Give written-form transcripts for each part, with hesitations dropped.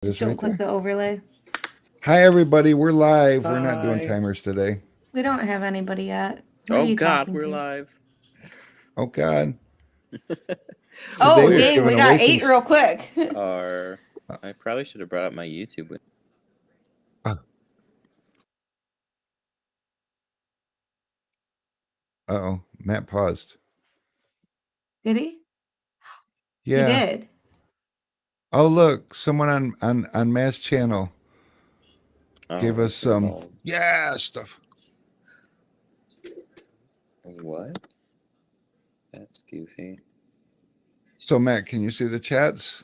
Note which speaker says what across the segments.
Speaker 1: Just don't click the overlay.
Speaker 2: Hi, everybody. We're live. We're not doing timers today.
Speaker 1: We don't have anybody yet. Who
Speaker 3: oh God, we're live.
Speaker 2: Oh God.
Speaker 1: Oh dang, we got 8 real quick.
Speaker 3: I probably should have brought up my YouTube.
Speaker 2: Uh-oh. Matt paused.
Speaker 1: Did he?
Speaker 2: Yeah.
Speaker 1: He did.
Speaker 2: Oh, look. Someone on Matt's channel gave us some stuff.
Speaker 3: What? That's goofy.
Speaker 2: So, Matt, can you see the chats?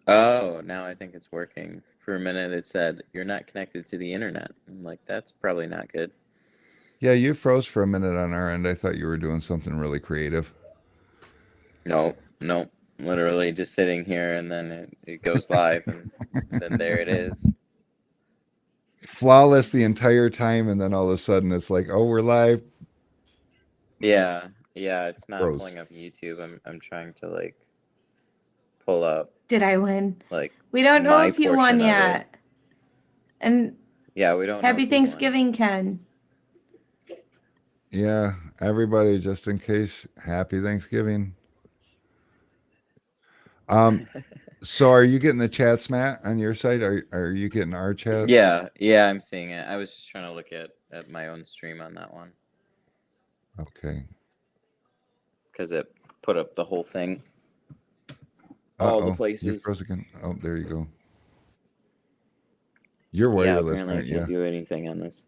Speaker 3: Oh, now I think it's working. For a minute, it said, you're not connected to the internet. I'm like, that's probably not good.
Speaker 2: Yeah, you froze for a minute on our end. I thought you were doing something really creative.
Speaker 3: No. Literally just sitting here, and then it goes live, and then there it is.
Speaker 2: Flawless the entire time, and then all of a sudden it's like, oh, we're live.
Speaker 3: Yeah, it's not pulling up YouTube. I'm trying to, like, pull up.
Speaker 1: Did I win?
Speaker 3: Like,
Speaker 1: we don't know if you won yet. And
Speaker 3: yeah, we don't.
Speaker 1: Happy Thanksgiving, Ken.
Speaker 2: Yeah, everybody, just in case, happy Thanksgiving. So are you getting the chats, Matt, on your side? Are you getting our chats?
Speaker 3: Yeah, I'm seeing it. I was just trying to look at my own stream on that one.
Speaker 2: Okay.
Speaker 3: Because it put up the whole thing. All the places.
Speaker 2: You froze again. Oh, there you go. You're wireless,
Speaker 3: apparently
Speaker 2: right?
Speaker 3: I can't do anything on this.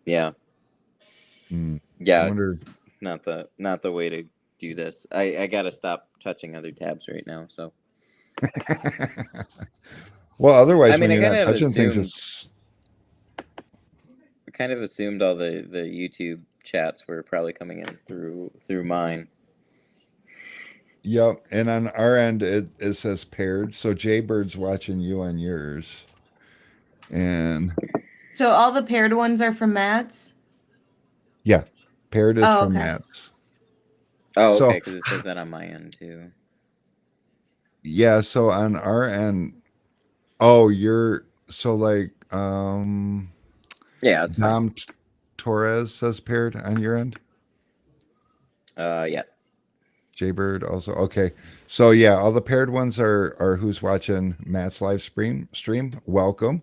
Speaker 3: Yeah.
Speaker 2: Yeah.
Speaker 3: It's not the way to do this. I gotta stop touching other tabs right now. So.
Speaker 2: Well, otherwise, when you're not touching things, it's.
Speaker 3: I kind of assumed all the YouTube chats were probably coming in through mine.
Speaker 2: Yep, and on our end it says paired. So Jaybird's watching you on yours, and
Speaker 1: so all the paired ones are from Matt's.
Speaker 2: Yeah, paired is from Matt's.
Speaker 3: Oh, okay, because it says that on my end too.
Speaker 2: Yeah, so on our end, you're so like
Speaker 3: yeah, it's
Speaker 2: Dom Torres says paired on your end.
Speaker 3: Yeah.
Speaker 2: Jaybird also okay. So yeah, all the paired ones are who's watching Matt's live stream. Welcome.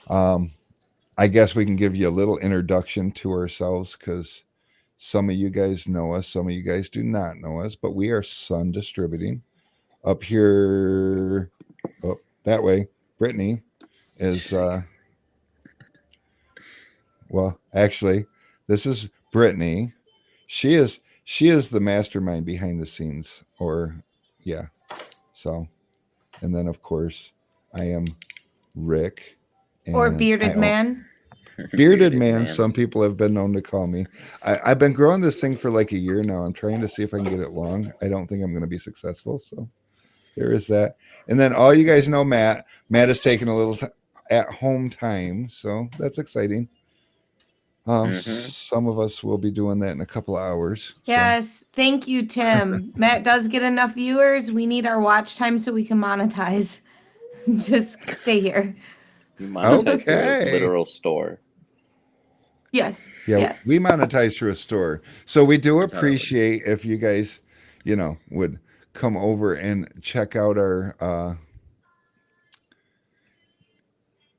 Speaker 2: I guess we can give you a little introduction to ourselves because some of you guys know us, some of you guys do not know us, but we are Sun Distributing. Up here, that way, Brittany is well, actually, this is Brittany. She is the mastermind behind the scenes, So, and then of course, I am Rick.
Speaker 1: Or Bearded Man.
Speaker 2: Bearded man, some people have been known to call me. I've been growing this thing for like a year now. I'm trying to see if I can get it long. I don't think I'm going to be successful. So there is that. And then all you guys know Matt. Matt is taking a little at home time. So that's exciting. Some of us will be doing that in a couple of hours.
Speaker 1: Yes. Thank you, Tim. Matt does get enough viewers. We need our watch time so we can monetize. Just stay here.
Speaker 3: Monetize through a literal store.
Speaker 1: Yes.
Speaker 2: Yeah,
Speaker 1: yes.
Speaker 2: We monetize through a store. So we do appreciate if you guys, would come over and check out our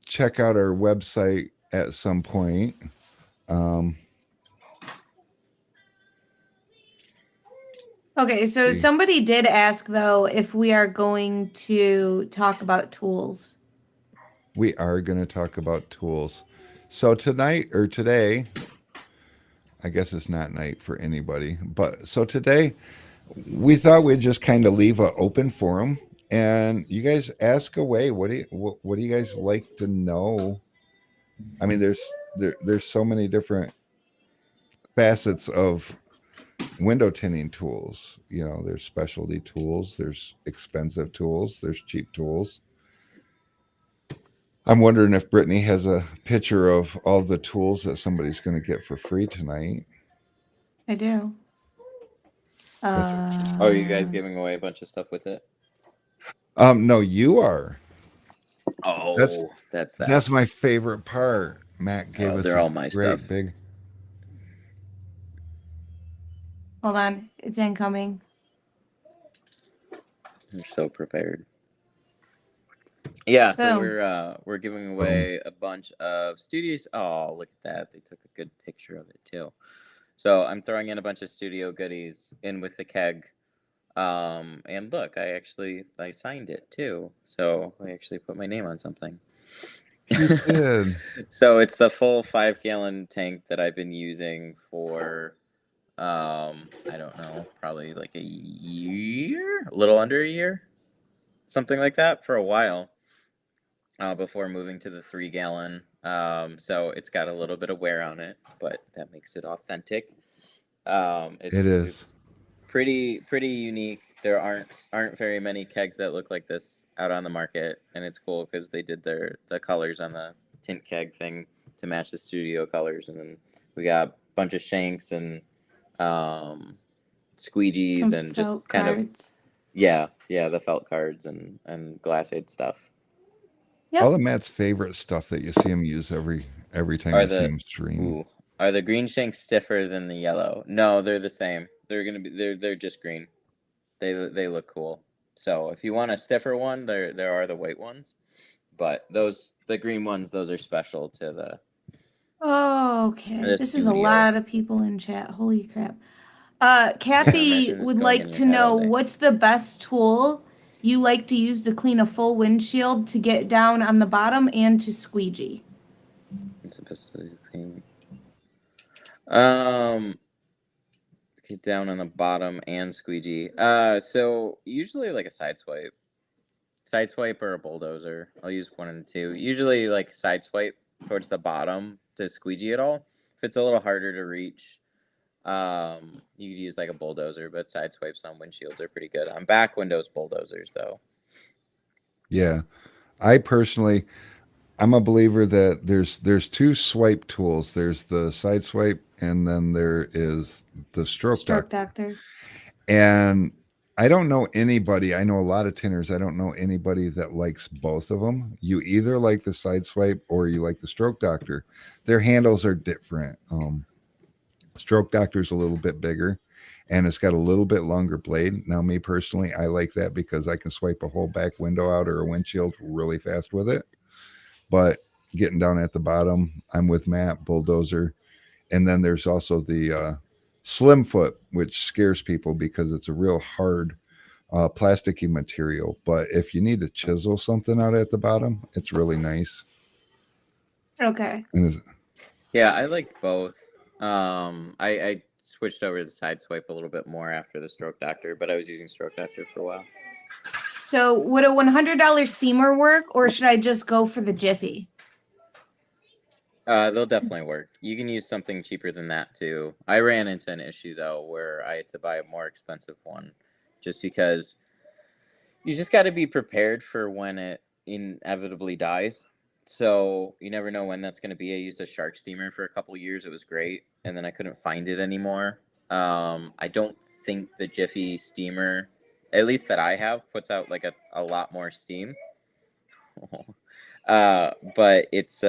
Speaker 2: website at some point.
Speaker 1: Okay, so somebody did ask though if we are going to talk about tools.
Speaker 2: We are going to talk about tools. So today, I guess it's not night for anybody, but so today we thought we'd just kind of leave an open forum and you guys ask away. What do you guys like to know? I mean, there's so many different facets of window tinting tools. There's specialty tools, there's expensive tools, there's cheap tools. I'm wondering if Brittany has a picture of all the tools that somebody's going to get for free tonight.
Speaker 1: I do.
Speaker 3: Are you guys giving away a bunch of stuff with it?
Speaker 2: No, you are. That's
Speaker 3: Oh, that's that.
Speaker 2: that's my favorite part. Matt gave
Speaker 3: Oh,
Speaker 2: us
Speaker 3: they're
Speaker 2: a
Speaker 3: all my
Speaker 2: great
Speaker 3: stuff.
Speaker 2: big.
Speaker 1: Hold on, it's incoming.
Speaker 3: I'm so prepared. Yeah, so
Speaker 1: Boom.
Speaker 3: we're giving away a bunch of studios. Oh, look at that. They took a good picture of it too. So I'm throwing in a bunch of studio goodies in with the keg. And look, I signed it too. So I actually put my name on something.
Speaker 2: You did.
Speaker 3: So it's the full 5-gallon tank that I've been using for I don't know, probably like a year, a little under a year, something like that, for a while. Before moving to the 3-gallon. So it's got a little bit of wear on it, but that makes it authentic.
Speaker 2: It is.
Speaker 3: It's pretty unique. There aren't very many kegs that look like this out on the market, and it's cool because they did the colors on the Tint Keg thing to match the studio colors, and then we got a bunch of Shanks and Squeegees
Speaker 1: Some
Speaker 3: and just
Speaker 1: felt
Speaker 3: kind
Speaker 1: cards.
Speaker 3: of the felt cards and glassade stuff.
Speaker 1: Yep.
Speaker 2: All of Matt's favorite stuff that you see him use every time
Speaker 3: Are
Speaker 2: you see
Speaker 3: the
Speaker 2: him stream.
Speaker 3: ooh, are the green Shanks stiffer than the yellow? No, they're the same. They're just green. They look cool. So if you want a stiffer one, there are the white ones, but the green ones, those are special to the
Speaker 1: Oh, okay.
Speaker 3: the
Speaker 1: This is a
Speaker 3: studio.
Speaker 1: lot of people in chat. Holy crap. Kathy
Speaker 3: Imagine this
Speaker 1: would
Speaker 3: going
Speaker 1: like
Speaker 3: in
Speaker 1: to
Speaker 3: your head all
Speaker 1: know
Speaker 3: day.
Speaker 1: what's the best tool you like to use to clean a full windshield to get down on the bottom and to squeegee.
Speaker 3: It's supposed to be clean. Get down on the bottom and squeegee. So usually like a side swipe or a bulldozer. I'll use one and two. Usually like side swipe towards the bottom to squeegee it all. If it's a little harder to reach, you could use like a bulldozer, but side swipes on windshields are pretty good. On back windows, bulldozers though.
Speaker 2: Yeah, I personally, I'm a believer that there's two swipe tools. There's the side swipe, and then there is the stroke
Speaker 1: Stroke
Speaker 2: doctor.
Speaker 1: doctor.
Speaker 2: And I don't know anybody. I know a lot of tinners. I don't know anybody that likes both of them. You either like the side swipe or you like the stroke doctor. Their handles are different. Stroke doctor's a little bit bigger, and it's got a little bit longer blade. Now, me personally, I like that because I can swipe a whole back window out or a windshield really fast with it. But getting down at the bottom, I'm with Matt, bulldozer. And then there's also the slim foot, which scares people because it's a real hard plasticky material. But if you need to chisel something out at the bottom, it's really nice.
Speaker 1: Okay.
Speaker 3: Yeah, I like both. I switched over to the side swipe a little bit more after the stroke doctor, but I was using stroke doctor for a while.
Speaker 1: So would a $100 steamer work, or should I just go for the Jiffy?
Speaker 3: They'll definitely work. You can use something cheaper than that too. I ran into an issue though where I had to buy a more expensive one just because you just got to be prepared for when it inevitably dies. So you never know when that's going to be. I used a shark steamer for a couple years. It was great. And then I couldn't find it anymore. I don't think the Jiffy steamer, at least that I have, puts out like a lot more steam. But it's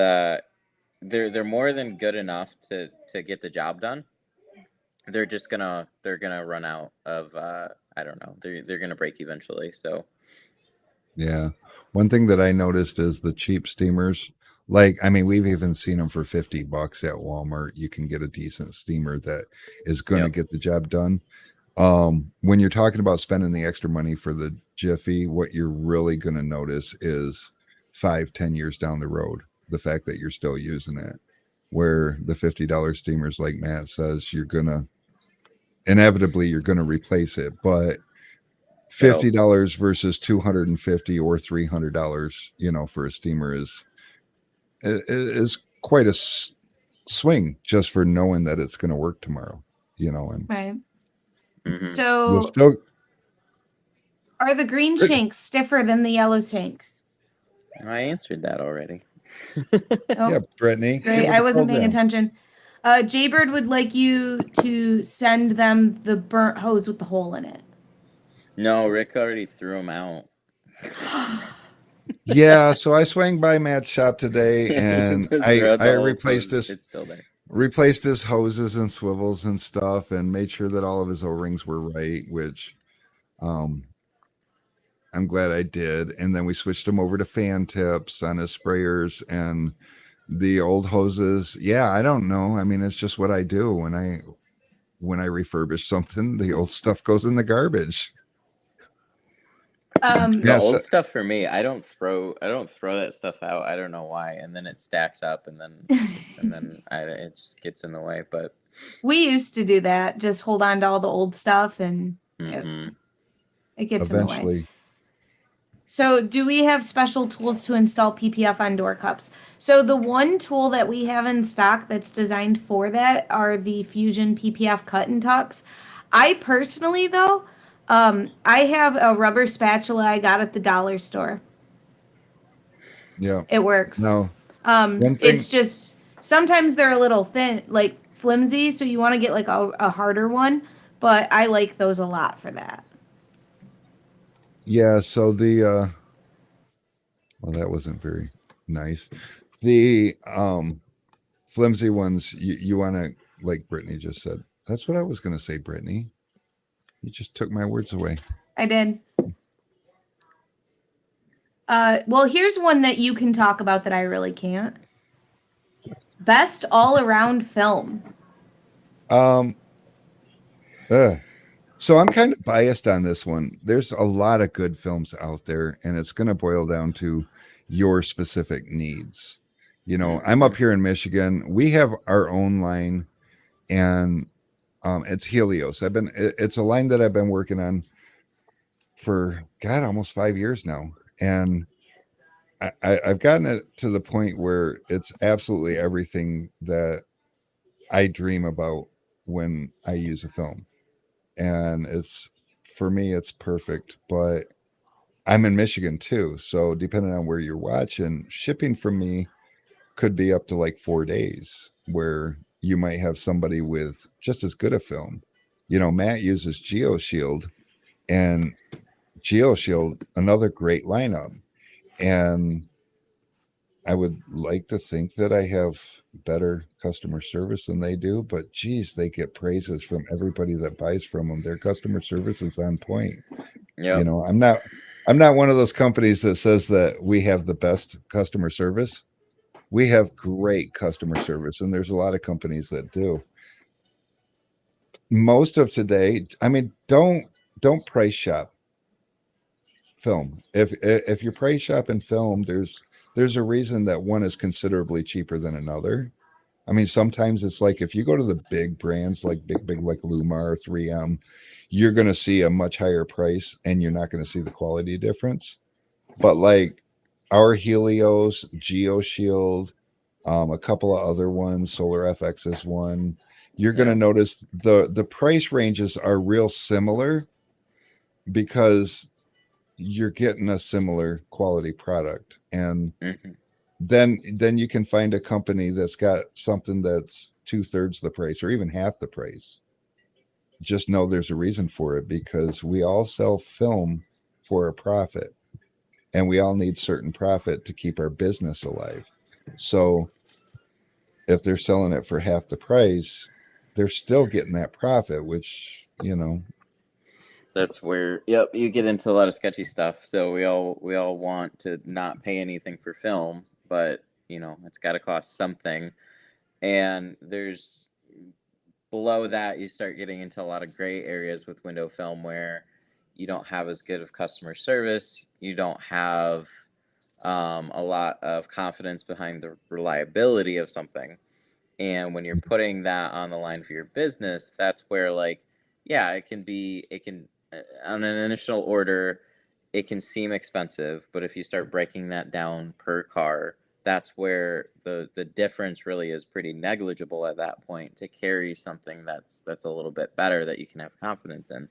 Speaker 3: they're more than good enough to get the job done. They're gonna run out of I don't know. They're gonna break eventually. So
Speaker 2: Yeah. One thing that I noticed is the cheap steamers. Like, I mean, we've even seen them for $50 at Walmart. You can get a decent steamer that is going to get the job done. When you're talking about spending the extra money for the Jiffy, what you're really going to notice is 5-10 years down the road, the fact that you're still using it. Where the $50 steamers, like Matt says, you're going to inevitably replace it. But $50 versus $250 or $300, for a steamer is quite a swing just for knowing that it's going to work tomorrow, and
Speaker 1: Right.
Speaker 3: mm-hmm.
Speaker 1: So
Speaker 2: still,
Speaker 1: are the green Shanks stiffer than the yellow Shanks?
Speaker 3: I answered that already.
Speaker 1: Oh,
Speaker 2: yeah, Brittany.
Speaker 1: great. I wasn't paying attention. Jaybird would like you to send them the burnt hose with the hole in it.
Speaker 3: No, Rick already threw them out.
Speaker 2: Yeah, so I swang by Matt's shop today, and
Speaker 3: Just
Speaker 2: I
Speaker 3: throughout
Speaker 2: I
Speaker 3: the whole
Speaker 2: replaced
Speaker 3: process,
Speaker 2: his
Speaker 3: it's still there.
Speaker 2: hoses and swivels and stuff, and made sure that all of his O-rings were right, which um I'm glad I did. And then we switched him over to fan tips on his sprayers and the old hoses. Yeah, I don't know. I mean, it's just what I do when I refurbish something. The old stuff goes in the garbage.
Speaker 3: The
Speaker 2: Yes.
Speaker 3: old stuff for me, I don't throw that stuff out. I don't know why, and then it stacks up, and then it just gets in the way. But
Speaker 1: We used to do that. Just hold on to all the old stuff, and it gets in the way.
Speaker 2: Eventually.
Speaker 1: So, do we have special tools to install PPF on door cups? So, the one tool that we have in stock that's designed for that are the Fusion PPF cut and tucks. I personally, though, I have a rubber spatula I got at the dollar store.
Speaker 2: Yeah.
Speaker 1: It works.
Speaker 2: No. One thing,
Speaker 1: It's just sometimes they're a little thin, like flimsy, so you want to get like a harder one. But I like those a lot for that.
Speaker 2: yeah, so the well, that wasn't very nice. The flimsy ones, you want to, like Brittany just said. That's what I was going to say, Brittany. You just took my words away.
Speaker 1: I did. Well, here's one that you can talk about that I really can't. Best all-around film.
Speaker 2: So I'm kind of biased on this one. There's a lot of good films out there, and it's going to boil down to your specific needs. You know, I'm up here in Michigan. We have our own line, and it's Helios. It's a line that I've been working on for almost 5 years now, and I've gotten it to the point where it's absolutely everything that I dream about when I use a film. And for me, it's perfect. But I'm in Michigan too. So depending on where you're watching, shipping from me could be up to like 4 days, where you might have somebody with just as good a film. You know, Matt uses GeoShield, and GeoShield, another great lineup. And I would like to think that I have better customer service than they do, but geez, they get praises from everybody that buys from them. Their customer service is on point.
Speaker 3: yeah,
Speaker 2: You know, I'm not one of those companies that says that we have the best customer service. We have great customer service, and there's a lot of companies that do. Most of today, I mean, don't price shop film. If you price shop in film, there's a reason that one is considerably cheaper than another. I mean, sometimes it's like if you go to the big brands like big like Lumar or 3M, you're going to see a much higher price and you're not going to see the quality difference. But like our Helios, GeoShield, a couple of other ones, Solar FX is one. You're going to notice the price ranges are real similar because you're getting a similar quality product. And then you can find a company that's got something that's 2/3 the price or even half the price. Just know there's a reason for it, because we all sell film for a profit, and we all need certain profit to keep our business alive. So if they're selling it for half the price, they're still getting that profit, which, you know,
Speaker 3: that's where you get into a lot of sketchy stuff. So we all want to not pay anything for film, but it's got to cost something. And there's below that, you start getting into a lot of gray areas with window film where you don't have as good of customer service. You don't have a lot of confidence behind the reliability of something. And when you're putting that on the line for your business, that's where, like, yeah, it can on an initial order, it can seem expensive, but if you start breaking that down per car, that's where the difference really is pretty negligible at that point to carry something that's a little bit better that you can have confidence in.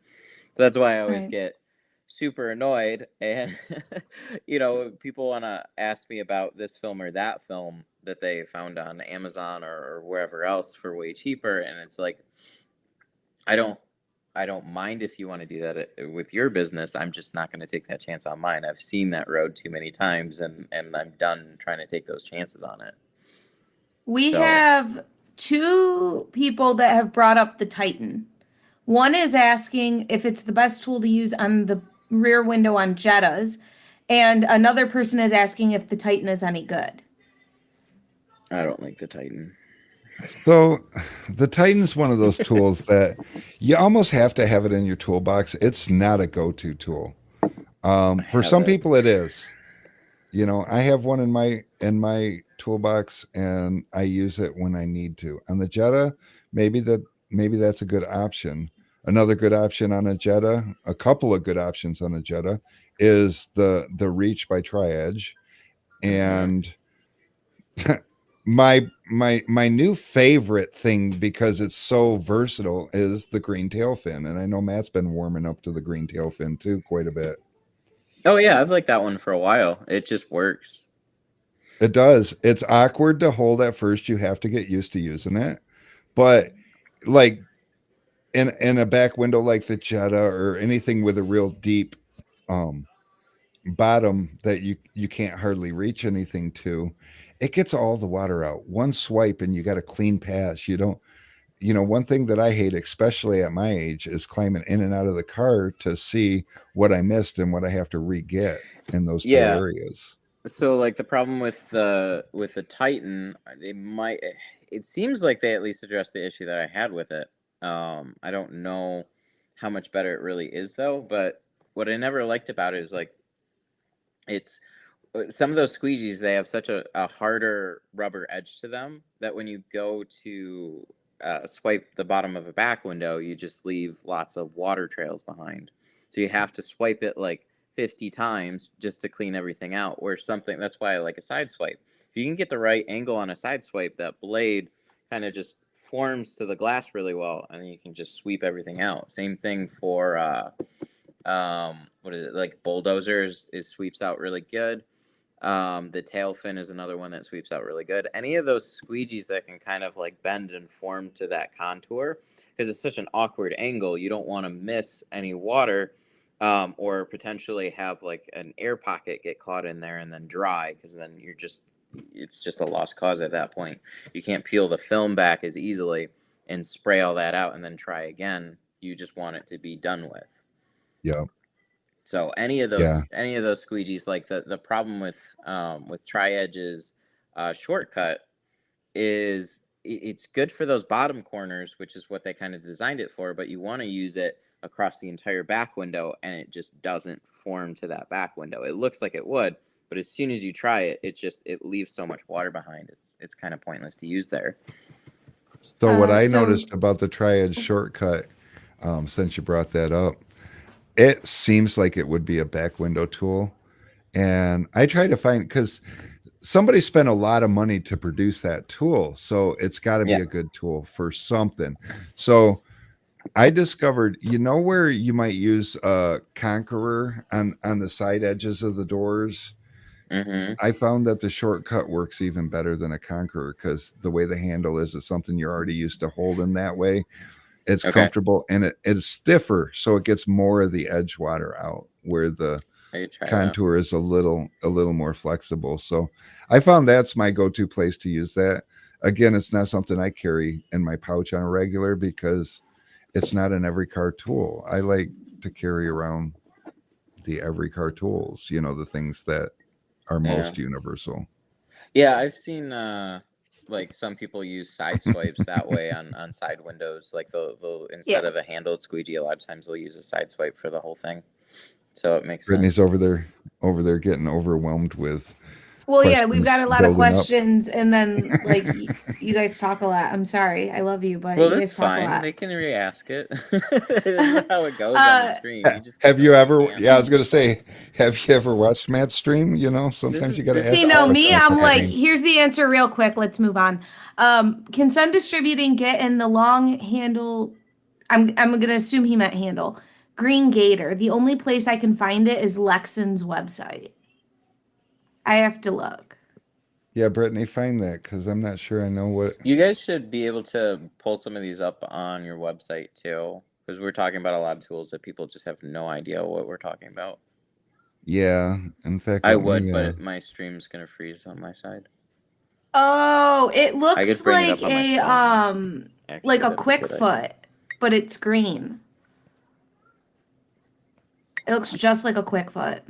Speaker 3: So that's why I always get super annoyed, and people want to ask me about this film or that film that they found on Amazon or wherever else for way cheaper, and it's like I don't I don't mind if you want to do that with your business. I'm just not going to take that chance on mine. I've seen that road too many times, and I'm done trying to take those chances on it.
Speaker 1: We
Speaker 3: So-
Speaker 1: have 2 people that have brought up the Titan. One is asking if it's the best tool to use on the rear window on Jettas, and another person is asking if the Titan is any good.
Speaker 3: I don't like the Titan.
Speaker 2: So the Titan's one of those tools that you almost have to have it in your toolbox. It's not a go-to tool. For some people it is. You know, I have one in my toolbox and I use it when I need to. On the Jetta, maybe that's a good option. Another good option on a Jetta, a couple of good options on a Jetta, is the Reach by Tri-Edge. And my new favorite thing, because it's so versatile, is the green tail fin. And I know Matt's been warming up to the green tail fin too quite a bit.
Speaker 3: Oh yeah, I've liked that one for a while. It just works.
Speaker 2: It does. It's awkward to hold at first. You have to get used to using it. But like in a back window like the Jetta or anything with a real deep bottom that you can't hardly reach anything to, it gets all the water out. One swipe and you got a clean pass. You don't, one thing that I hate, especially at my age, is climbing in and out of the car to see what I missed and what I have to re-get in those 2 areas.
Speaker 3: So like the problem with the Titan, it seems like they at least addressed the issue that I had with it. I don't know how much better it really is though, but what I never liked about it is like it's some of those squeegees, they have such a harder rubber edge to them that when you go to swipe the bottom of a back window, you just leave lots of water trails behind. So you have to swipe it like 50 times just to clean everything out. Or something, that's why I like a side swipe. If you can get the right angle on a side swipe, that blade kind of just forms to the glass really well, and then you can just sweep everything out. Same thing for what is it, like bulldozers, is sweeps out really good. The tail fin is another one that sweeps out really good. Any of those squeegees that can kind of like bend and form to that contour, because it's such an awkward angle, you don't want to miss any water, or potentially have like an air pocket get caught in there and then dry, because then it's just a lost cause at that point. You can't peel the film back as easily and spray all that out and then try again. You just want it to be done with.
Speaker 2: Yeah.
Speaker 3: So any of those squeegees, like the problem with Tri-Edge's shortcut is it's good for those bottom corners, which is what they kind of designed it for, but you want to use it across the entire back window, and it just doesn't form to that back window. It looks like it would, but as soon as you try it, it leaves so much water behind. It's kind of pointless to use there.
Speaker 2: So what I noticed about the Tri-Edge shortcut, since you brought that up, it seems like it would be a back window tool. And I try to find, because somebody spent a lot of money to produce that tool, so it's got to be a good tool for something. So I discovered, where you might use a Conqueror on the side edges of the doors.
Speaker 3: Mm-hmm.
Speaker 2: I found that the shortcut works even better than a Conqueror, because the way the handle is something you're already used to holding that way. It's comfortable, and it's stiffer, so it gets more of the edge water out, where the contour is a little more flexible. So I found that's my go-to place to use that. Again, it's not something I carry in my pouch on a regular, because it's not an every car tool. I like to carry around the every car tools, the things that are most universal.
Speaker 3: Yeah, I've seen like some people use side swipes that way on side windows. Like they'll instead of a handled squeegee, a lot of times they'll use a side swipe for the whole thing. So it makes
Speaker 2: Brittany's
Speaker 3: sense.
Speaker 2: over there getting overwhelmed with.
Speaker 1: Well, yeah, we've got a lot of questions,
Speaker 2: up.
Speaker 1: And then like you guys talk a lot. I'm sorry, I love you, but
Speaker 3: well,
Speaker 1: you
Speaker 3: that's
Speaker 1: guys talk
Speaker 3: fine.
Speaker 1: a lot.
Speaker 3: They can re-ask it. This is how it goes on the stream.
Speaker 2: Have you ever? Yeah, I was gonna say, have you ever watched Matt's stream? Sometimes you got to ask.
Speaker 1: See, no, me, I'm like, here's the answer, real quick. Let's move on. Can Sun Distributing get in the long handle? I'm gonna assume he meant handle. Green Gator. The only place I can find it is Lexon's website. I have to look.
Speaker 2: Yeah, Brittany, find that, because I'm not sure I know what.
Speaker 3: You guys should be able to pull some of these up on your website too. because we're talking about a lot of tools that people just have no idea what we're talking about.
Speaker 2: Yeah. In fact,
Speaker 3: I
Speaker 2: let
Speaker 3: would,
Speaker 2: me,
Speaker 3: but my stream's gonna freeze on my side.
Speaker 1: Oh, it
Speaker 3: I
Speaker 1: looks
Speaker 3: could bring it
Speaker 1: like
Speaker 3: up on my
Speaker 1: a
Speaker 3: phone.
Speaker 1: like
Speaker 3: Actually,
Speaker 1: a
Speaker 3: that's a
Speaker 1: quick
Speaker 3: good idea.
Speaker 1: foot, but it's green. It looks just like a quick foot.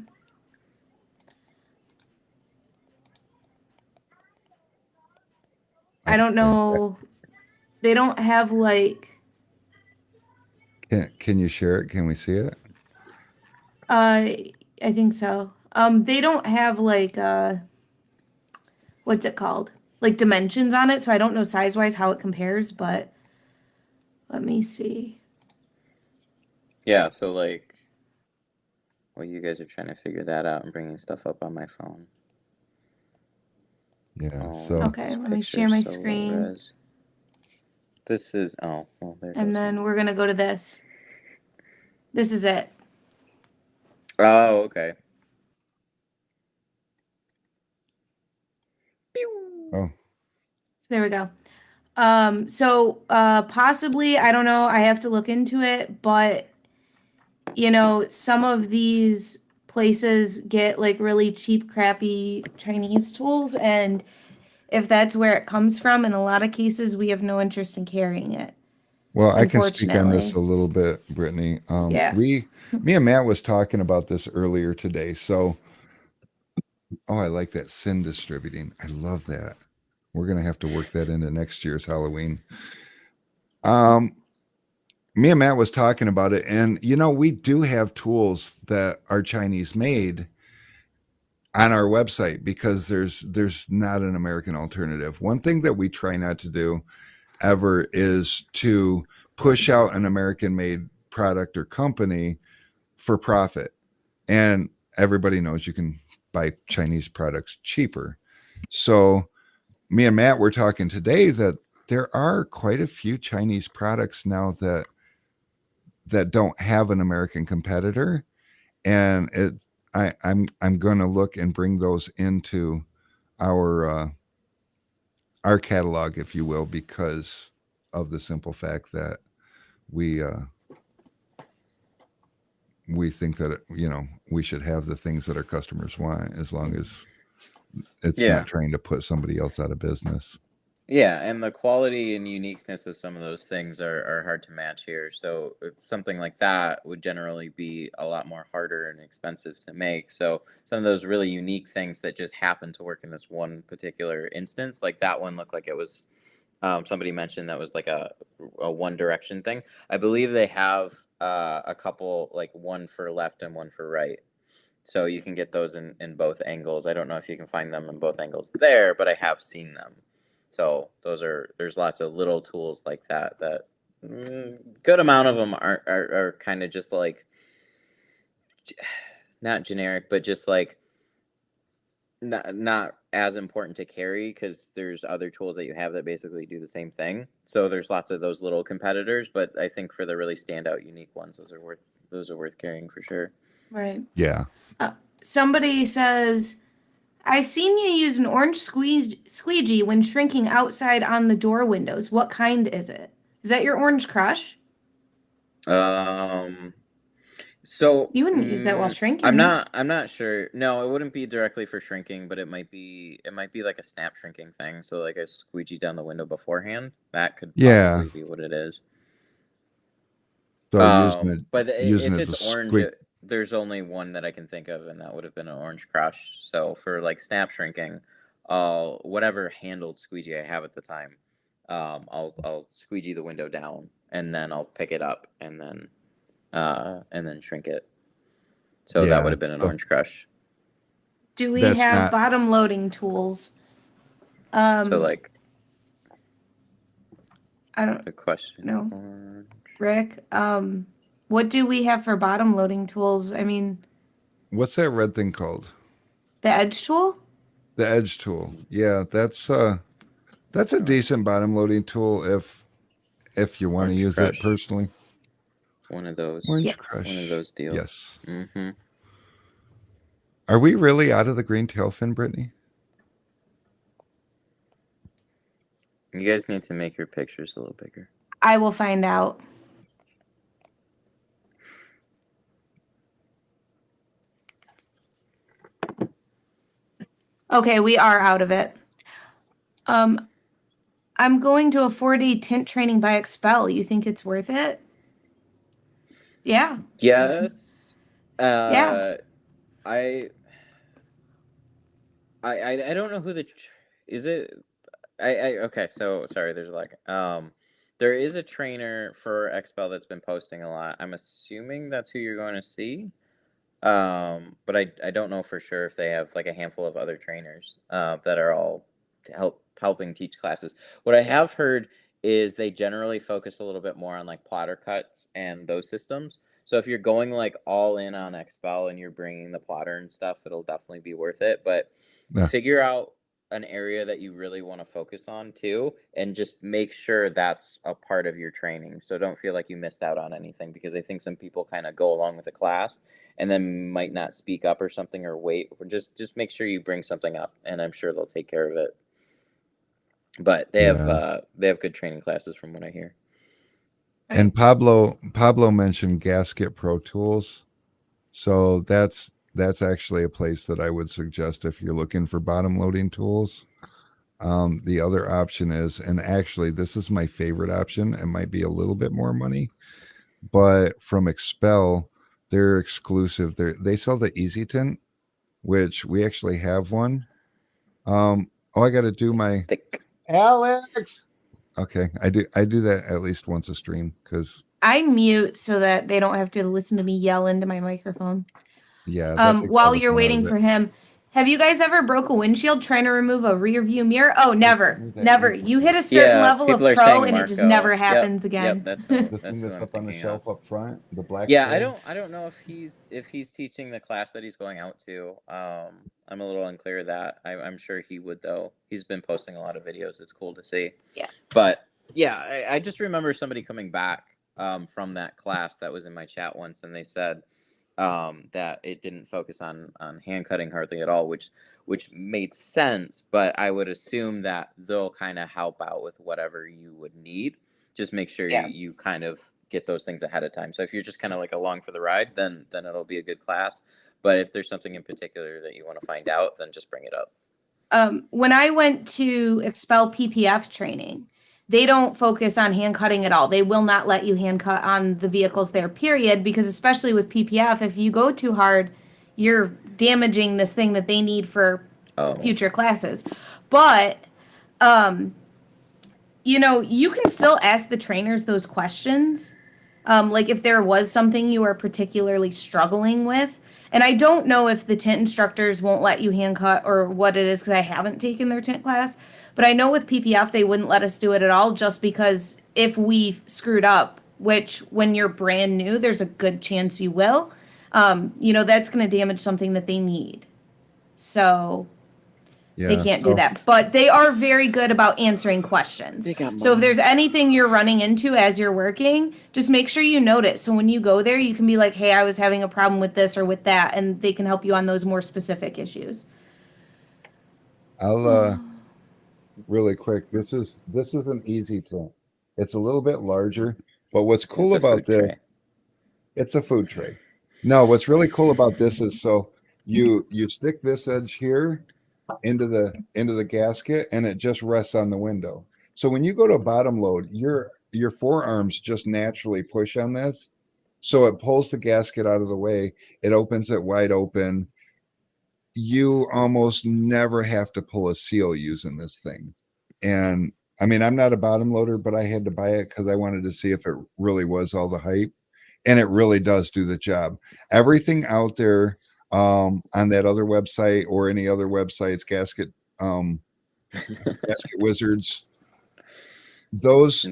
Speaker 1: I don't know. They don't have like
Speaker 2: can you share it? Can we see it?
Speaker 1: I think so. They don't have like what's it called? Like dimensions on it, so I don't know size-wise how it compares, but let me see.
Speaker 3: Yeah, so like, well, you guys are trying to figure that out and bringing stuff up on my phone.
Speaker 2: Yeah.
Speaker 3: Oh,
Speaker 2: So
Speaker 1: Okay,
Speaker 3: this
Speaker 1: let me
Speaker 3: picture
Speaker 1: share
Speaker 3: is
Speaker 1: my
Speaker 3: so low
Speaker 1: screen.
Speaker 3: res. This is, oh, well, there
Speaker 1: And
Speaker 3: goes
Speaker 1: then
Speaker 3: one.
Speaker 1: we're gonna go to this. This is it.
Speaker 3: Oh, okay.
Speaker 2: oh
Speaker 1: So there we go. So possibly, I don't know, I have to look into it, but you know, some of these places get like really cheap, crappy Chinese tools, and if that's where it comes from, in a lot of cases, we have no interest in carrying it.
Speaker 2: well, I can speak on this
Speaker 1: Unfortunately.
Speaker 2: a little bit, Brittany.
Speaker 1: Yeah.
Speaker 2: Me and Matt was talking about this earlier today. So, oh, I like that sin distributing. I love that. We're gonna have to work that into next year's Halloween. Um, Me and Matt was talking about it, and you know, we do have tools that are Chinese made on our website because there's not an American alternative. One thing that we try not to do ever is to push out an American made product or company for profit. And everybody knows you can buy Chinese products cheaper. So me and Matt were talking today that there are quite a few Chinese products now that don't have an American competitor. And I'm going to look and bring those into our our catalog, if you will, because of the simple fact that we we think that you know we should have the things that our customers want as long as it's
Speaker 3: Yeah.
Speaker 2: not trying to put somebody else out of business.
Speaker 3: Yeah, and the quality and uniqueness of some of those things are hard to match here. So it's something like that would generally be a lot more harder and expensive to make. So some of those really unique things that just happen to work in this one particular instance, like that one looked like it was somebody mentioned that was like a one direction thing. I believe they have a couple, like one for left and one for right. So you can get those in both angles. I don't know if you can find them in both angles there, but I have seen them. So there's lots of little tools like that good amount of them are kind of just like not generic, but just like not as important to carry because there's other tools that you have that basically do the same thing. So there's lots of those little competitors, but I think for the really standout unique ones, those are worth carrying for sure.
Speaker 1: Right.
Speaker 2: Yeah.
Speaker 1: Somebody says, I seen you use an orange squeegee when shrinking outside on the door windows. What kind is it? Is that your orange crush?
Speaker 3: So
Speaker 1: You wouldn't use that while shrinking.
Speaker 3: I'm not sure. No, it wouldn't be directly for shrinking, but it might be like a snap shrinking thing. So like I squeegee down the window beforehand. That could possibly be what it is.
Speaker 2: So
Speaker 3: But
Speaker 2: using
Speaker 3: if
Speaker 2: it to
Speaker 3: it's orange,
Speaker 2: squeak.
Speaker 3: there's only one that I can think of, and that would have been an orange crush. So for like snap shrinking, whatever handled squeegee I have at the time, I'll squeegee the window down, and then I'll pick it up, and then shrink it. So that would have been an orange crush.
Speaker 1: Do we
Speaker 2: That's
Speaker 1: have
Speaker 2: not-
Speaker 1: bottom loading tools?
Speaker 3: So like,
Speaker 1: I don't
Speaker 3: good question.
Speaker 1: know.
Speaker 3: Orange.
Speaker 1: Rick, what do we have for bottom loading tools? I mean,
Speaker 2: What's that red thing called?
Speaker 1: the edge tool?
Speaker 2: The edge tool. Yeah, that's a decent bottom loading tool if you want to
Speaker 3: Orange
Speaker 2: use
Speaker 3: crush.
Speaker 2: it personally.
Speaker 3: One of those.
Speaker 2: Orange
Speaker 1: Yes.
Speaker 2: crush.
Speaker 3: One of those deals.
Speaker 2: Yes.
Speaker 3: Mm-hmm.
Speaker 2: Are we really out of the green tail fin, Brittany?
Speaker 3: You guys need to make your pictures a little bigger.
Speaker 1: I will find out. Okay, we are out of it. I'm going to a 4-day tint training by Expel. You think it's worth it? Yeah.
Speaker 3: Yes.
Speaker 1: Yeah.
Speaker 3: I I don't know who is it. I okay. So sorry. There's like there is a trainer for Expel that's been posting a lot. I'm assuming that's who you're going to see. But I don't know for sure if they have like a handful of other trainers that are all helping teach classes. What I have heard is they generally focus a little bit more on like plotter cuts and those systems. So if you're going like all in on Expel and you're bringing the plotter and stuff, it'll definitely be worth it. But
Speaker 2: Yeah.
Speaker 3: figure out an area that you really want to focus on too, and just make sure that's a part of your training. So don't feel like you missed out on anything, because I think some people kind of go along with the class and then might not speak up or something, or wait, or just make sure you bring something up, and I'm sure they'll take care of it. But they have good training classes from what I hear.
Speaker 2: And Pablo mentioned Gasket Pro Tools. So that's actually a place that I would suggest if you're looking for bottom loading tools. The other option is, and actually this is my favorite option, it might be a little bit more money, but from Expel, they're exclusive. They sell the Easy Tint, which we actually have one. I got to do my
Speaker 3: Thick.
Speaker 2: Alex. Okay, I do that at least once a stream, because
Speaker 1: I mute so that they don't have to listen to me yell into my microphone.
Speaker 2: yeah. That takes all
Speaker 1: While
Speaker 2: the
Speaker 1: you're
Speaker 2: fun out
Speaker 1: waiting
Speaker 2: of it.
Speaker 1: for him, have you guys ever broke a windshield trying to remove a rear view mirror? Oh, never. Never. You hit a certain level of
Speaker 3: people are
Speaker 1: pro
Speaker 3: saying
Speaker 1: and it just
Speaker 3: Marco.
Speaker 1: never
Speaker 3: Yep,
Speaker 1: happens
Speaker 3: Yep,
Speaker 1: again.
Speaker 3: that's
Speaker 2: The
Speaker 3: that's
Speaker 2: thing
Speaker 3: who
Speaker 2: that's
Speaker 3: I'm
Speaker 2: up on the
Speaker 3: thinking
Speaker 2: shelf
Speaker 3: of.
Speaker 2: up front, the black.
Speaker 3: Yeah,
Speaker 2: tray.
Speaker 3: I don't know if he's teaching the class that he's going out to. I'm a little unclear of that. I'm sure he would, though. He's been posting a lot of videos. It's cool to see.
Speaker 1: Yeah.
Speaker 3: But yeah, I just remember somebody coming back from that class that was in my chat once, and they said that it didn't focus on hand cutting hardly at all, which made sense. But I would assume that they'll kind of help out with whatever you would need. Just make sure you kind of get those things ahead of time. So if you're just kind of like along for the ride, then it'll be a good class. But if there's something in particular that you want to find out, then just bring it up.
Speaker 1: When I went to Expel PPF training, they don't focus on hand cutting at all. They will not let you hand cut on the vehicles there, period, because especially with PPF, if you go too hard, you're damaging this thing that they need for future classes. But you can still ask the trainers those questions. Like if there was something you are particularly struggling with. And I don't know if the tint instructors won't let you hand cut or what it is, because I haven't taken their tint class. But I know with PPF, they wouldn't let us do it at all, just because if we screwed up, which when you're brand new, there's a good chance you will, that's going to damage something that they need. So they can't do that. But they are very good about answering questions. So if there's anything you're running into as you're working, just make sure you note it. So when you go there, you can be like, hey, I was having a problem with this or with that, and they can help you on those more specific issues.
Speaker 2: I'll really quick. This is an Easy Tint. It's a little bit larger, but what's cool about this, it's a food tray. No, what's really cool about this is, so you stick this edge here into the gasket, and it just rests on the window. So when you go to bottom load, your forearms just naturally push on this, so it pulls the gasket out of the way. It opens it wide open. You almost never have to pull a seal using this thing. And I mean, I'm not a bottom loader, but I had to buy it because I wanted to see if it really was all the hype, and it really does do the job. Everything out there on that other website or any other websites, gasket wizards, those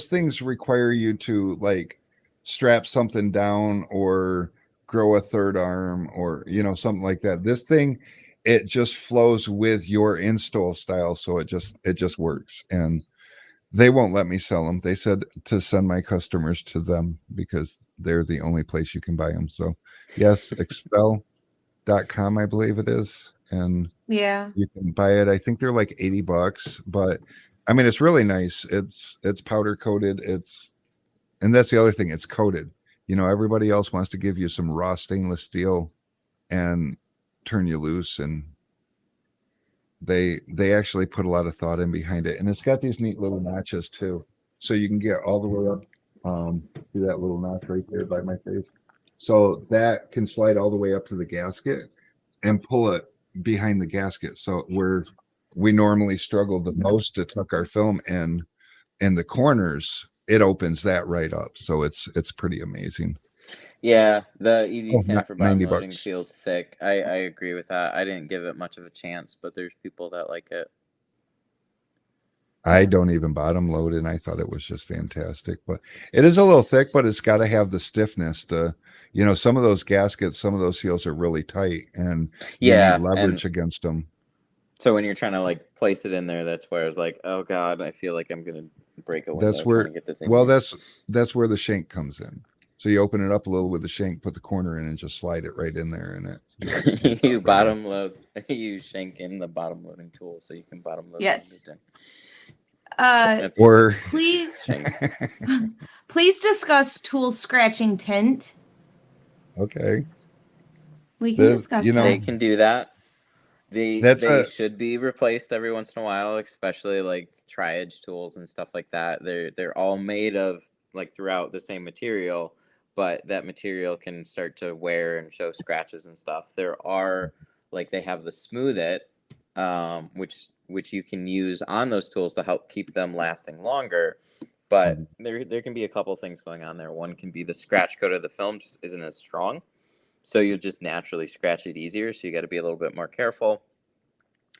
Speaker 2: things require you to like strap something down or grow a third arm or something like that. This thing, it just flows with your install style, so it just works. And they won't let me sell them. They said to send my customers to them because they're the only place you can buy them. So yes, expel.com, I believe it is. And you can buy it. I think they're like $80, but I mean, it's really nice. It's powder coated. And that's the other thing. It's coated. Everybody else wants to give you some raw stainless steel, and turn you loose, and they actually put a lot of thought in behind it, and it's got these neat little notches too, so you can get all the way up. See that little notch right there by my face? So that can slide all the way up to the gasket and pull it behind the gasket. So where we normally struggle the most to tuck our film in the corners, it opens that right up. So it's pretty amazing.
Speaker 3: Yeah, the Easy Tint for bottom
Speaker 2: 90
Speaker 3: loading
Speaker 2: bucks.
Speaker 3: feels thick. I agree with that. I didn't give it much of a chance, but there's people that like it.
Speaker 2: I don't even bottom load, and I thought it was just fantastic. But it is a little thick, but it's got to have the stiffness to, some of those gaskets, some of those seals are really tight, and you
Speaker 3: Yeah,
Speaker 2: need leverage against them.
Speaker 3: So when you're trying to like place it in there, that's where I was like, oh God, I feel like I'm gonna break a window.
Speaker 2: That's where,
Speaker 3: trying to get this in
Speaker 2: well,
Speaker 3: here.
Speaker 2: that's where the shank comes in. So you open it up a little with the shank, put the corner in, and just slide it right in there, and it.
Speaker 3: You bottom load, you shank in the bottom loading tool, so you can bottom load.
Speaker 1: Yes.
Speaker 2: Or
Speaker 1: please discuss tool scratching tint.
Speaker 2: Okay.
Speaker 1: We can discuss that.
Speaker 3: They can do that. They should be replaced every once in a while, especially like tri-edge tools and stuff like that. They're all made of like throughout the same material, but that material can start to wear and show scratches and stuff. There are like they have the Smooth It, which you can use on those tools to help keep them lasting longer. But there can be a couple things going on there. One can be the scratch coat of the film just isn't as strong, so you'll just naturally scratch it easier. So you got to be a little bit more careful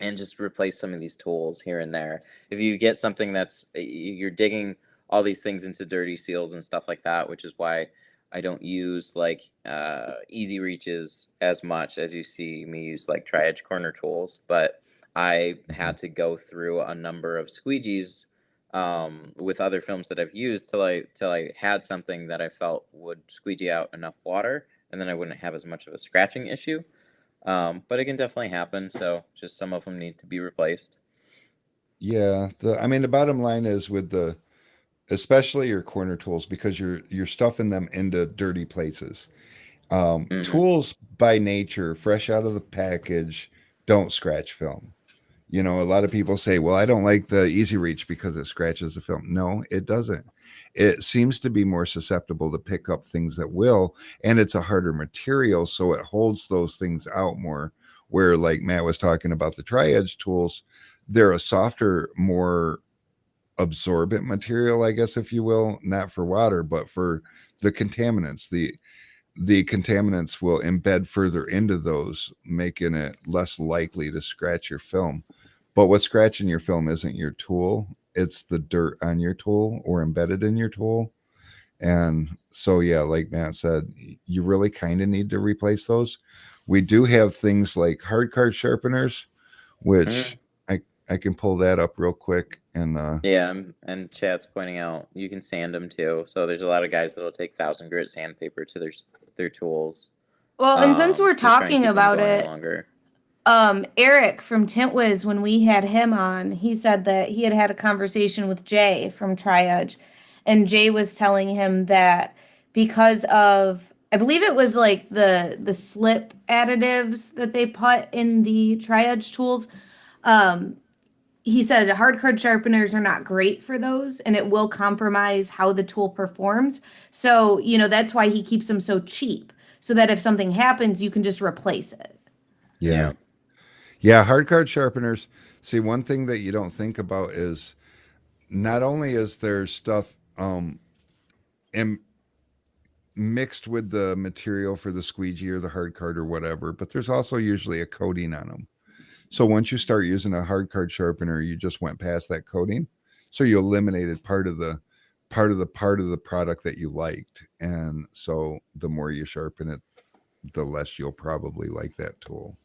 Speaker 3: and just replace some of these tools here and there. If you get something that's you're digging all these things into dirty seals and stuff like that, which is why I don't use like easy reaches as much as you see me use like tri-edge corner tools. But I had to go through a number of squeegees with other films that I've used till I had something that I felt would squeegee out enough water, and then I wouldn't have as much of a scratching issue. But it can definitely happen. So just some of them need to be replaced.
Speaker 2: Yeah. The bottom line is with especially your corner tools, because you're stuffing them into dirty places. Tools by nature, fresh out of the package, don't scratch film. A lot of people say, well, I don't like the Easy Reach because it scratches the film. No, it doesn't. It seems to be more susceptible to pick up things that will, and it's a harder material, so it holds those things out more. Where, like Matt was talking about the tri-edge tools, they're a softer, more absorbent material, I guess, if you will, not for water, but for the contaminants. The contaminants will embed further into those, making it less likely to scratch your film. But what's scratching your film isn't your tool, it's the dirt on your tool or embedded in your tool. And so, yeah, like Matt said, you really kind of need to replace those. We do have things like hard card sharpeners, which I can pull that up real quick. And
Speaker 3: yeah, and Chad's pointing out you can sand them too. So there's a lot of guys that'll take 1,000 grit sandpaper to their tools.
Speaker 1: Well, and since we're talking about it,
Speaker 3: longer.
Speaker 1: Eric from Tint Wiz, when we had him on, he said that he had a conversation with Jay from Tri-Edge, and Jay was telling him that because of, I believe it was like the slip additives that they put in the Tri-Edge tools, he said hard card sharpeners are not great for those, and it will compromise how the tool performs. So, that's why he keeps them so cheap, so that if something happens, you can just replace it.
Speaker 2: Yeah. Yeah, hard card sharpeners. See, one thing that you don't think about is not only is there stuff mixed with the material for the squeegee or the hard card or whatever, but there's also usually a coating on them. So once you start using a hard card sharpener, you just went past that coating. So you eliminated part of the product that you liked. And so the more you sharpen it, the less you'll probably like that tool.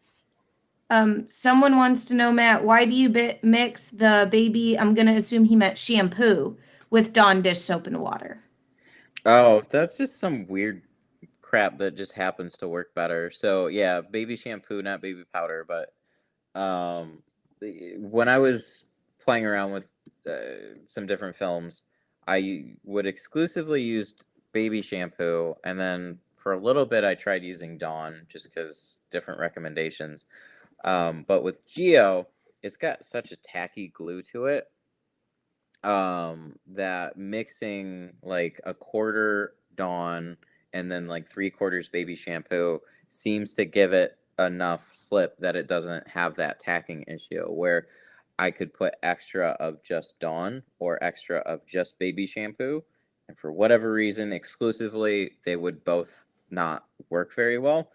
Speaker 1: Someone wants to know, Matt, why do you mix the baby, I'm going to assume he meant shampoo, with Dawn dish soap and water?
Speaker 3: Oh, that's just some weird crap that just happens to work better. So yeah, baby shampoo, not baby powder. But when I was playing around with some different films, I would exclusively use baby shampoo, and then For a little bit, I tried using Dawn just because different recommendations. But with Geo, it's got such a tacky glue to it that mixing like a quarter Dawn and then like 3/4 baby shampoo seems to give it enough slip that it doesn't have that tacking issue where I could put extra of just Dawn or extra of just baby shampoo, and for whatever reason exclusively they would both not work very well,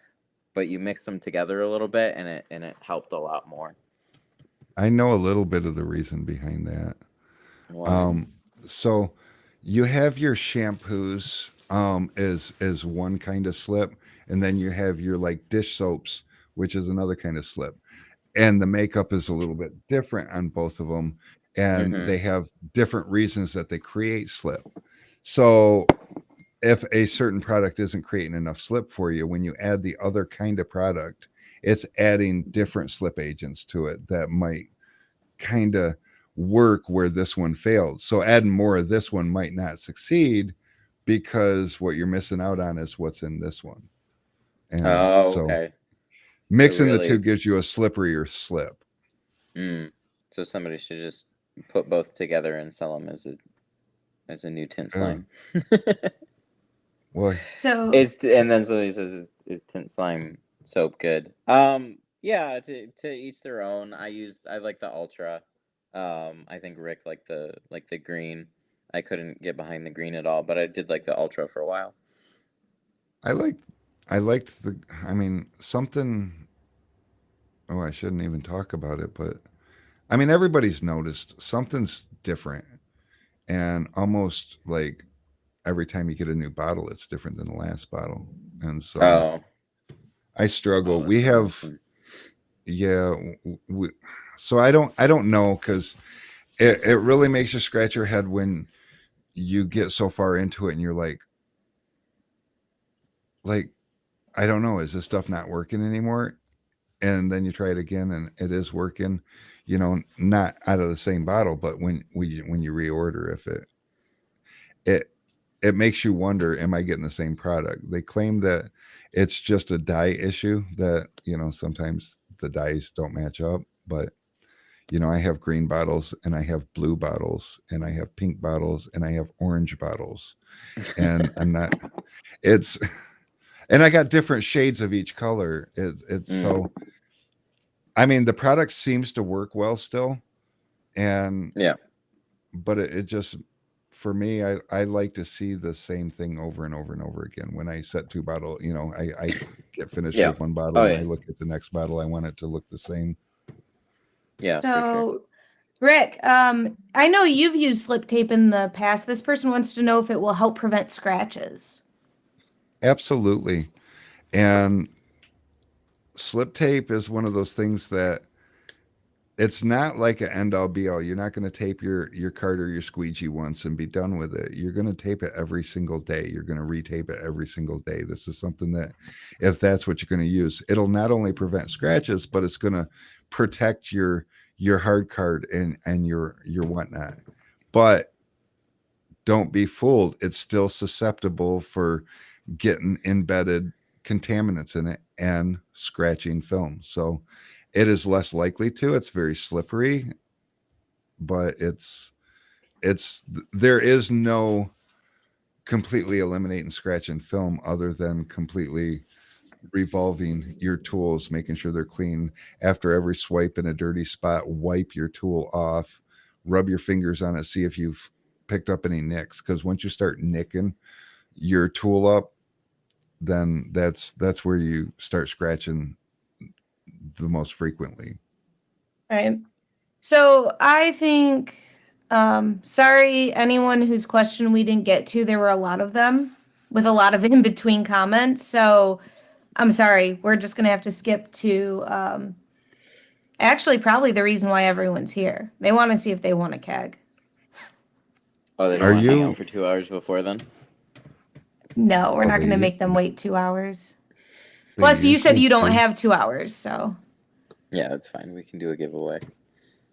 Speaker 3: but you mix them together a little bit and it helped a lot more.
Speaker 2: I know a little bit of the reason behind that.
Speaker 3: Wow.
Speaker 2: So you have your shampoos as one kind of slip, and then you have your like dish soaps, which is another kind of slip. And the makeup is a little bit different on both of them, and they have different reasons that they create slip. So if a certain product isn't creating enough slip for you, when you add the other kind of product, it's adding different slip agents to it that might kind of work where this one failed. So adding more of this one might not succeed because what you're missing out on is what's in this one. And
Speaker 3: Oh,
Speaker 2: so
Speaker 3: okay.
Speaker 2: mixing the
Speaker 3: really-
Speaker 2: two gives you a slipperier slip.
Speaker 3: So somebody should just put both together and sell them as a new tint slime.
Speaker 2: Well,
Speaker 1: So
Speaker 3: And then somebody says, "Is tint slime soap good?" Yeah. To each their own. I like the Ultra. I think Rick liked the green. I couldn't get behind the green at all, but I did like the Ultra for a while.
Speaker 2: I liked something. Oh, I shouldn't even talk about it, but I mean, everybody's noticed something's different, and almost like every time you get a new bottle, it's different than the last bottle, and so I struggle. We have,
Speaker 3: awesome.
Speaker 2: yeah, so I don't know because it really makes you scratch your head when you get so far into it and you're like I don't know, is this stuff not working anymore? And then you try it again and it is working, not out of the same bottle, but when you reorder, if it makes you wonder, am I getting the same product? They claim that it's just a dye issue, that sometimes the dyes don't match up, but I have green bottles and I have blue bottles and I have pink bottles and I have orange bottles, and and I got different shades of each color. So, I mean, the product seems to work well still, and but it just, for me, I like to see the same thing over and over and over again. When I set two bottle, I get finished with one bottle and I look at the next bottle, I want it to look the same.
Speaker 3: Yeah. So, for sure.
Speaker 1: Rick, I know you've used slip tape in the past. This person wants to know if it will help prevent scratches.
Speaker 2: Absolutely. And slip tape is one of those things that it's not like an end all be all. You're not going to tape your card or your squeegee once and be done with it. You're going to tape it every single day. You're going to retape it every single day. This is something that, if that's what you're going to use, it'll not only prevent scratches, but it's going to protect your hard card and your whatnot. But don't be fooled. It's still susceptible for getting embedded contaminants in it and scratching film. So it is less likely to. It's very slippery, but there is no completely eliminating scratch and film other than completely revolving your tools, making sure they're clean. After every swipe in a dirty spot, wipe your tool off, rub your fingers on it, see if you've picked up any nicks, because once you start nicking your tool up, then that's where you start scratching the most frequently.
Speaker 1: Right. So I think, sorry, anyone whose question we didn't get to, there were a lot of them with a lot of in between comments. So I'm sorry, we're just going to have to skip to, actually probably the reason why everyone's here. They want to see if they want a keg.
Speaker 3: Oh, they don't want to hang out for 2 hours before then?
Speaker 1: No, we're not going to make them wait 2 hours. Plus, you said you don't have 2 hours, so.
Speaker 3: Yeah, that's fine. We can do a giveaway.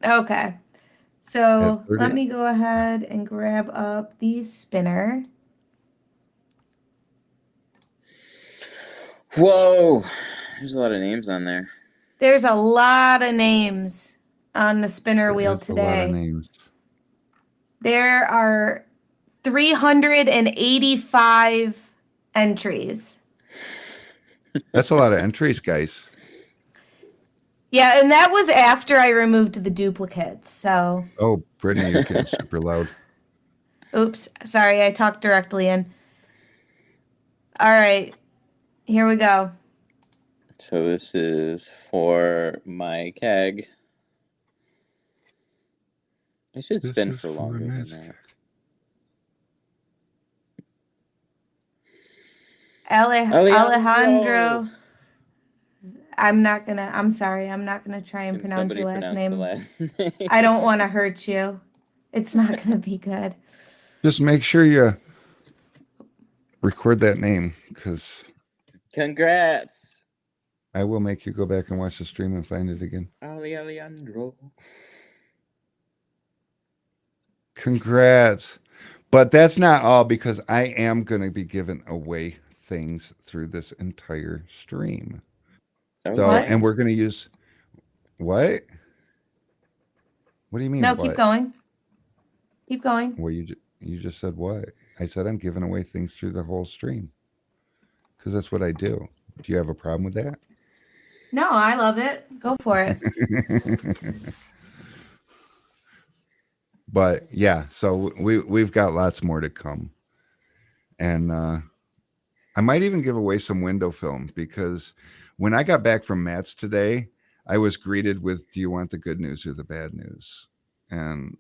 Speaker 1: Okay. So let me go ahead and grab up the spinner.
Speaker 3: Whoa, there's a lot of names on there.
Speaker 1: There's a lot of names on the spinner
Speaker 2: There
Speaker 1: wheel
Speaker 2: is a lot of
Speaker 1: today.
Speaker 2: names.
Speaker 1: There are 385 entries.
Speaker 2: That's a lot of entries, guys.
Speaker 1: Yeah, and that was after I removed the duplicates. So,
Speaker 2: Oh, Brittany, you're getting super loud.
Speaker 1: oops, sorry, I talked directly in. All right, here we go.
Speaker 3: So this is for my keg. I should
Speaker 2: This
Speaker 3: spin
Speaker 2: is
Speaker 3: for
Speaker 2: for
Speaker 3: longer than
Speaker 2: Matt's
Speaker 3: that.
Speaker 1: Alejandro. I'm sorry, I'm not gonna try and
Speaker 3: Can
Speaker 1: pronounce
Speaker 3: somebody
Speaker 1: your last
Speaker 3: pronounce
Speaker 1: name.
Speaker 3: the last name?
Speaker 1: I don't want to hurt you. It's not gonna be good.
Speaker 2: Just make sure you record that name, because
Speaker 3: Congrats,
Speaker 2: I will make you go back and watch the stream and find it again.
Speaker 3: Alejandro.
Speaker 2: Congrats. But that's not all, because I am going to be giving away things through this entire stream.
Speaker 3: Oh,
Speaker 2: So,
Speaker 1: What?
Speaker 2: and we're going to use what? What do you mean?
Speaker 1: No,
Speaker 2: what?
Speaker 1: keep going. Keep going.
Speaker 2: Well, you just said what? I said I'm giving away things through the whole stream, because that's what I do. Do you have a problem with that?
Speaker 1: No, I love it. Go for it.
Speaker 2: But yeah, so we've got lots more to come, and I might even give away some window film, because when I got back from Matt's today, I was greeted with, "Do you want the good news or the bad news?" And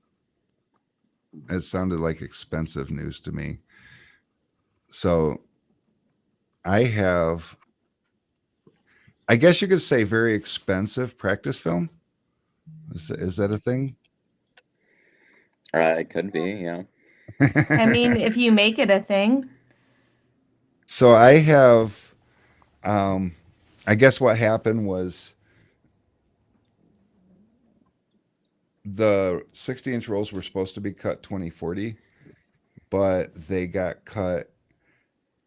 Speaker 2: it sounded like expensive news to me. So I have, I guess you could say, very expensive practice film. Is that a thing?
Speaker 3: it could be, yeah.
Speaker 1: I mean, if you make it a thing.
Speaker 2: So I have, I guess what happened was the 60-inch rolls were supposed to be cut 2040, but they got cut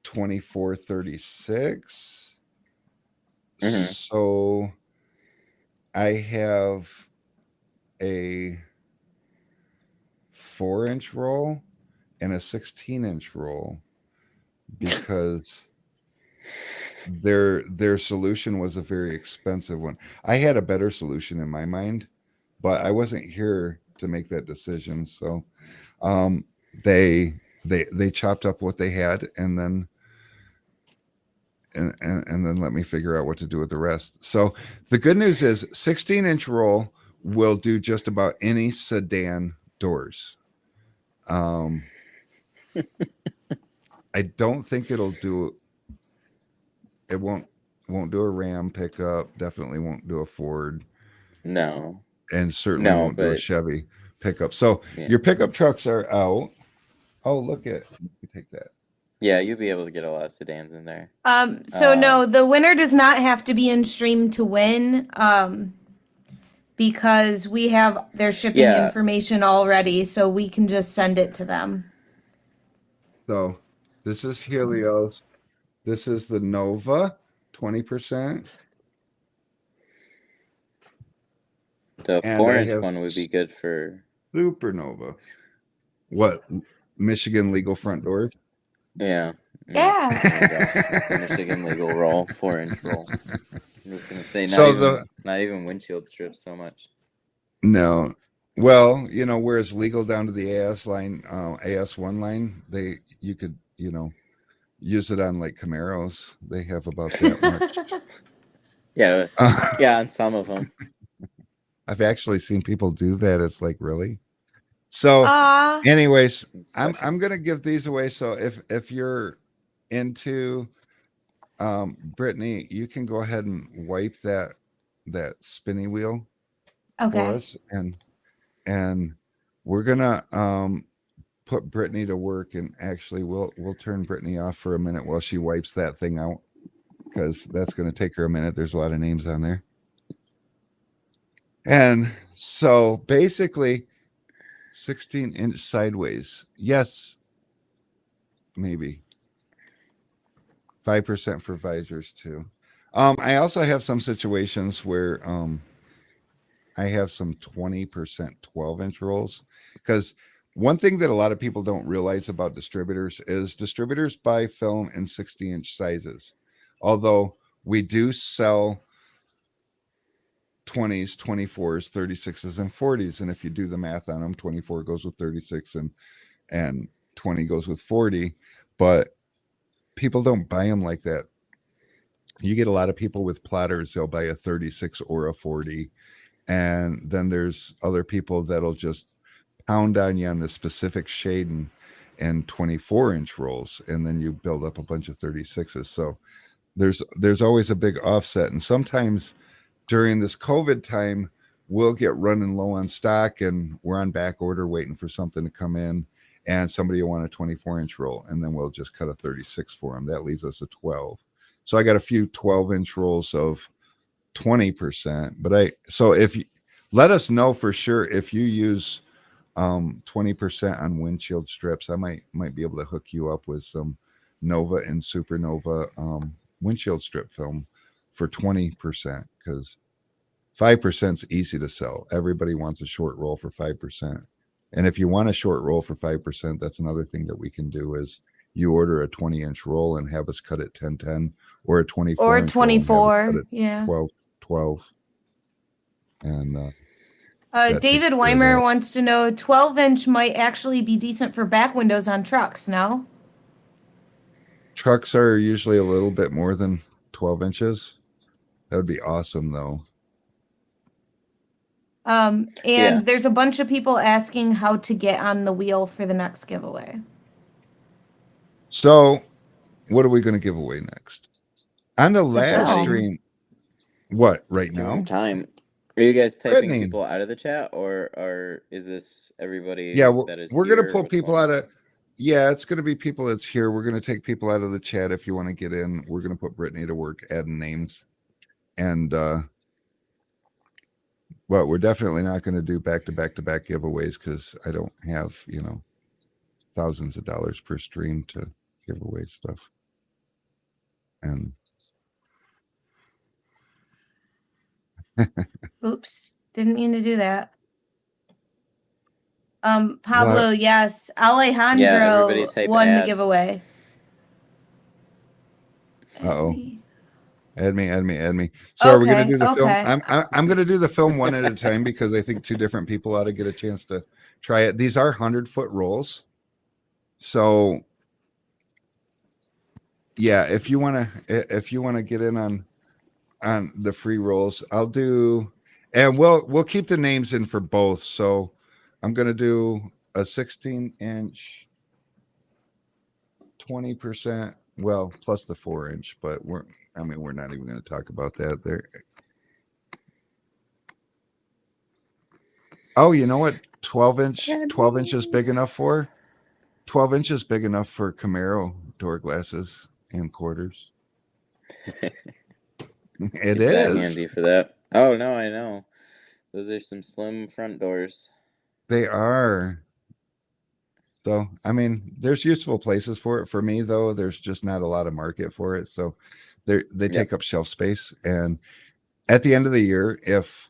Speaker 2: 2436.
Speaker 3: Mhm.
Speaker 2: So I have a 4-inch roll and a 16-inch roll, because their solution was a very expensive one. I had a better solution in my mind, but I wasn't here to make that decision. So they chopped up what they had, and then and then let me figure out what to do with the rest. So the good news is 16-inch roll will do just about any sedan doors. I don't think it'll do, it won't do a Ram pickup, definitely won't do a Ford,
Speaker 3: No.
Speaker 2: and certainly
Speaker 3: No,
Speaker 2: won't do a
Speaker 3: but
Speaker 2: Chevy pickup. So
Speaker 3: yeah.
Speaker 2: your pickup trucks are out. Oh, look at, you take that.
Speaker 3: Yeah, you'll be able to get a lot of sedans in there.
Speaker 1: So no, the winner does not have to be in stream to win. Because we have their shipping
Speaker 3: Yeah.
Speaker 1: information already, so we can just send it to them.
Speaker 2: So this is Helios. This is the Nova, 20%.
Speaker 3: The
Speaker 2: And I
Speaker 3: 4-inch
Speaker 2: have
Speaker 3: one would be good for
Speaker 2: Supernova. What? Michigan legal front doors?
Speaker 1: Yeah.
Speaker 3: There you go. Michigan legal roll, 4-inch roll. I'm just gonna say not even windshield strips so much.
Speaker 2: No. Well, whereas legal down to the AS line, AS1 line, you could, use it on like Camaros. They have about that much.
Speaker 3: Yeah, on some of them.
Speaker 2: I've actually seen people do that. It's like, really? So anyways, I'm gonna give these away. So if you're into Brittany, you can go ahead and wipe that spinny wheel for us, and we're gonna put Brittany to work, and actually we'll turn Brittany off for a minute while she wipes that thing out, because that's gonna take her a minute. There's a lot of names on there. And so basically 16-inch sideways. Yes, maybe. 5% for visors too. I also have some situations where I have some 20% 12-inch rolls, because one thing that a lot of people don't realize about distributors is distributors buy film in 60-inch sizes. Although we do sell 20s, 24s, 36s, and 40s. And if you do the math on them, 24 goes with 36 and 20 goes with 40. But people don't buy them like that. You get a lot of people with plotters, they'll buy a 36 or a 40. And then there's other people that'll just pound on you on the specific shade and 24-inch rolls. And then you build up a bunch of 36s. So there's always a big offset. And sometimes during this COVID time, we'll get running low on stock and we're on back order waiting for something to come in, and somebody will want a 24-inch roll, and then we'll just cut a 36 for them. That leaves us a 12. So I got a few 12-inch rolls of 20%. But so if you let us know for sure if you use 20% on windshield strips, I might be able to hook you up with some Nova and Supernova windshield strip film for 20%, because 5% is easy to sell. Everybody wants a short roll for 5%. And if you want a short roll for 5%, that's another thing that we can do is you order a 20-inch roll and have us cut it 10-10, or a 24-inch
Speaker 1: Or
Speaker 2: roll and have us
Speaker 1: 24.
Speaker 2: cut it
Speaker 1: Yeah.
Speaker 2: 12. And
Speaker 1: David
Speaker 2: takes care of
Speaker 1: Weimer
Speaker 2: that.
Speaker 1: wants to know 12-inch might actually be decent for back windows on trucks, no?
Speaker 2: Trucks are usually a little bit more than 12 inches. That would be awesome, though.
Speaker 1: And
Speaker 3: Yeah.
Speaker 1: there's a bunch of people asking how to get on the wheel for the next giveaway.
Speaker 2: So, what are we going to give away next? On the last
Speaker 1: film.
Speaker 2: stream, what, right
Speaker 3: Do you have
Speaker 2: now?
Speaker 3: time? Are you guys typing
Speaker 2: Brittany.
Speaker 3: people out of the chat, or is this everybody
Speaker 2: Yeah,
Speaker 3: that is
Speaker 2: we're going to
Speaker 3: here?
Speaker 2: pull
Speaker 3: What's
Speaker 2: people
Speaker 3: going
Speaker 2: out
Speaker 3: on?
Speaker 2: of. Yeah, it's going to be people that's here. We're going to take people out of the chat if you want to get in. We're going to put Brittany to work adding names. And, well, we're definitely not going to do back-to-back-to-back giveaways because I don't have, thousands of dollars per stream to give away stuff. And
Speaker 1: Oops, didn't mean to do that. Pablo, yes. Alejandro
Speaker 3: everybody type
Speaker 1: won the
Speaker 3: add.
Speaker 1: giveaway.
Speaker 2: Uh-oh. Add me. So are we going to do the film? I'm going to do the film one at a time because I think two different people ought to get a chance to try it. These are 100-foot rolls. So yeah, if you want to get in on the free rolls, I'll do, and we'll keep the names in for both. So I'm going to do a 16-inch 20%, well, plus the 4-inch, but we're not even going to talk about that there. Oh, you know what? 12 inches big enough for 12 inches big enough for Camaro door glasses and quarters. It
Speaker 3: Keep that
Speaker 2: is
Speaker 3: handy for that. Oh no, I know. Those are some slim front doors.
Speaker 2: They are. So, there's useful places for it. For me, though, there's just not a lot of market for it. So they take up shelf space. And at the end of the year, if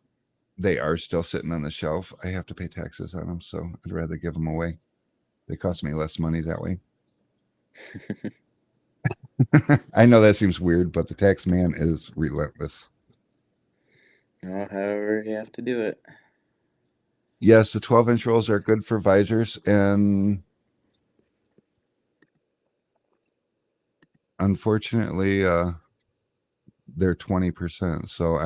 Speaker 2: they are still sitting on the shelf, I have to pay taxes on them. So I'd rather give them away. They cost me less money that way. I know that seems weird, but the tax man is relentless.
Speaker 3: Oh, however you have to do it.
Speaker 2: Yes, the 12-inch rolls are good for visors, and unfortunately, they're 20%. So,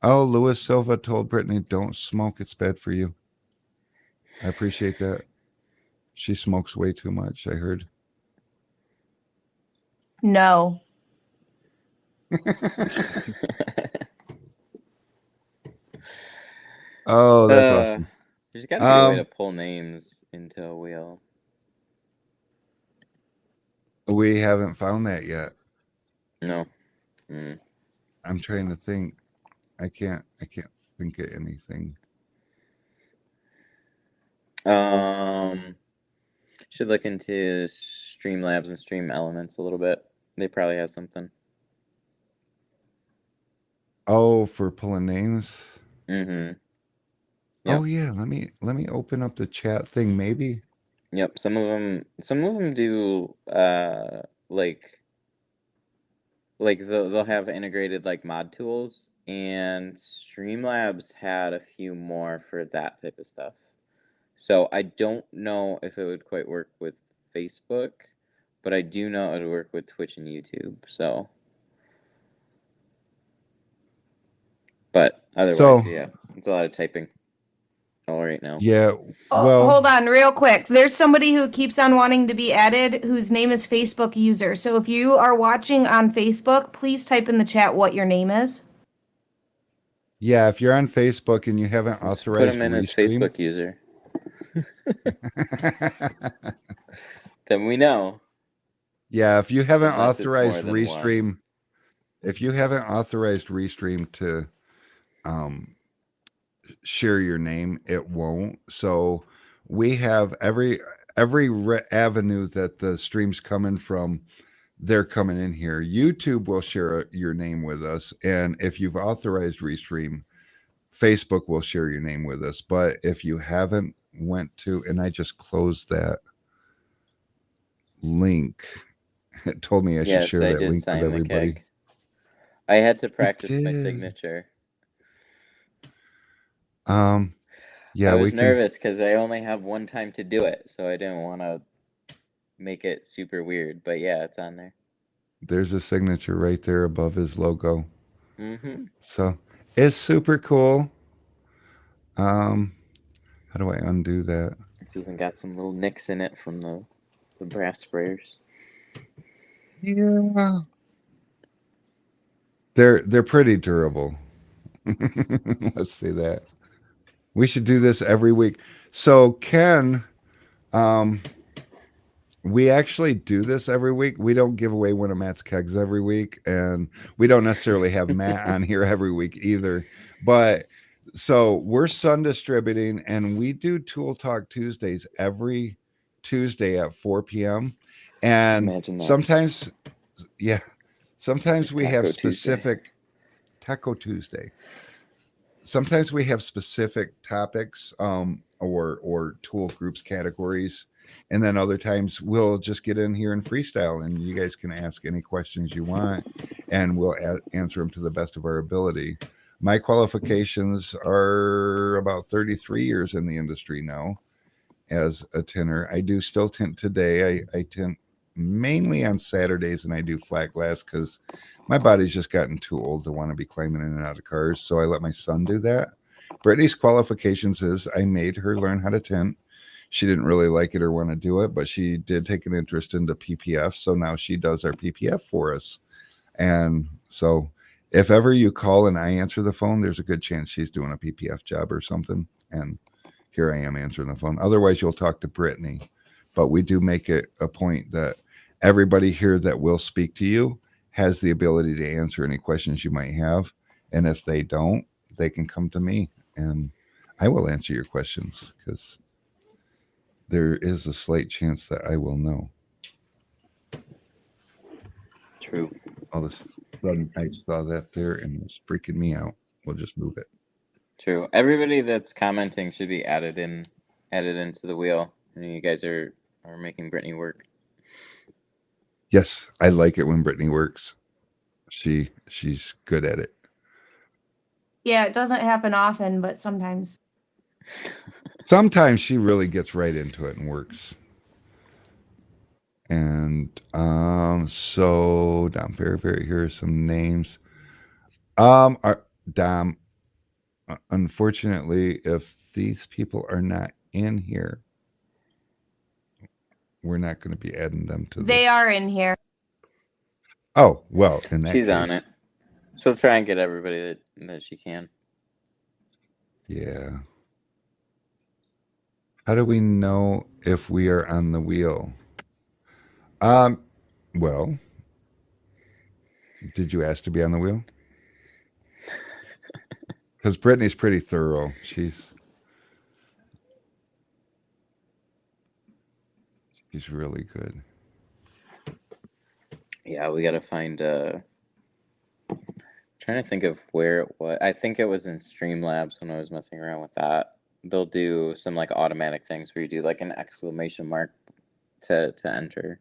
Speaker 2: Luis Silva told Brittany, don't smoke. It's bad for you. I appreciate that. She smokes way too much, I heard.
Speaker 1: No.
Speaker 2: Oh, that's awesome.
Speaker 3: There's got to be a way to pull names into a wheel.
Speaker 2: We haven't found that yet.
Speaker 3: No.
Speaker 2: I'm trying to think. I can't think of anything.
Speaker 3: Should look into Streamlabs and Stream Elements a little bit. They probably have something.
Speaker 2: Oh, for pulling names.
Speaker 3: Mm-hmm.
Speaker 2: Oh yeah, let me open up the chat thing. Maybe.
Speaker 3: Yep. Some of them do like they'll have integrated like mod tools, and Streamlabs had a few more for that type of stuff. So I don't know if it would quite work with Facebook, but I do know it would work with Twitch and YouTube. So, but otherwise, yeah, it's a lot of typing all right now.
Speaker 2: Yeah.
Speaker 1: Oh,
Speaker 2: Well,
Speaker 1: hold on real quick. There's somebody who keeps on wanting to be added whose name is Facebook user. So if you are watching on Facebook, please type in the chat what your name is.
Speaker 2: yeah, if you're on Facebook and you haven't
Speaker 3: Just put
Speaker 2: authorized
Speaker 3: him in as
Speaker 2: Restream,
Speaker 3: Facebook user. Then we know.
Speaker 2: yeah, if you haven't
Speaker 3: Unless it's more
Speaker 2: authorized
Speaker 3: than
Speaker 2: Restream,
Speaker 3: one.
Speaker 2: if you haven't authorized Restream to share your name, it won't. So we have every avenue that the stream's coming from, they're coming in here. YouTube will share your name with us, and if you've authorized Restream, Facebook will share your name with us. But if you haven't went to, and I just closed that link, it told me I should share that link with everybody.
Speaker 3: Keg. I had to practice my signature.
Speaker 2: Yeah,
Speaker 3: I was nervous because I only have one time to do it, so I didn't want to make it super weird. But yeah, it's on there.
Speaker 2: There's a signature right there above his logo.
Speaker 3: Mm-hmm.
Speaker 2: So it's super cool. How do I undo that?
Speaker 3: It's even got some little nicks in it from the brass sprayers.
Speaker 2: Yeah, they're pretty durable. Let's see that. We should do this every week. So Ken, we actually do this every week. We don't give away one of Matt's kegs every week, and we don't necessarily have Matt on here every week either. But so we're Sun Distributing, and we do Tool Talk Tuesdays every Tuesday at 4 p.m. And sometimes, yeah, sometimes we have specific Taco Tuesday. Sometimes we have specific topics or tool groups categories, and then other times we'll just get in here and freestyle, and you guys can ask any questions you want, and we'll answer them to the best of our ability. My qualifications are about 33 years in the industry now as a tinner. I do still tint today. I tint mainly on Saturdays, and I do flat glass because my body's just gotten too old to want to be climbing in and out of cars. So I let my son do that. Brittany's qualifications is I made her learn how to tint. She didn't really like it or want to do it, but she did take an interest into PPF. So now she does our PPF for us. And so if ever you call and I answer the phone, there's a good chance she's doing a PPF job or something. And here I am answering the phone. Otherwise, you'll talk to Brittany. But we do make it a point that everybody here that will speak to you has the ability to answer any questions you might have. And if they don't, they can come to me and I will answer your questions because there is a slight chance that I will know.
Speaker 3: True.
Speaker 2: All this run, I saw that there and it was freaking me out. We'll just move it.
Speaker 3: True. Everybody that's commenting should be added into the wheel. And you guys are making Brittany work.
Speaker 2: Yes, I like it when Brittany works. She's good at it.
Speaker 1: Yeah, it doesn't happen often, but sometimes.
Speaker 2: Sometimes she really gets right into it and works. And so Dom very here are some names. Dom, unfortunately, if these people are not in here, we're not going to be adding them to
Speaker 1: They are in here.
Speaker 2: Oh, well, in that
Speaker 3: She's
Speaker 2: case,
Speaker 3: on it. She'll try and get everybody that she can.
Speaker 2: Yeah. How do we know if we are on the wheel? Well, did you ask to be on the wheel? Because Brittany's pretty thorough. She's really good.
Speaker 3: Yeah, we gotta find. Trying to think of where it was. I think it was in Streamlabs when I was messing around with that. They'll do some like automatic things where you do like an exclamation mark to enter.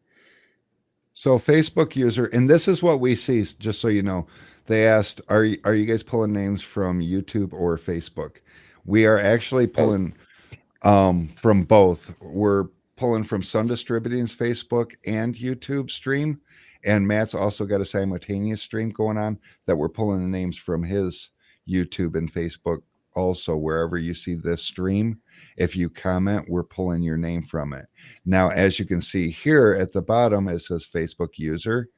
Speaker 2: So Facebook user, and this is what we see, just so you know. They asked, are you guys pulling names from YouTube or Facebook? We are actually pulling from both. We're pulling from Sun Distributing's Facebook and YouTube stream, and Matt's also got a simultaneous stream going on that we're pulling the names from his YouTube and Facebook. Also, wherever you see this stream, if you comment, we're pulling your name from it. Now, as you can see here at the bottom, it says Facebook user.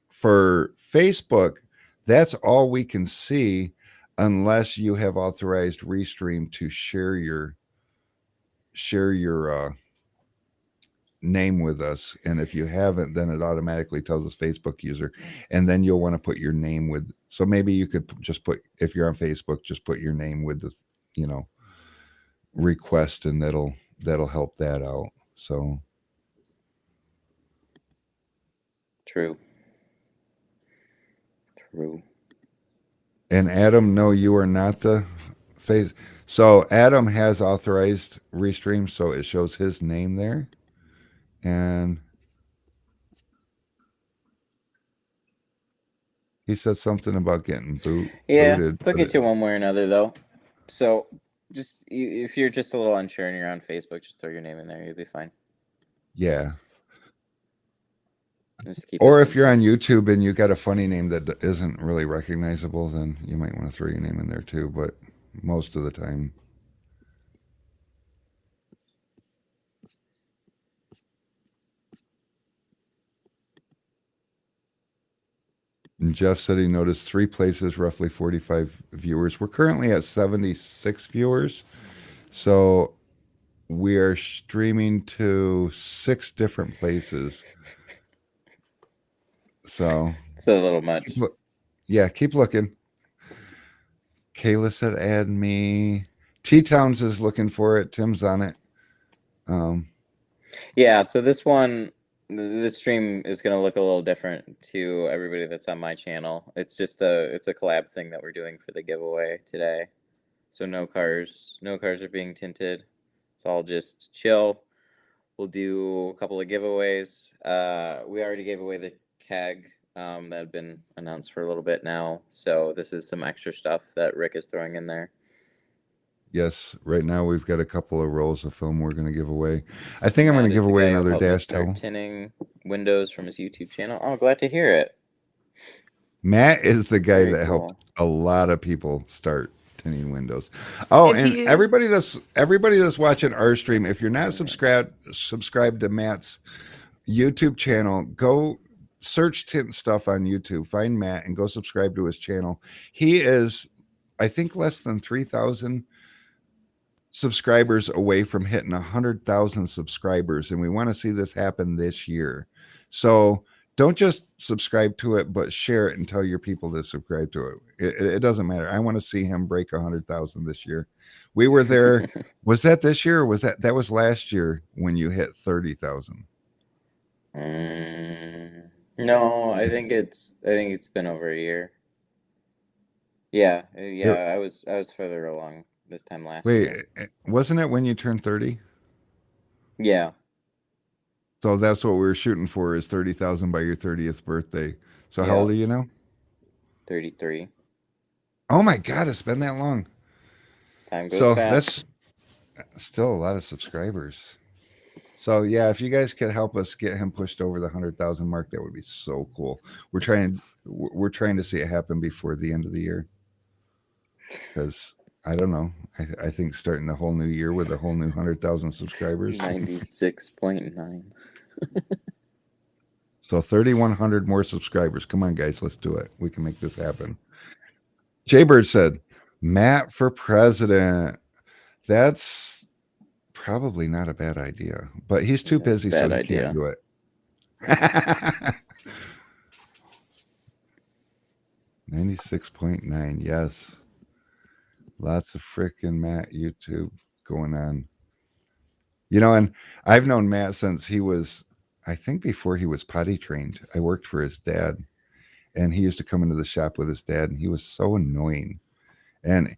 Speaker 2: For Facebook, that's all we can see unless you have authorized Restream to share your name with us. And if you haven't, then it automatically tells us Facebook user, and then you'll want to put your name with. So maybe you could just put, if you're on Facebook, just put your name with the request, and that'll help that out. So
Speaker 3: True.
Speaker 2: And Adam, no, you are not the face. So Adam has authorized Restream, so it shows his name there. And he said something about getting booted.
Speaker 3: They'll get you one way or another though. So just if you're just a little unsure and you're on Facebook, just throw your name in there. You'll be fine.
Speaker 2: Yeah.
Speaker 3: Just keep
Speaker 2: Or
Speaker 3: it
Speaker 2: if you're
Speaker 3: simple.
Speaker 2: on YouTube and you got a funny name that isn't really recognizable, then you might want to throw your name in there too. But most of the time. And Jeff said he noticed 3 places, roughly 45 viewers. We're currently at 76 viewers. So we are streaming to 6 different places. So
Speaker 3: It's a little much.
Speaker 2: Keep looking. Kayla said add me. T-Towns is looking for it. Tim's on it.
Speaker 3: Yeah, so this stream is going to look a little different to everybody that's on my channel. It's just it's a collab thing that we're doing for the giveaway today. So no cars are being tinted. It's all just chill. We'll do a couple of giveaways. We already gave away the keg that had been announced for a little bit now. So this is some extra stuff that Rick is throwing in there.
Speaker 2: Yes, right now we've got a couple of rolls of film we're going to give away. I think I'm going to give away another dash towel.
Speaker 3: Tinting windows from his YouTube channel. Oh, glad to hear it.
Speaker 2: Matt is the guy that helped a lot of people start tinting windows. Oh, and everybody that's watching our stream, if you're not subscribed to Matt's YouTube channel, go search Tint Stuff on YouTube, find Matt, and go subscribe to his channel. He is, I think, less than 3,000 subscribers away from hitting 100,000 subscribers, and we want to see this happen this year. So don't just subscribe to it, but share it and tell your people to subscribe to it. It doesn't matter. I want to see him break 100,000 this year. We were there. Was that this year, or was that was last year when you hit 30,000?
Speaker 3: No, I think it's been over a year. Yeah, I was further along this time last year.
Speaker 2: Wait, wasn't it when you turned 30?
Speaker 3: Yeah.
Speaker 2: So that's what we were shooting for, is 30,000 by your 30th birthday. So how old are you now?
Speaker 3: 33.
Speaker 2: Oh my God, it's been that long.
Speaker 3: Time goes fast.
Speaker 2: That's still a lot of subscribers. So yeah, if you guys could help us get him pushed over the 100,000 mark, that would be so cool. We're trying to see it happen before the end of the year. Because I don't know. I think starting the whole new year with a whole new 100,000 subscribers.
Speaker 3: 96.9.
Speaker 2: So 3,100 more subscribers. Come on, guys, let's do it. We can make this happen. Jaybird said, Matt for president. That's probably not a bad idea, but he's too busy, so he can't do it. 96.9, yes. Lots of freaking Matt YouTube going on. And I've known Matt since he was I think before he was potty trained, I worked for his dad, and he used to come into the shop with his dad, and he was so annoying. And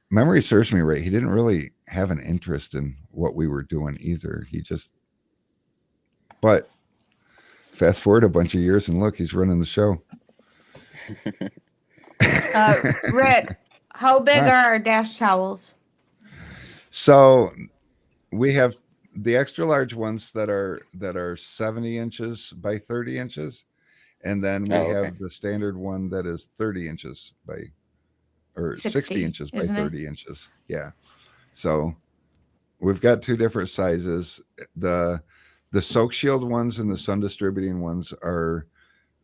Speaker 2: memory serves me right, he didn't really have an interest in what we were doing either. But fast forward a bunch of years, and look, he's running the show.
Speaker 1: Rick, how big
Speaker 2: Huh.
Speaker 1: are our dash towels?
Speaker 2: So we have the extra large ones that are 70 inches by 30 inches, and then we have the standard one that is 30 inches by, or 60 inches by 30 inches. Yeah. So we've got two different sizes. The soak shield ones and the sun distributing ones are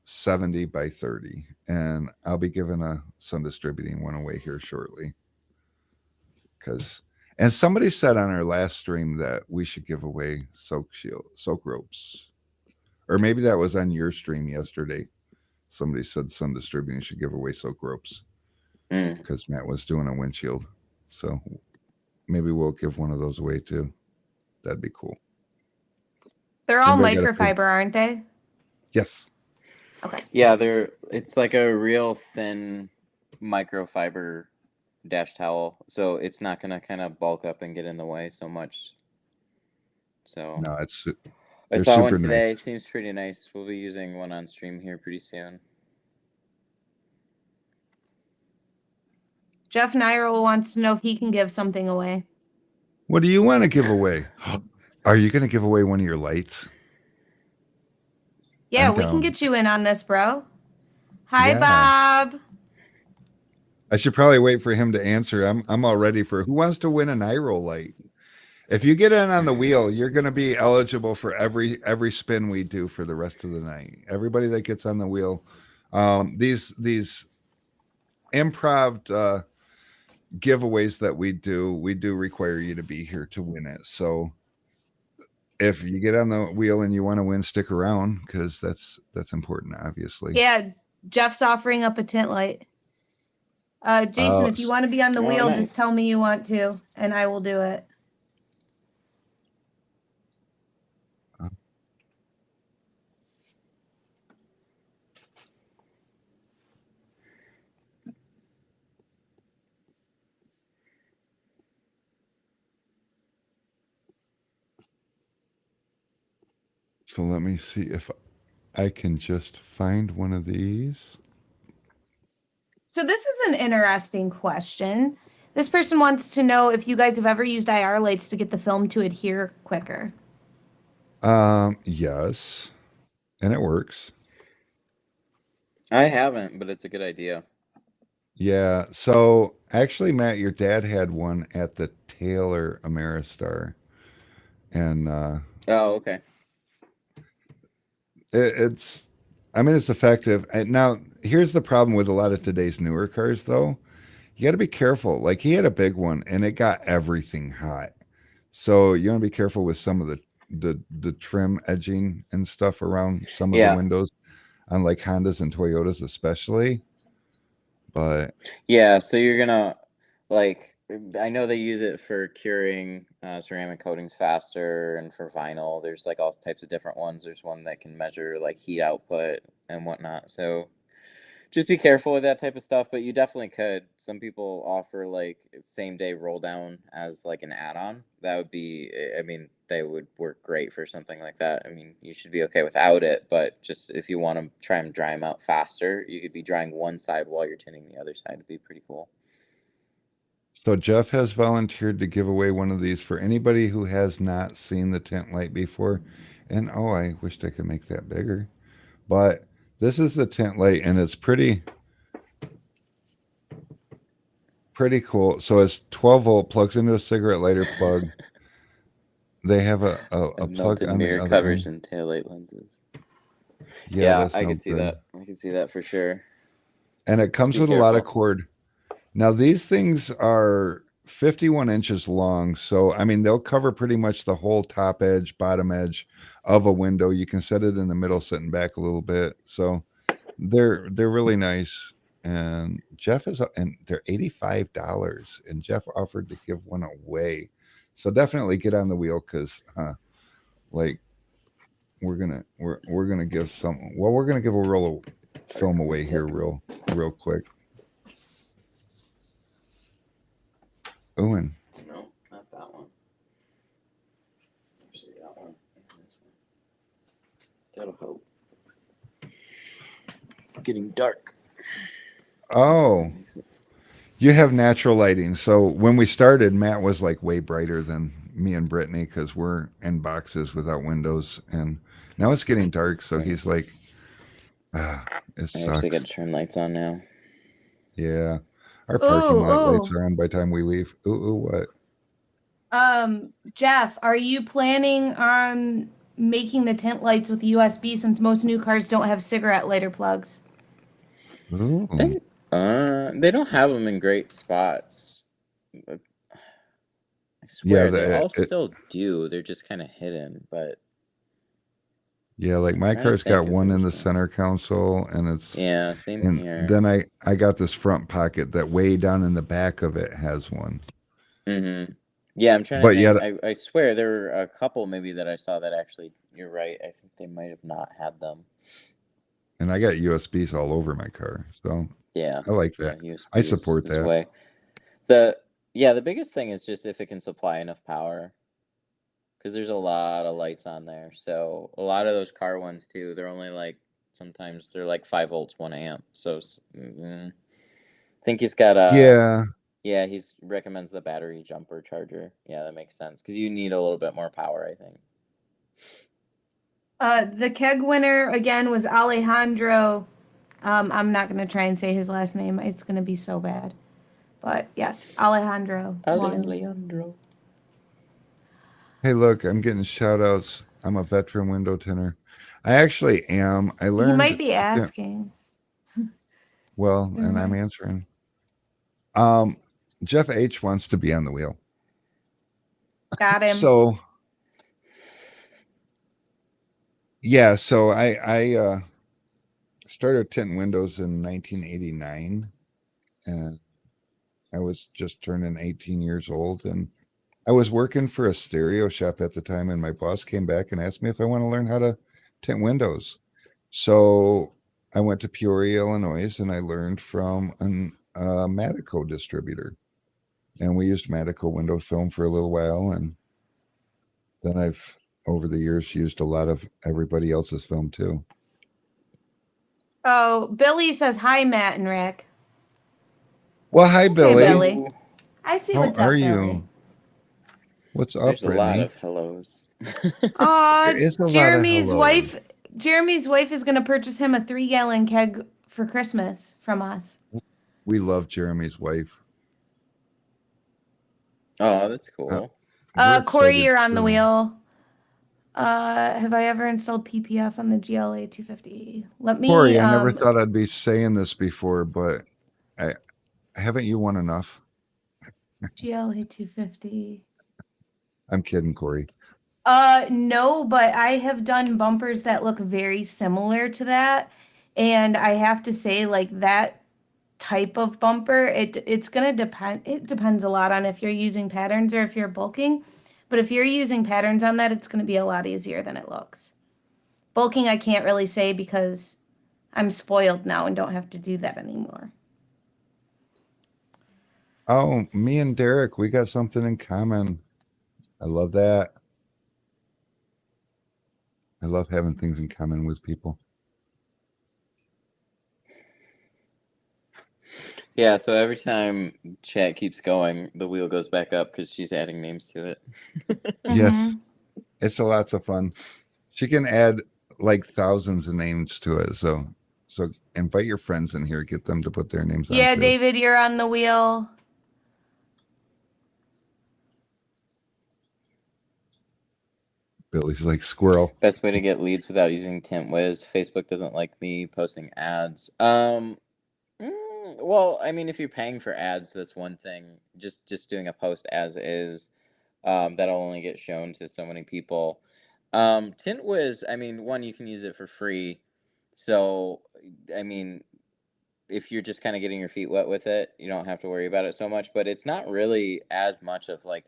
Speaker 2: 70 by 30, and I'll be giving a sun distributing one away here shortly. And somebody said on our last stream that we should give away soak ropes, or maybe that was on your stream yesterday. Somebody said sun distributing should give away soak ropes because Matt was doing a windshield. So maybe we'll give one of those away too. That'd be cool.
Speaker 1: They're all microfiber, aren't they?
Speaker 2: Yes.
Speaker 1: Okay.
Speaker 3: Yeah, it's like a real thin microfiber dash towel, so it's not gonna kind of bulk up and get in the way so much. So
Speaker 2: no,
Speaker 3: I saw one today. Nice. Seems pretty nice. We'll be using one on stream here pretty soon.
Speaker 1: Jeff Niro wants to know if he can give something away.
Speaker 2: What do you want to give away? Are you going to give away one of your lights?
Speaker 1: Yeah, we can get you in on this, bro. Hi, Bob.
Speaker 2: I should probably wait for him to answer. I'm all ready for who wants to win an Niro light. If you get in on the wheel, you're going to be eligible for every spin we do for the rest of the night. Everybody that gets on the wheel, these improv giveaways that we do require you to be here to win it. So if you get on the wheel and you want to win, stick around because that's important, obviously.
Speaker 1: Yeah, Jeff's offering up a tint light. Jason, if you want to be on the wheel, just tell me you want to, and I will do it.
Speaker 2: So let me see if I can just find one of these.
Speaker 1: So this is an interesting question. This person wants to know if you guys have ever used IR lights to get the film to adhere quicker.
Speaker 2: Yes, and it works.
Speaker 3: I haven't, but it's a good idea.
Speaker 2: Yeah. So actually, Matt, your dad had one at the Taylor Ameristar, and
Speaker 3: oh, okay.
Speaker 2: It's effective. Now, here's the problem with a lot of today's newer cars, though. You got to be careful. Like he had a big one, and it got everything hot. So you want to be careful with some of the trim edging and stuff around some of the windows on like Hondas and Toyotas, especially. But
Speaker 3: yeah, so you're gonna like. I know they use it for curing ceramic coatings faster, and for vinyl, there's like all types of different ones. There's one that can measure like heat output and whatnot. So just be careful with that type of stuff, but you definitely could. Some people offer like same day roll down as like an add-on. That would be, I mean, they would work great for something like that. I mean, you should be okay without it, but just if you want to try and dry them out faster, you could be drying one side while you're tinting the other side. It'd be pretty cool.
Speaker 2: So Jeff has volunteered to give away one of these for anybody who has not seen the tint light before. And oh, I wished I could make that bigger. But this is the tint light, and it's pretty cool. So it's 12 volt, plugs into a cigarette lighter plug. They have a plug on the other
Speaker 3: covers
Speaker 2: end.
Speaker 3: and taillight lenses.
Speaker 2: Yeah,
Speaker 3: I can see that. I can see that for sure.
Speaker 2: And it comes with a lot of cord. Now, these things are 51 inches long. So, I mean, they'll cover pretty much the whole top edge, bottom edge of a window. You can set it in the middle, sitting back a little bit. So they're really nice. And they're $85. And Jeff offered to give one away. So definitely get on the wheel because, we're gonna give some. Well, we're gonna give a roll of film away here, real quick. Oh, and
Speaker 3: No, not that one. Actually, that one. And this one. Gotta hope. It's getting dark.
Speaker 2: oh, you have natural lighting. So when we started, Matt was like way brighter than me and Brittany because we're in boxes without windows, and now it's getting dark. So he's like, it
Speaker 3: I
Speaker 2: sucks.
Speaker 3: actually got to turn lights on now.
Speaker 2: Yeah, our parking lot lights
Speaker 1: Ooh.
Speaker 2: are on by the time we leave. Ooh, what?
Speaker 1: Jeff, are you planning on making the tint lights with USB since most new cars don't have cigarette lighter plugs?
Speaker 2: Ooh.
Speaker 3: They don't have them in great spots. But I swear
Speaker 2: Yeah,
Speaker 3: they all still do. They're just kind of hidden, but
Speaker 2: yeah, like my
Speaker 3: trying to
Speaker 2: car's
Speaker 3: think
Speaker 2: got
Speaker 3: if
Speaker 2: one in the
Speaker 3: there's one.
Speaker 2: center console, and it's
Speaker 3: Yeah, same
Speaker 2: and
Speaker 3: here.
Speaker 2: then I got this front pocket that way down in the back of it has one.
Speaker 3: Mm-hmm. Yeah, I'm trying
Speaker 2: But
Speaker 3: to
Speaker 2: yet,
Speaker 3: think. I swear there were a couple maybe that I saw that actually. You're right. I think they might have not had them.
Speaker 2: and I got USBs all over my car, so
Speaker 3: Yeah,
Speaker 2: I like that.
Speaker 3: USB
Speaker 2: I support
Speaker 3: is
Speaker 2: that.
Speaker 3: way. The biggest thing is just if it can supply enough power, because there's a lot of lights on there. So a lot of those car ones too, they're only like sometimes they're like 5 volts, 1 amp. So I think he's got a
Speaker 2: Yeah,
Speaker 3: he recommends the battery jumper charger. Yeah, that makes sense because you need a little bit more power, I think.
Speaker 1: The keg winner again was Alejandro. I'm not gonna try and say his last name. It's gonna be so bad. But yes, Alejandro won.
Speaker 3: Alejandro.
Speaker 2: Hey, look, I'm getting shout outs. I'm a veteran window tinner. I actually am. I learned.
Speaker 1: He might be asking.
Speaker 2: Well, and I'm answering. Jeff H wants to be on the wheel.
Speaker 1: Got him.
Speaker 2: So yeah, so I started tinting windows in 1989, and I was just turning 18 years old, and I was working for a stereo shop at the time, and my boss came back and asked me if I want to learn how to tint windows. So I went to Peoria, Illinois, and I learned from a Matico distributor, and we used Matico window film for a little while, and then I've over the years used a lot of everybody else's film too.
Speaker 1: Oh, Billy says hi, Matt and Rick.
Speaker 2: Well, hi, Billy.
Speaker 1: Hey, Billy. I see
Speaker 2: How
Speaker 1: what's up,
Speaker 2: are you?
Speaker 1: Billy.
Speaker 2: What's up,
Speaker 3: There's
Speaker 2: Brittany?
Speaker 3: a lot of hellos.
Speaker 2: There is a lot of
Speaker 1: Jeremy's
Speaker 2: hellos.
Speaker 1: wife is gonna purchase him a 3-gallon keg for Christmas from us.
Speaker 2: We love Jeremy's wife.
Speaker 3: Oh, that's cool.
Speaker 2: We're
Speaker 1: Corey,
Speaker 2: excited
Speaker 1: you're on
Speaker 2: for-
Speaker 1: the wheel. Have I ever installed PPF on the GLA 250? Let me.
Speaker 2: Corey, I never thought I'd be saying this before, but haven't you won enough?
Speaker 1: GLA 250.
Speaker 2: I'm kidding, Corey.
Speaker 1: No, but I have done bumpers that look very similar to that, and I have to say, like that type of bumper, it's gonna depend. It depends a lot on if you're using patterns or if you're bulking. But if you're using patterns on that, it's gonna be a lot easier than it looks. Bulking, I can't really say because I'm spoiled now and don't have to do that anymore.
Speaker 2: Oh, me and Derek, we got something in common. I love that. I love having things in common with people.
Speaker 3: Yeah, so every time chat keeps going, the wheel goes back up because she's adding names to it.
Speaker 2: Yes, it's a lots of fun. She can add like thousands of names to it. So invite your friends in here, get them to put their names on.
Speaker 1: Yeah,
Speaker 2: too.
Speaker 1: David, you're on the wheel.
Speaker 2: Billy's like squirrel.
Speaker 3: Best way to get leads without using TintWiz. Facebook doesn't like me posting ads. Well, I mean, if you're paying for ads, that's one thing. Just doing a post as is, that'll only get shown to so many people. TintWiz, I mean, one, you can use it for free. So, I mean, if you're just kind of getting your feet wet with it, you don't have to worry about it so much. But it's not really as much of like,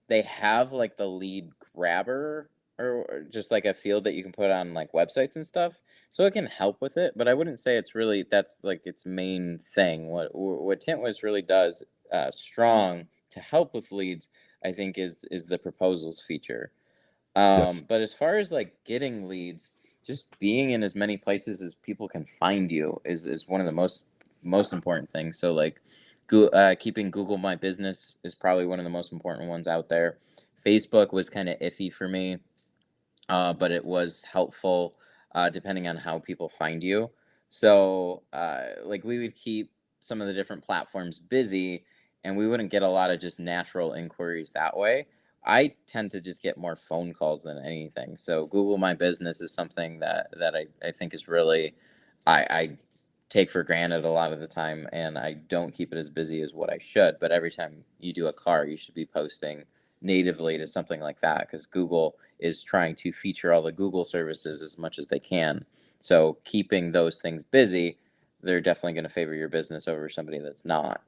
Speaker 3: they have like the lead grabber or just like a field that you can put on like websites and stuff. So it can help with it, but I wouldn't say it's really that's like its main thing. What TintWiz really does strong to help with leads, I think, is the proposals feature.
Speaker 2: Yes.
Speaker 3: But as far as like getting leads, just being in as many places as people can find you is one of the most important things. So like keeping Google My Business is probably one of the most important ones out there. Facebook was kind of iffy for me, but it was helpful depending on how people find you. So like we would keep some of the different platforms busy, and we wouldn't get a lot of just natural inquiries that way. I tend to just get more phone calls than anything. So Google My Business is something that I think is really I take for granted a lot of the time, and I don't keep it as busy as what I should. But every time you do a car, you should be posting natively to something like that, because Google is trying to feature all the Google services as much as they can. So keeping those things busy, they're definitely going to favor your business over somebody that's not.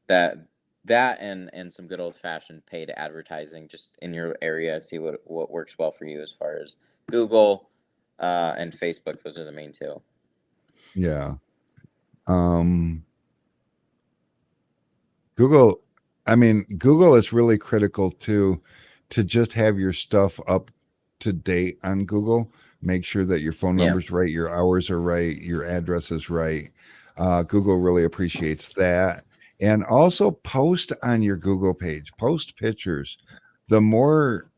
Speaker 3: That and some good old fashioned paid advertising just in your area. See what works well for you as far as Google and Facebook. Those are the main two.
Speaker 2: Yeah. Google, I mean, Google is really critical to just have your stuff up to date on Google. Make sure that your phone
Speaker 3: Yeah.
Speaker 2: number's right, your hours are right, your address is right. Google really appreciates that. And also post on your Google page, post pictures. The more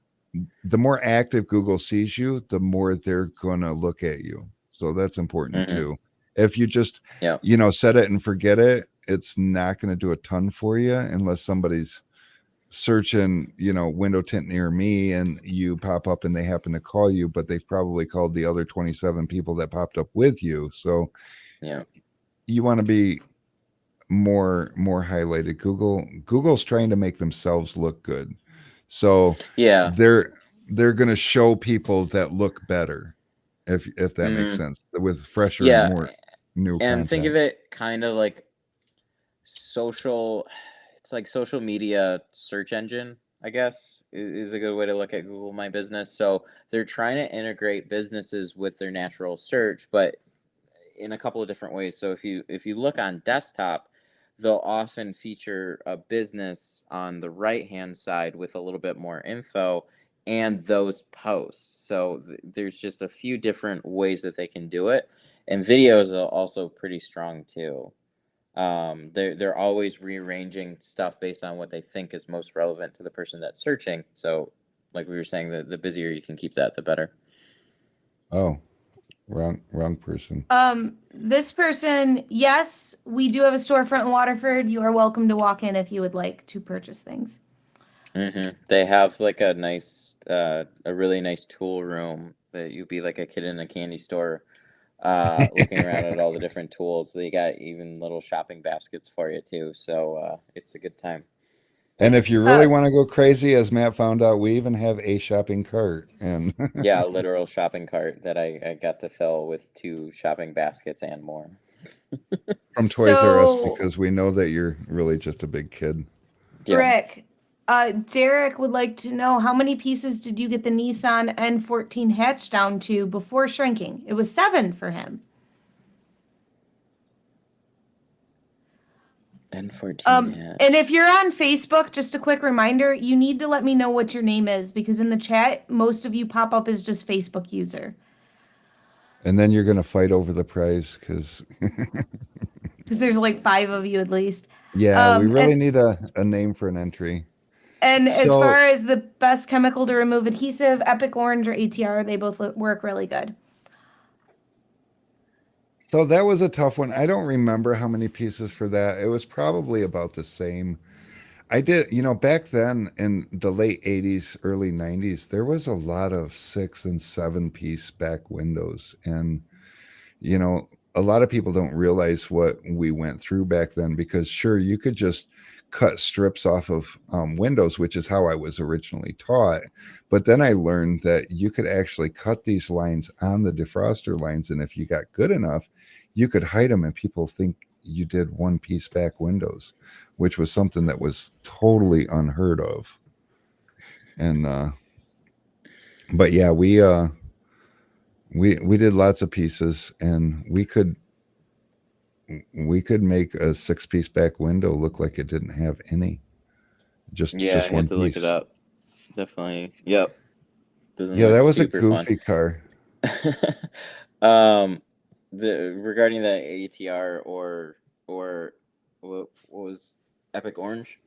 Speaker 2: active Google sees you, the more they're gonna look at you. So that's important
Speaker 3: Mm-hmm.
Speaker 2: too. If you just
Speaker 3: Yeah.
Speaker 2: set it and forget it, it's not going to do a ton for you unless somebody's searching, window tint near me, and you pop up and they happen to call you, but they've probably called the other 27 people that popped up with you. So
Speaker 3: Yeah.
Speaker 2: you want to be more highlighted. Google's trying to make themselves look good. So
Speaker 3: Yeah.
Speaker 2: they're going to show people that look better, if that makes sense, with fresher and
Speaker 3: Yeah.
Speaker 2: more new
Speaker 3: And think
Speaker 2: content.
Speaker 3: of it kind of like it's like social media search engine, I guess, is a good way to look at Google My Business. So they're trying to integrate businesses with their natural search, but in a couple of different ways. So if you look on desktop, they'll often feature a business on the right hand side with a little bit more info and those posts. So there's just a few different ways that they can do it, and videos are also pretty strong too. They're always rearranging stuff based on what they think is most relevant to the person that's searching. So like we were saying, the busier you can keep that, the better.
Speaker 2: Oh, wrong person.
Speaker 1: This person, yes, we do have a storefront in Waterford. You are welcome to walk in if you would like to purchase things.
Speaker 3: Mm-hmm. They have like a really nice tool room that you'd be like a kid in a candy store, looking around at all the different tools. They got even little shopping baskets for you too. So it's a good time.
Speaker 2: And if you really
Speaker 1: Uh,
Speaker 2: want to go crazy, as Matt found out, we even have a shopping cart. And
Speaker 3: Yeah, a literal shopping cart that I got to fill with 2 shopping baskets and more.
Speaker 2: from Toys R Us,
Speaker 1: so,
Speaker 2: because we know that you're really just a big kid.
Speaker 3: Yeah.
Speaker 1: Rick, Derek would like to know how many pieces did you get the Nissan N14 hatch down to before shrinking? It was 7 for him.
Speaker 3: N14 hat.
Speaker 1: And if you're on Facebook, just a quick reminder, you need to let me know what your name is, because in the chat, most of you pop up as just Facebook user.
Speaker 2: And then you're going to fight over the prize because,
Speaker 1: Because there's like 5 of you at least.
Speaker 2: yeah, we really
Speaker 1: And,
Speaker 2: need a name for an entry.
Speaker 1: and as
Speaker 2: So-
Speaker 1: far as the best chemical to remove adhesive, Epic Orange or ATR, they both work really good.
Speaker 2: So that was a tough one. I don't remember how many pieces for that. It was probably about the same. I did, back then in the late 80s, early 90s, there was a lot of 6 and 7 piece back windows. And, a lot of people don't realize what we went through back then, because sure, you could just cut strips off of windows, which is how I was originally taught. But then I learned that you could actually cut these lines on the defroster lines. And if you got good enough, you could hide them and people think you did 1 piece back windows, which was something that was totally unheard of. And But yeah, we did lots of pieces, and we could make a 6-piece back window look like it didn't have any,
Speaker 3: Yeah,
Speaker 2: just
Speaker 3: I had
Speaker 2: one
Speaker 3: to look it
Speaker 2: piece.
Speaker 3: up. Definitely. Yep. Doesn't
Speaker 2: Yeah,
Speaker 3: look
Speaker 2: that was a
Speaker 3: super fun.
Speaker 2: goofy car.
Speaker 3: um, regarding the ATR or what was Epic Orange?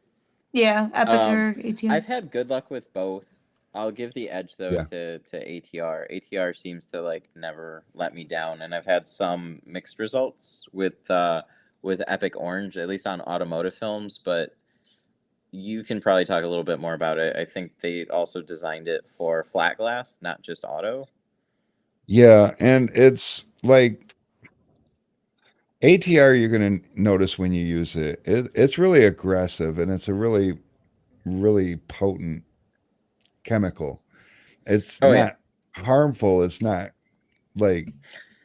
Speaker 1: Yeah, Epic
Speaker 3: Um,
Speaker 1: or ATR.
Speaker 3: I've had good luck with both. I'll give the edge though
Speaker 2: Yeah.
Speaker 3: to ATR. ATR seems to like never let me down, and I've had some mixed results with Epic Orange, at least on automotive films. But you can probably talk a little bit more about it. I think they also designed it for flat glass, not just auto.
Speaker 2: Yeah, and it's like ATR, you're going to notice when you use it. It's really aggressive, and it's a really, really potent chemical. It's
Speaker 3: Oh yeah.
Speaker 2: not harmful. It's not like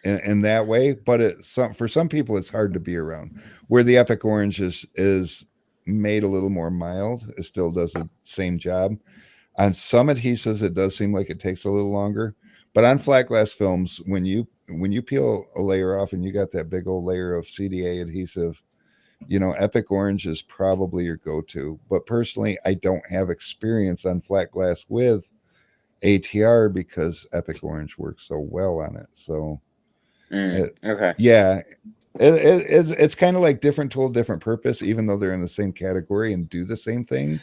Speaker 2: in that way, but for some people it's hard to be around. Where the Epic Orange is made a little more mild, it still does the same job. On some adhesives, it does seem like it takes a little longer, but on flat glass films, when you peel a layer off and you got that big old layer of CDA adhesive, Epic Orange is probably your go-to. But personally, I don't have experience on flat glass with ATR because Epic Orange works so well on it. So,
Speaker 3: Okay.
Speaker 2: yeah, it's kind of like different tool, different purpose, even though they're in the same category and do the same thing.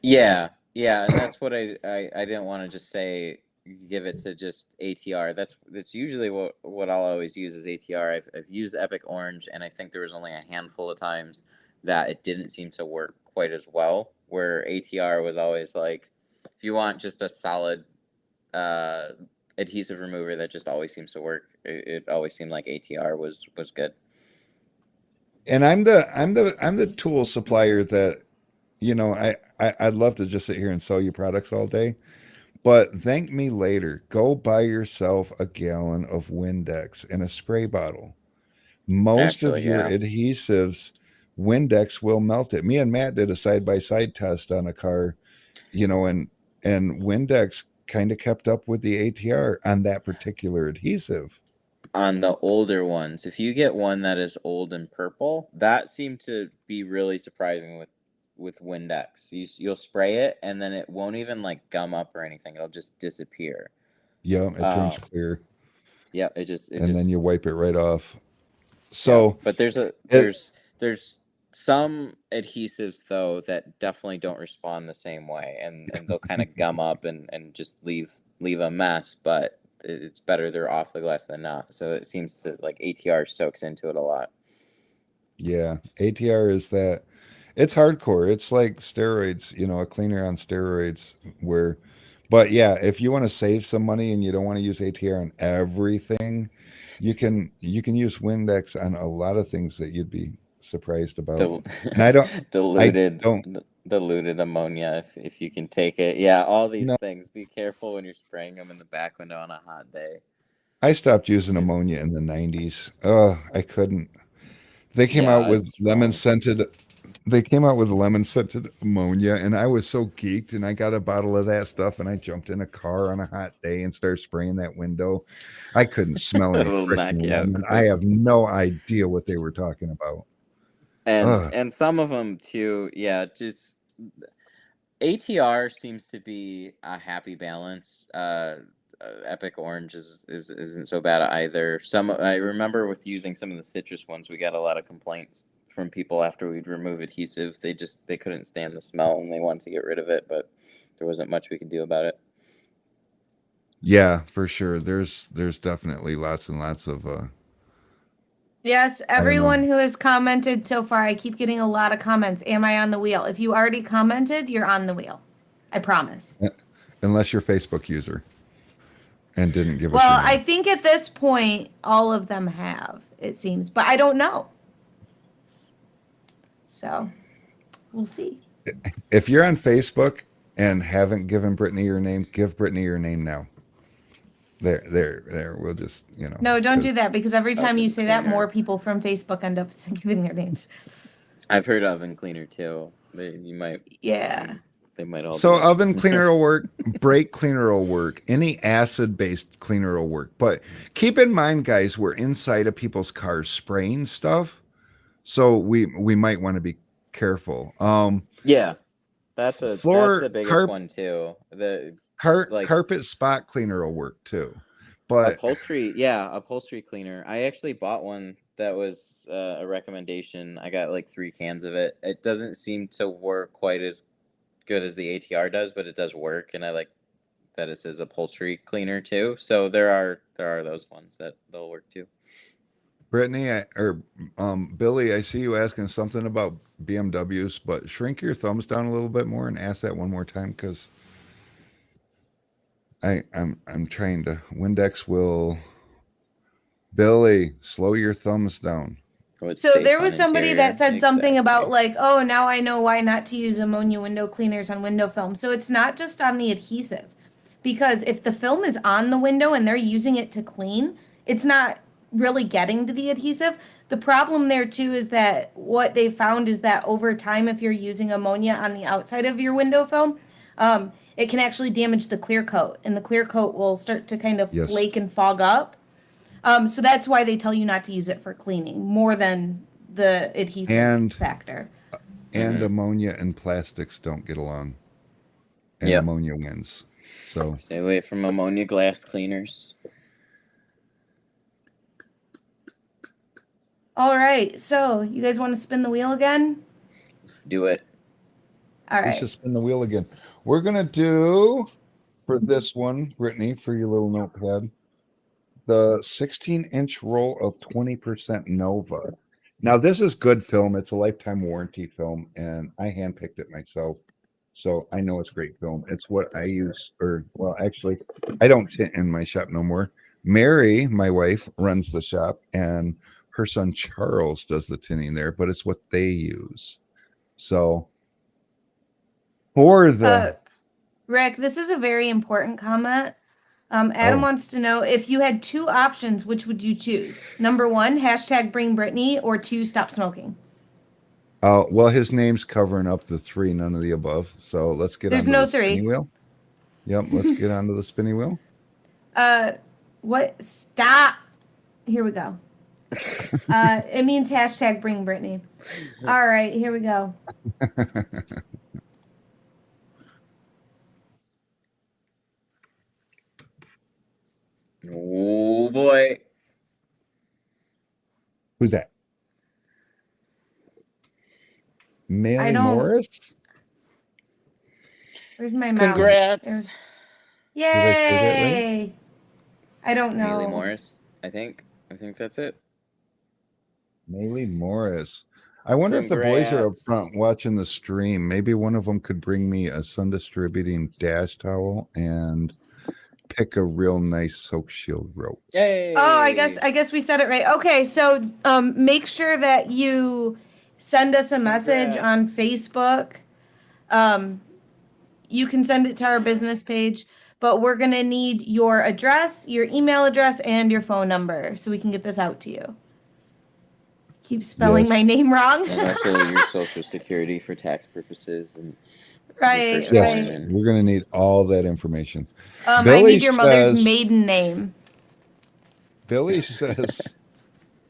Speaker 3: Yeah, yeah, and that's what I didn't want to just say give it to just ATR. That's usually what I'll always use is ATR. I've used Epic Orange, and I think there was only a handful of times that it didn't seem to work quite as well. Where ATR was always like, if you want just a solid uh, adhesive remover that just always seems to work, it always seemed like ATR was good.
Speaker 2: And I'm the tool supplier that I'd love to just sit here and sell you products all day, but thank me later. Go buy yourself a gallon of Windex in a spray bottle. Most of
Speaker 3: Actually,
Speaker 2: your
Speaker 3: yeah.
Speaker 2: adhesives, Windex will melt it. Me and Matt did a side by side test on a car, and Windex kind of kept up with the ATR on that particular adhesive.
Speaker 3: On the older ones, if you get one that is old and purple, that seemed to be really surprising with Windex. You'll spray it and then it won't even like gum up or anything. It'll just disappear.
Speaker 2: Yeah, it turns
Speaker 3: Um,
Speaker 2: clear,
Speaker 3: yeah, it
Speaker 2: and then
Speaker 3: just
Speaker 2: you wipe it right off.
Speaker 3: yeah.
Speaker 2: So
Speaker 3: But
Speaker 2: it,
Speaker 3: there's some adhesives though that definitely don't respond the same way, and they'll kind of gum up and just leave a mess. But it's better they're off the glass than not. So it seems to like ATR soaks into it a lot.
Speaker 2: yeah, ATR is that. It's hardcore. It's like steroids, a cleaner on steroids. But yeah, if you want to save some money and you don't want to use ATR on everything, you can use Windex on a lot of things that you'd be surprised about.
Speaker 3: Dil-
Speaker 2: And I don't, I
Speaker 3: diluted
Speaker 2: don't
Speaker 3: diluted ammonia if you can take it. Yeah, all these
Speaker 2: know.
Speaker 3: things. Be careful when you're spraying them in the back window on a hot day.
Speaker 2: I stopped using
Speaker 3: It's
Speaker 2: ammonia in the 90s. Oh, I couldn't. They came out
Speaker 3: yeah,
Speaker 2: with
Speaker 3: it's
Speaker 2: lemon
Speaker 3: strong.
Speaker 2: scented they came out with lemon scented ammonia, and I was so geeked, and I got a bottle of that stuff, and I jumped in a car on a hot day and started spraying that window. I couldn't smell any
Speaker 3: It'll
Speaker 2: freaking
Speaker 3: knock you out
Speaker 2: lemon. I
Speaker 3: quick.
Speaker 2: have no idea what they were talking about. Ugh.
Speaker 3: And some of them too. Yeah, just ATR seems to be a happy balance. Epic Orange isn't so bad either. Some I remember with using some of the citrus ones, we got a lot of complaints from people after we'd remove adhesive. They couldn't stand the smell and they wanted to get rid of it, but there wasn't much we could do about it.
Speaker 2: Yeah, for sure. There's definitely lots and lots of
Speaker 1: Yes,
Speaker 2: I don't know.
Speaker 1: everyone who has commented so far, I keep getting a lot of comments. Am I on the wheel? If you already commented, you're on the wheel. I promise.
Speaker 2: Unless you're a Facebook user and didn't give us your
Speaker 1: Well, I
Speaker 2: name.
Speaker 1: think at this point, all of them have, it seems, but I don't know. So we'll see.
Speaker 2: If you're on Facebook and haven't given Brittany your name, give Brittany your name now. There. We'll just,
Speaker 1: No, don't do
Speaker 2: because
Speaker 1: that because every time
Speaker 3: Oven
Speaker 1: you say that,
Speaker 3: cleaner.
Speaker 1: more people from Facebook end up giving their names.
Speaker 3: I've heard oven cleaner too. You might
Speaker 1: Yeah.
Speaker 3: They might all.
Speaker 2: So
Speaker 3: do it.
Speaker 2: oven cleaner will work, brake cleaner will work, any acid-based cleaner will work. But keep in mind, guys, we're inside of people's cars spraying stuff, so we might want to be careful.
Speaker 3: Yeah, that's
Speaker 2: floor
Speaker 3: the biggest one too.
Speaker 2: Carpet spot cleaner will work too. But
Speaker 3: upholstery cleaner. I actually bought one that was a recommendation. I got like 3 cans of it. It doesn't seem to work quite as good as the ATR does, but it does work, and I like that it says upholstery cleaner too. So there are those ones that they'll work too.
Speaker 2: Brittany Billy, I see you asking something about BMWs, but shrink your thumbs down a little bit more and ask that one more time, because I'm trying to. Windex will. Billy, slow your thumbs down.
Speaker 1: So there was somebody that said something about like, oh, now I know why not to use ammonia window cleaners on window film. So it's not just on the adhesive, because if the film is on the window and they're using it to clean, it's not really getting to the adhesive. The problem there too is that what they found is that over time, if you're using ammonia on the outside of your window film, it can actually damage the clear coat, and the clear coat will start to kind of flake and fog up. So that's why they tell you not to use it for cleaning more than the adhesive factor.
Speaker 2: And ammonia and plastics don't get along. And ammonia wins. So
Speaker 3: stay away from ammonia glass cleaners.
Speaker 1: All right. So you guys want to spin the wheel again?
Speaker 3: Let's do it.
Speaker 1: All right.
Speaker 2: We should spin the wheel again. We're going to do, for this one, Brittany, for your little notepad, the 16-inch roll of 20% Nova. Now, this is good film. It's a lifetime warranty film, and I handpicked it myself, so I know it's great film. It's what I use, actually, I don't tint in my shop no more. Mary, my wife, runs the shop, and her son Charles does the tinting there, but it's what they use. So, for the...
Speaker 1: Rick, this is a very important comment. Adam wants to know, if you had 2 options, which would you choose? Number 1, #bring Brittany, or 2, stop smoking.
Speaker 2: Well, his name's covering up the 3, none of the above. So let's get on the spinning wheel. Yep, let's get onto the spinning wheel.
Speaker 1: What? Stop. Here we go. It means #bring Brittany. All right, here we go.
Speaker 3: Oh boy.
Speaker 2: Who's that? Maley Morris?
Speaker 1: Where's my mouse?
Speaker 3: Congrats.
Speaker 1: Yay!
Speaker 2: Did I say that right?
Speaker 1: I don't know.
Speaker 3: Maley Morris. I think that's it.
Speaker 2: Maley Morris. I wonder if the boys are up front watching the stream. Maybe one of them could bring me a Sun Distributing dash towel and pick a real nice soak shield rope.
Speaker 3: Yay!
Speaker 1: Oh, I guess we said it right. Okay, so make sure that you send us a message on Facebook. You can send it to our business page, but we're gonna need your address, your email address, and your phone number so we can get this out to you. Keep spelling my name wrong.
Speaker 3: And also your social security for tax purposes and
Speaker 1: right.
Speaker 2: We're gonna need all that information.
Speaker 1: I need your mother's maiden name.
Speaker 2: Billy says,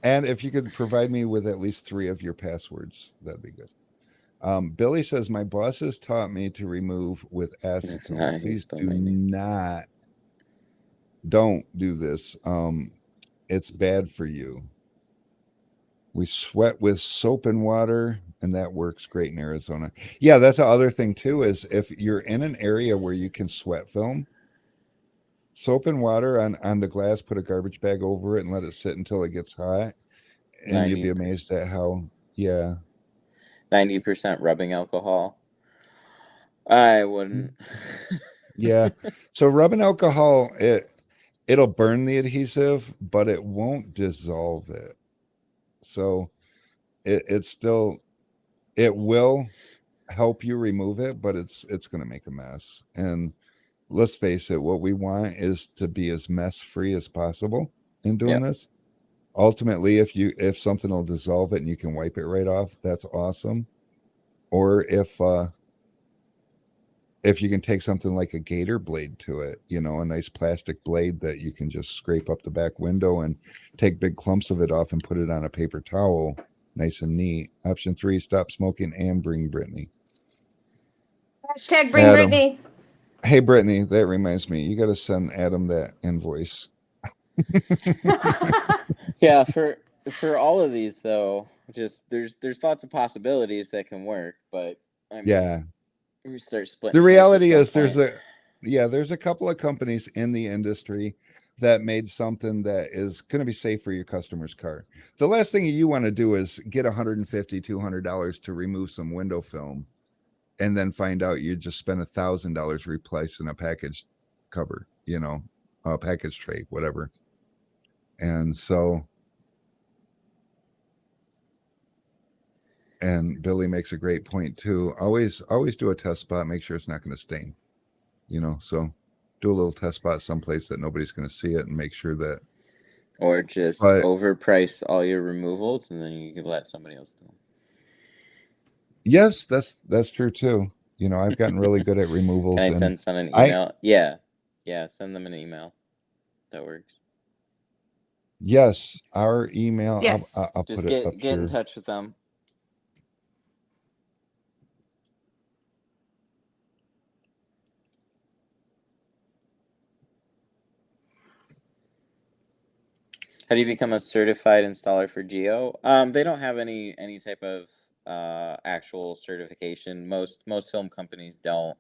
Speaker 2: and if you could provide me with at least 3 of your passwords, that'd be good. Billy says, my boss has taught me to remove with acetone. Please don't do this. It's bad for you. We sweat with soap and water, and that works great in Arizona. Yeah, that's the other thing too, is if you're in an area where you can sweat film, soap and water on the glass, put a garbage bag over it and let it sit until it gets hot. And you'd be amazed at how,
Speaker 3: 90% rubbing alcohol. I wouldn't.
Speaker 2: Yeah. So rubbing alcohol, it'll burn the adhesive, but it won't dissolve it. So it will help you remove it, but it's going to make a mess. And let's face it, what we want is to be as mess free as possible in doing this. Ultimately, if something will dissolve it and you can wipe it right off, that's awesome. Or if if you can take something like a gator blade to it, you know, a nice plastic blade that you can just scrape up the back window and take big clumps of it off and put it on a paper towel, nice and neat. Option 3, stop smoking and bring Brittany.
Speaker 1: Hashtag bring
Speaker 2: Adam.
Speaker 1: Brittany.
Speaker 2: Hey, Brittany, that reminds me, you got to send Adam that invoice.
Speaker 3: Yeah, for all of these though, just there's lots of possibilities that can work, but I mean,
Speaker 2: Yeah.
Speaker 3: we start splitting.
Speaker 2: The reality
Speaker 3: hairs
Speaker 2: is
Speaker 3: at some point.
Speaker 2: there's a couple of companies in the industry that made something that is going to be safe for your customer's car. The last thing you want to do is get $150, $200 to remove some window film and then find out you just spent $1,000 replacing a package cover, you know, a package tray, whatever. And so, and Billy makes a great point too. Always do a test spot, make sure it's not going to stain, you know, so do a little test spot someplace that nobody's going to see it and make sure that.
Speaker 3: Or just overprice all your removals and then you can let somebody else do them.
Speaker 2: Yes, that's true too. You know, I've gotten really good at removals.
Speaker 3: Can I send an email? Yeah, send them an email. That works.
Speaker 2: Yes, our email.
Speaker 1: Yes.
Speaker 2: I'll
Speaker 3: just
Speaker 2: put it up
Speaker 3: get
Speaker 2: here.
Speaker 3: in touch with them. How do you become a certified installer for Geo? They don't have any type of actual certification. Most film companies don't.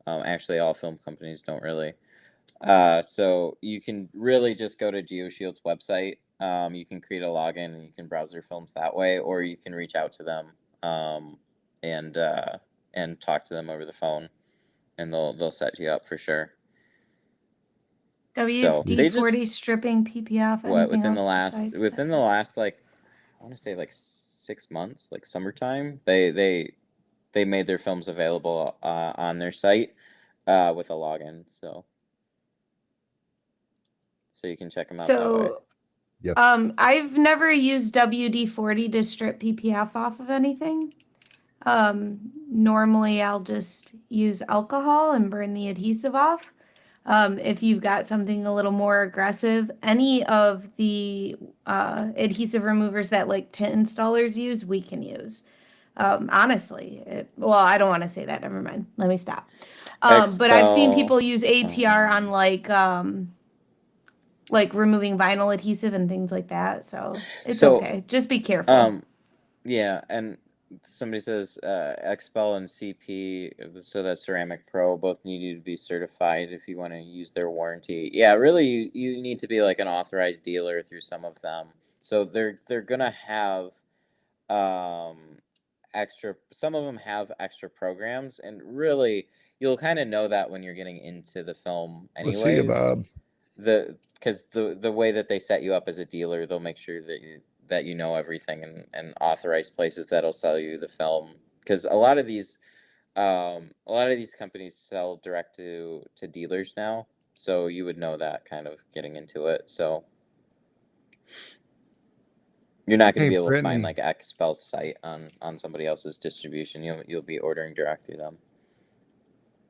Speaker 3: Actually, all film companies don't really. So you can really just go to GeoShield's website. You can create a login and you can browse their films that way, or you can reach out to them and talk to them over the phone, and they'll set you up for sure.
Speaker 1: WD-40 stripping PPF.
Speaker 3: What
Speaker 1: Within the
Speaker 3: last like I want to say like 6 months, like summertime, they made their films available on their site with a login, so you can check them out that way.
Speaker 2: Yep.
Speaker 1: I've never used WD-40 to strip PPF off of anything. Normally I'll just use alcohol and burn the adhesive off. If you've got something a little more aggressive, any of the adhesive removers that like tint installers use, we can use. Honestly, I don't want to say that. Never mind. Let me stop. But I've seen people use ATR on like removing vinyl adhesive and things like that. So it's okay. Just be careful.
Speaker 3: Yeah, and somebody says XPEL and CP, so that's Ceramic Pro, both need you to be certified if you want to use their warranty. Yeah, really, you need to be like an authorized dealer through some of them. So they're gonna have extra. Some of them have extra programs, and really, you'll kind of know that when you're getting into the film anyways.
Speaker 2: We'll see you, Bob.
Speaker 3: Because the way that they set you up as a dealer, they'll make sure that you know everything and authorized places that'll sell you the film. Because a lot of these companies sell direct to dealers now, so you would know that kind of getting into it. So you're not going to be able to find like XPEL's site on somebody else's distribution. You'll be ordering direct through them.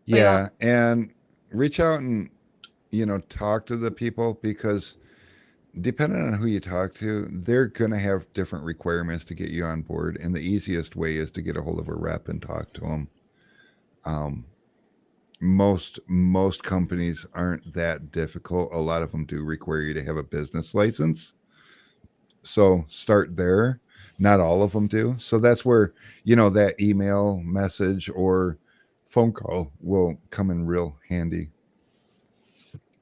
Speaker 2: Yeah, and reach out and talk to the people, because depending on who you talk to, they're going to have different requirements to get you on board. And the easiest way is to get a hold of a rep and talk to them. Most companies aren't that difficult. A lot of them do require you to have a business license. So start there. Not all of them do. So that's where, that email message or phone call will come in real handy.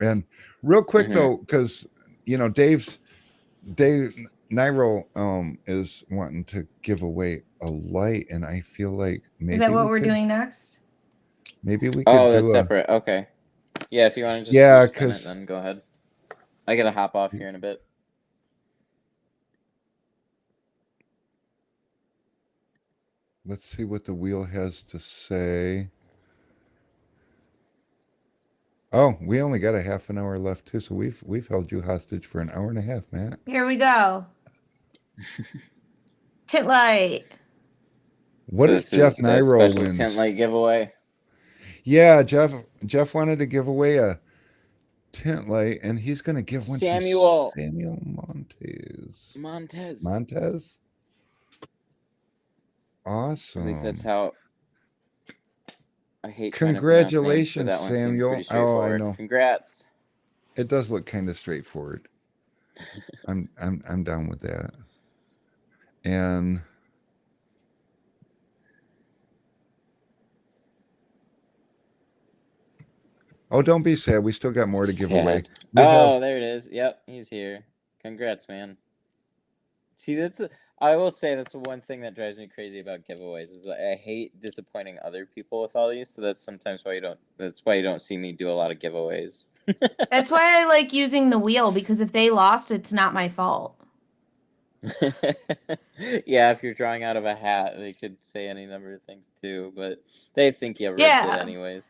Speaker 2: And real quick though, because Dave Niro is wanting to give away a light, and I feel like maybe
Speaker 1: is that what we're doing next?
Speaker 2: Maybe we could.
Speaker 3: That's separate. Okay. Yeah, if you want to just spin it, then go ahead. I gotta hop off here in a bit.
Speaker 2: Let's see what the wheel has to say. Oh, we only got a half an hour left too, so we've held you hostage for an hour and a half, Matt.
Speaker 1: Here we go. Tint light.
Speaker 2: What if Jeff Niro wins?
Speaker 3: Tint light giveaway.
Speaker 2: Yeah, Jeff wanted to give away a tint light, and he's going to give one to
Speaker 3: Samuel
Speaker 2: Samuel Montez.
Speaker 3: Montez.
Speaker 2: Montez?
Speaker 3: At least that's
Speaker 2: Awesome.
Speaker 3: how I hate trying to pronounce names, but
Speaker 2: Congratulations,
Speaker 3: that one seems
Speaker 2: Samuel.
Speaker 3: pretty
Speaker 2: Oh, I
Speaker 3: straightforward.
Speaker 2: know.
Speaker 3: Congrats.
Speaker 2: It does look kind of straightforward. I'm down with that. And oh, don't be sad. We still got more to give away.
Speaker 3: Sad.
Speaker 2: We have
Speaker 3: There it is. Yep, he's here. Congrats, man. See, I will say that's the one thing that drives me crazy about giveaways is that I hate disappointing other people with all these. So that's sometimes why you don't see me do a lot of giveaways.
Speaker 1: That's why I like using the wheel, because if they lost, it's not my fault.
Speaker 3: Yeah, if you're drawing out of a hat, they could say any number of things too, but they think you ripped it anyways.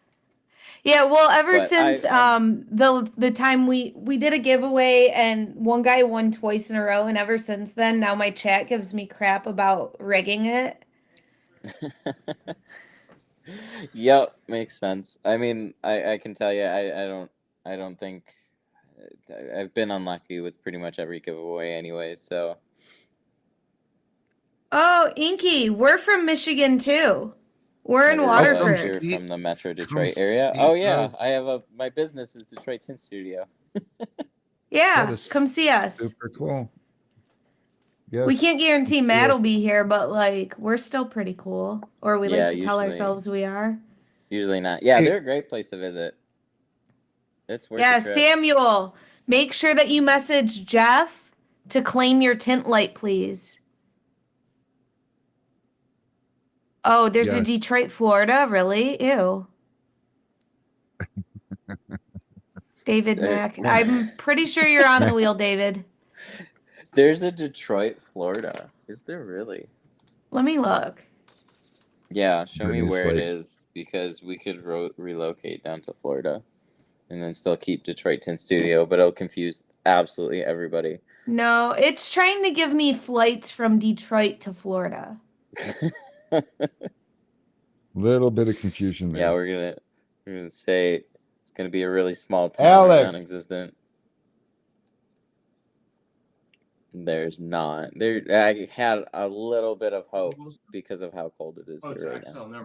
Speaker 1: Yeah, well, ever
Speaker 3: But
Speaker 1: since the time we did a giveaway and one guy won twice in a row, and ever since then, now my chat gives me crap about rigging it.
Speaker 3: Yep, makes sense. I mean, I can tell you, I don't think I've been unlucky with pretty much every giveaway anyway, so.
Speaker 1: Oh, Inky, we're from Michigan too. We're in Waterford.
Speaker 3: You're from the Metro Detroit area. Oh yeah, I have my business is Detroit Tint Studio.
Speaker 1: Yeah, come see us.
Speaker 2: super cool. Yes.
Speaker 1: We can't guarantee Matt will be here, but like we're still pretty cool. Or we like to tell ourselves we are.
Speaker 3: Usually not. Yeah, they're a great place to visit. It's worth it.
Speaker 1: Samuel, make sure that you message Jeff to claim your tint light, please. Oh, there's a Detroit, Florida? Really? Ew. David Mack. I'm pretty sure you're on the wheel, David.
Speaker 3: There's a Detroit, Florida. Is there really?
Speaker 1: Let me look.
Speaker 3: Yeah, show me where it is, because we could relocate down to Florida and then still keep Detroit Tint Studio, but it'll confuse absolutely everybody.
Speaker 1: No, it's trying to give me flights from Detroit to Florida.
Speaker 2: Little bit of confusion there.
Speaker 3: Yeah, we're gonna say it's gonna be a really small town, non-existent. There's not. I had a little bit of hope because of how cold it is here right now.
Speaker 4: Never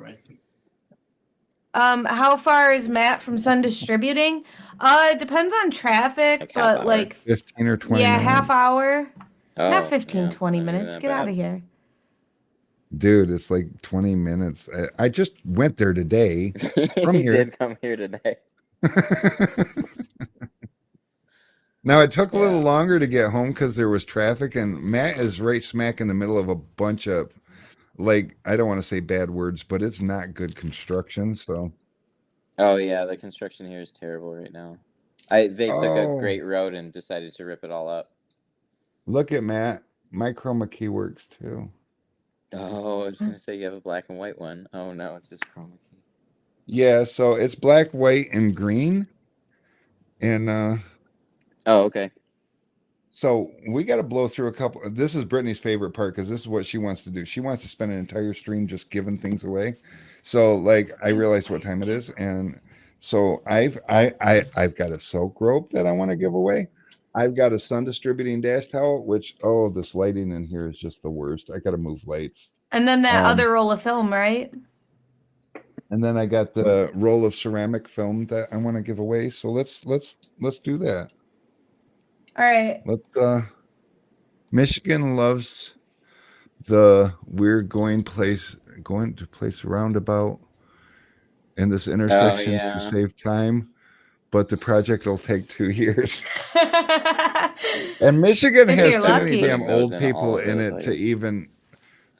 Speaker 4: mind.
Speaker 1: How far is Matt from Sun Distributing? It depends on traffic, but like
Speaker 2: 15 or 20 minutes.
Speaker 1: half hour. Not 15, 20 minutes. Get out of here.
Speaker 2: Dude, it's like 20 minutes. I just went there today. From
Speaker 3: He
Speaker 2: here.
Speaker 3: did come here today.
Speaker 2: Now, it took a little longer to get home because there was traffic, and Matt is right smack in the middle of a bunch of, like, I don't want to say bad words, but it's not good construction, so.
Speaker 3: Oh, yeah, the construction here is terrible right now. They took a great road and decided to rip it all up.
Speaker 2: Look at Matt. My chroma key works, too.
Speaker 3: Oh, I was going to say you have a black and white one. Oh, no, it's just chroma key.
Speaker 2: Yeah, so it's black, white, and green. And,
Speaker 3: oh, okay.
Speaker 2: So we got to blow through a couple. This is Brittany's favorite part because this is what she wants to do. She wants to spend an entire stream just giving things away. So like I realized what time it is, and so I've got a soak rope that I want to give away. I've got a Sun Distributing dash towel, which this lighting in here is just the worst. I got to move lights.
Speaker 1: And then that other roll of film, right?
Speaker 2: And then I got the roll of ceramic film that I want to give away. So let's do that.
Speaker 1: All right.
Speaker 2: Michigan loves we're going to place a roundabout in this intersection to save time, but the project will take 2 years. And Michigan has too many damn old people in it to even.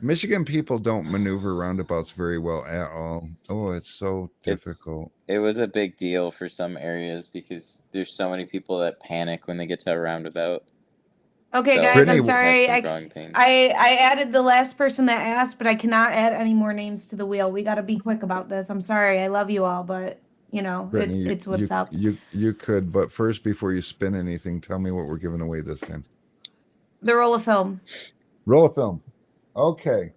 Speaker 2: Michigan people don't maneuver roundabouts very well at all. Oh, it's so difficult.
Speaker 3: It was a big deal for some areas because there's so many people that panic when they get to a roundabout.
Speaker 1: Okay, so, guys, I'm sorry. I added the last person that asked, but I cannot add any more names to the wheel. We got to be quick about this. I'm sorry. I love you all, but you know, Brittany, it's what's up.
Speaker 2: You could, but first, before you spin anything, tell me what we're giving away this time.
Speaker 1: The roll of film.
Speaker 2: Roll of film. Okay,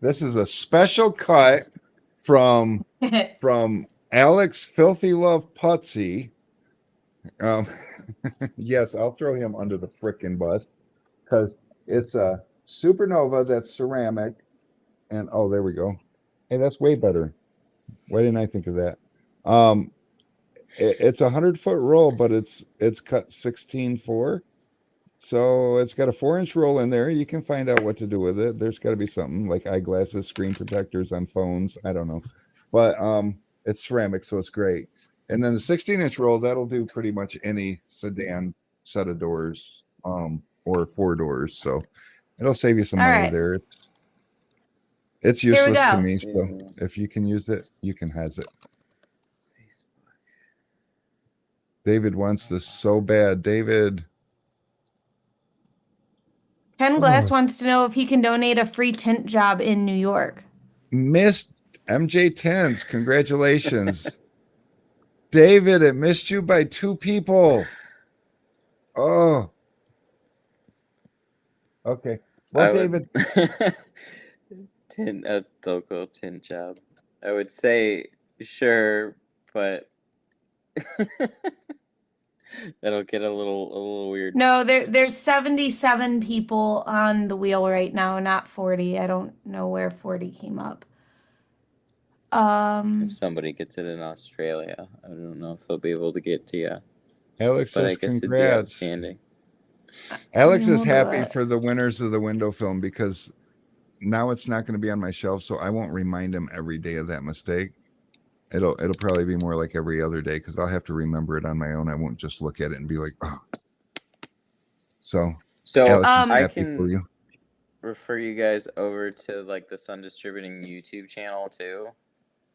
Speaker 2: this is a special cut from Alex Filthy Love Putsy. Yes, I'll throw him under the frickin' bus because it's a Supernova that's ceramic. And oh, there we go. Hey, that's way better. Why didn't I think of that? It's a 100-foot roll, but it's cut 16/4. So it's got a 4-inch roll in there. You can find out what to do with it. There's got to be something like eyeglasses, screen protectors on phones. I don't know, but it's ceramic, so it's great. And then the 16-inch roll, that'll do pretty much any sedan set of doors, or 4 doors. So it'll save you some
Speaker 1: All
Speaker 2: money
Speaker 1: right.
Speaker 2: there. It's
Speaker 1: Here we
Speaker 2: useless to
Speaker 1: go.
Speaker 2: me. So if you can use it, you can has it. David wants this so bad. David.
Speaker 1: Ken Glass wants to know if he can donate a free tint job in New York.
Speaker 2: Missed MJ Tens. Congratulations. David, it missed you by 2 people. Oh. Okay. Well, David.
Speaker 3: A local tint job. I would say sure, but that'll get a little weird.
Speaker 1: No, there's 77 people on the wheel right now, not 40. I don't know where 40 came up.
Speaker 3: If somebody gets it in Australia, I don't know if they'll be able to get to you.
Speaker 2: Alex
Speaker 3: But I
Speaker 2: says
Speaker 3: guess it'd be
Speaker 2: congrats.
Speaker 3: outstanding.
Speaker 2: Alex is
Speaker 1: We'll do
Speaker 2: happy
Speaker 1: it.
Speaker 2: for the winners of the window film because now it's not going to be on my shelf, so I won't remind him every day of that mistake. It'll probably be more like every other day because I'll have to remember it on my own. I won't just look at it and be like, oh. So Alex is
Speaker 3: I
Speaker 2: happy for
Speaker 3: can
Speaker 2: you.
Speaker 3: refer you guys over to like the Sun Distributing YouTube channel too.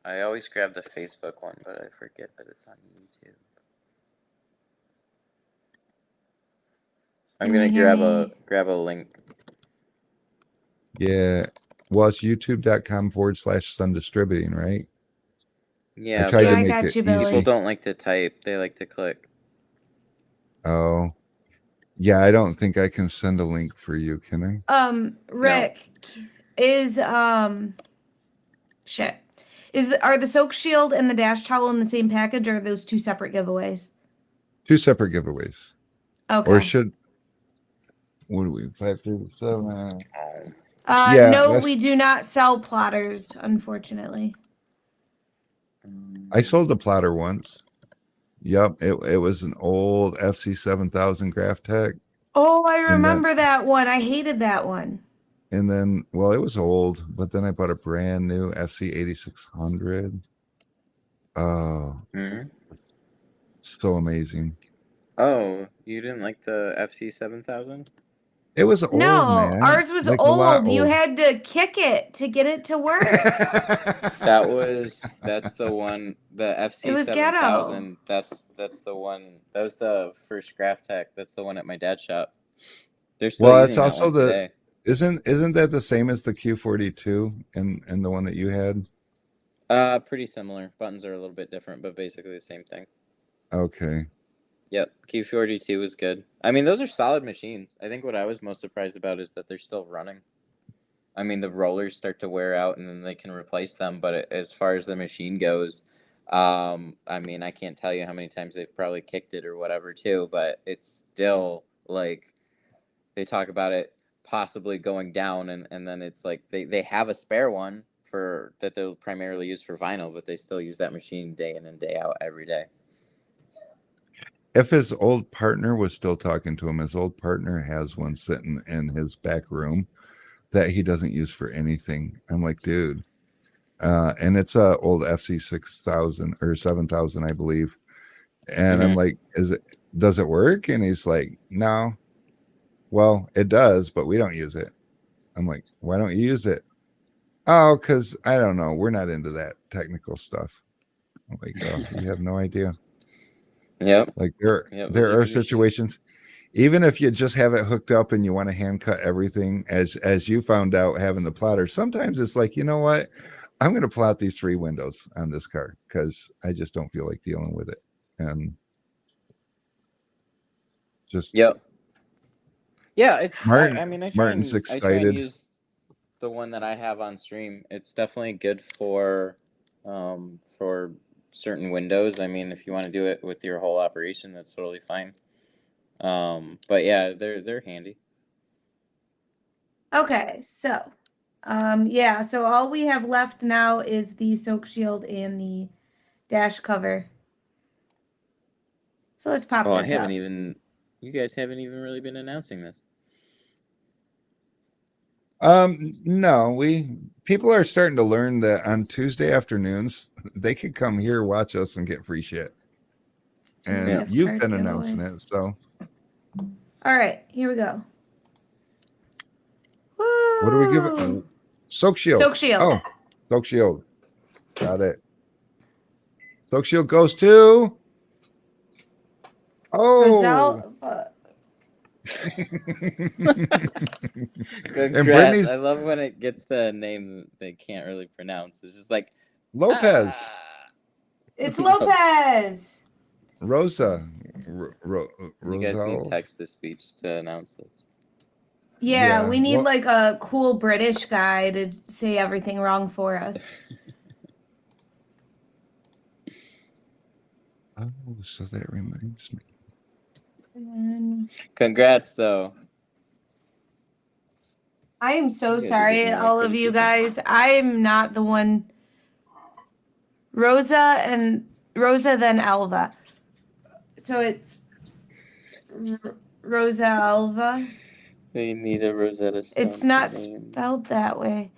Speaker 3: I always grab the Facebook one, but I forget that it's on YouTube. I'm
Speaker 1: Can
Speaker 3: gonna
Speaker 1: you hear
Speaker 3: grab a link.
Speaker 2: Yeah. Well, it's youtube.com/Sun Distributing, right?
Speaker 3: Yeah,
Speaker 2: I tried
Speaker 1: Yeah,
Speaker 2: to
Speaker 1: I
Speaker 2: make
Speaker 1: got
Speaker 2: it
Speaker 1: you, Billy.
Speaker 3: people
Speaker 2: easy.
Speaker 3: don't like to type; they like to click.
Speaker 2: Oh. Yeah, I don't think I can send a link for you, can I?
Speaker 1: Rick, is shit. Are the soak shield and the dash towel in the same package, or are those 2 separate giveaways?
Speaker 2: 2 separate giveaways.
Speaker 1: Okay.
Speaker 2: Or should what do we 5 through 7?
Speaker 1: No,
Speaker 2: that's-
Speaker 1: we do not sell plotters, unfortunately.
Speaker 2: I sold a plotter once. Yep, it was an old FC 7000 Graphtec.
Speaker 1: Oh, I remember that one. I hated that one.
Speaker 2: And then, well, it was old, but then I bought a brand new FC 8600. Oh, so amazing.
Speaker 3: Oh, you didn't like the FC 7000?
Speaker 2: It was old,
Speaker 1: No,
Speaker 2: man.
Speaker 1: ours was
Speaker 2: Like, a lot
Speaker 1: old. You
Speaker 2: old.
Speaker 1: had to kick it to get it to work.
Speaker 3: That's the one, the FC
Speaker 1: It was
Speaker 3: 7000. That's the one. That was the first Graphtec. That's the one at my dad's shop. They're still
Speaker 2: Well,
Speaker 3: using
Speaker 2: it's
Speaker 3: that
Speaker 2: also
Speaker 3: one today.
Speaker 2: isn't that the same as the Q42 and the one that you had?
Speaker 3: Pretty similar. Buttons are a little bit different, but basically the same thing.
Speaker 2: Okay.
Speaker 3: Yep, Q42 was good. I mean, those are solid machines. I think what I was most surprised about is that they're still running. I mean, the rollers start to wear out, and then they can replace them. But as far as the machine goes, I mean, I can't tell you how many times they've probably kicked it or whatever too. But it's still like they talk about it possibly going down, and then it's like they have a spare one for that they'll primarily use for vinyl, but they still use that machine day in and day out every day.
Speaker 2: If his old partner was still talking to him, his old partner has one sitting in his back room that he doesn't use for anything. I'm like, dude. And it's a old FC 6000 or 7000, I believe. And I'm like, does it work? And he's like, no. Well, it does, but we don't use it. I'm like, why don't you use it? Oh, because I don't know. We're not into that technical stuff. I'm like, oh, you have no idea.
Speaker 3: Yep.
Speaker 2: Like there are situations, even if you just have it hooked up and you want to hand cut everything, as you found out having the plotter, sometimes it's like, you know what? I'm going to plot these 3 windows on this car because I just don't feel like dealing with it. And just
Speaker 3: yeah, it's
Speaker 2: Martin,
Speaker 3: I mean,
Speaker 2: Martin's
Speaker 3: I try and
Speaker 2: excited.
Speaker 3: use the one that I have on stream. It's definitely good for certain windows. I mean, if you want to do it with your whole operation, that's totally fine. But yeah, they're handy.
Speaker 1: Okay, so yeah, so all we have left now is the soak shield and the dash cover. So let's pop
Speaker 3: Oh,
Speaker 1: this up.
Speaker 3: you guys haven't even really been announcing this.
Speaker 2: No, people are starting to learn that on Tuesday afternoons they could come here, watch us, and get free shit. And
Speaker 3: Yeah.
Speaker 2: you've been announcing it, so
Speaker 1: all right, here we go. Woo!
Speaker 2: what do we give it? Soak shield.
Speaker 1: Soak shield.
Speaker 2: Oh, soak shield. Got it. Soak shield goes to. Oh.
Speaker 3: Congrats.
Speaker 2: And Brittany's
Speaker 3: I love when it gets the name they can't really pronounce. It's just like
Speaker 2: Lopez.
Speaker 1: It's Lopez.
Speaker 2: Rosa.
Speaker 3: You guys need text to speech to announce this.
Speaker 1: Yeah, we need like a cool British guy to say everything wrong for us.
Speaker 2: Oh, so that reminds me.
Speaker 3: Congrats, though.
Speaker 1: I am so
Speaker 3: You guys are
Speaker 1: sorry,
Speaker 3: getting really
Speaker 1: all of
Speaker 3: pretty
Speaker 1: you
Speaker 3: people.
Speaker 1: guys. I am not the one. Rosa, then Alva. So it's Rosa Alva.
Speaker 3: We need a Rosetta Stone.
Speaker 1: It's not spelled that way.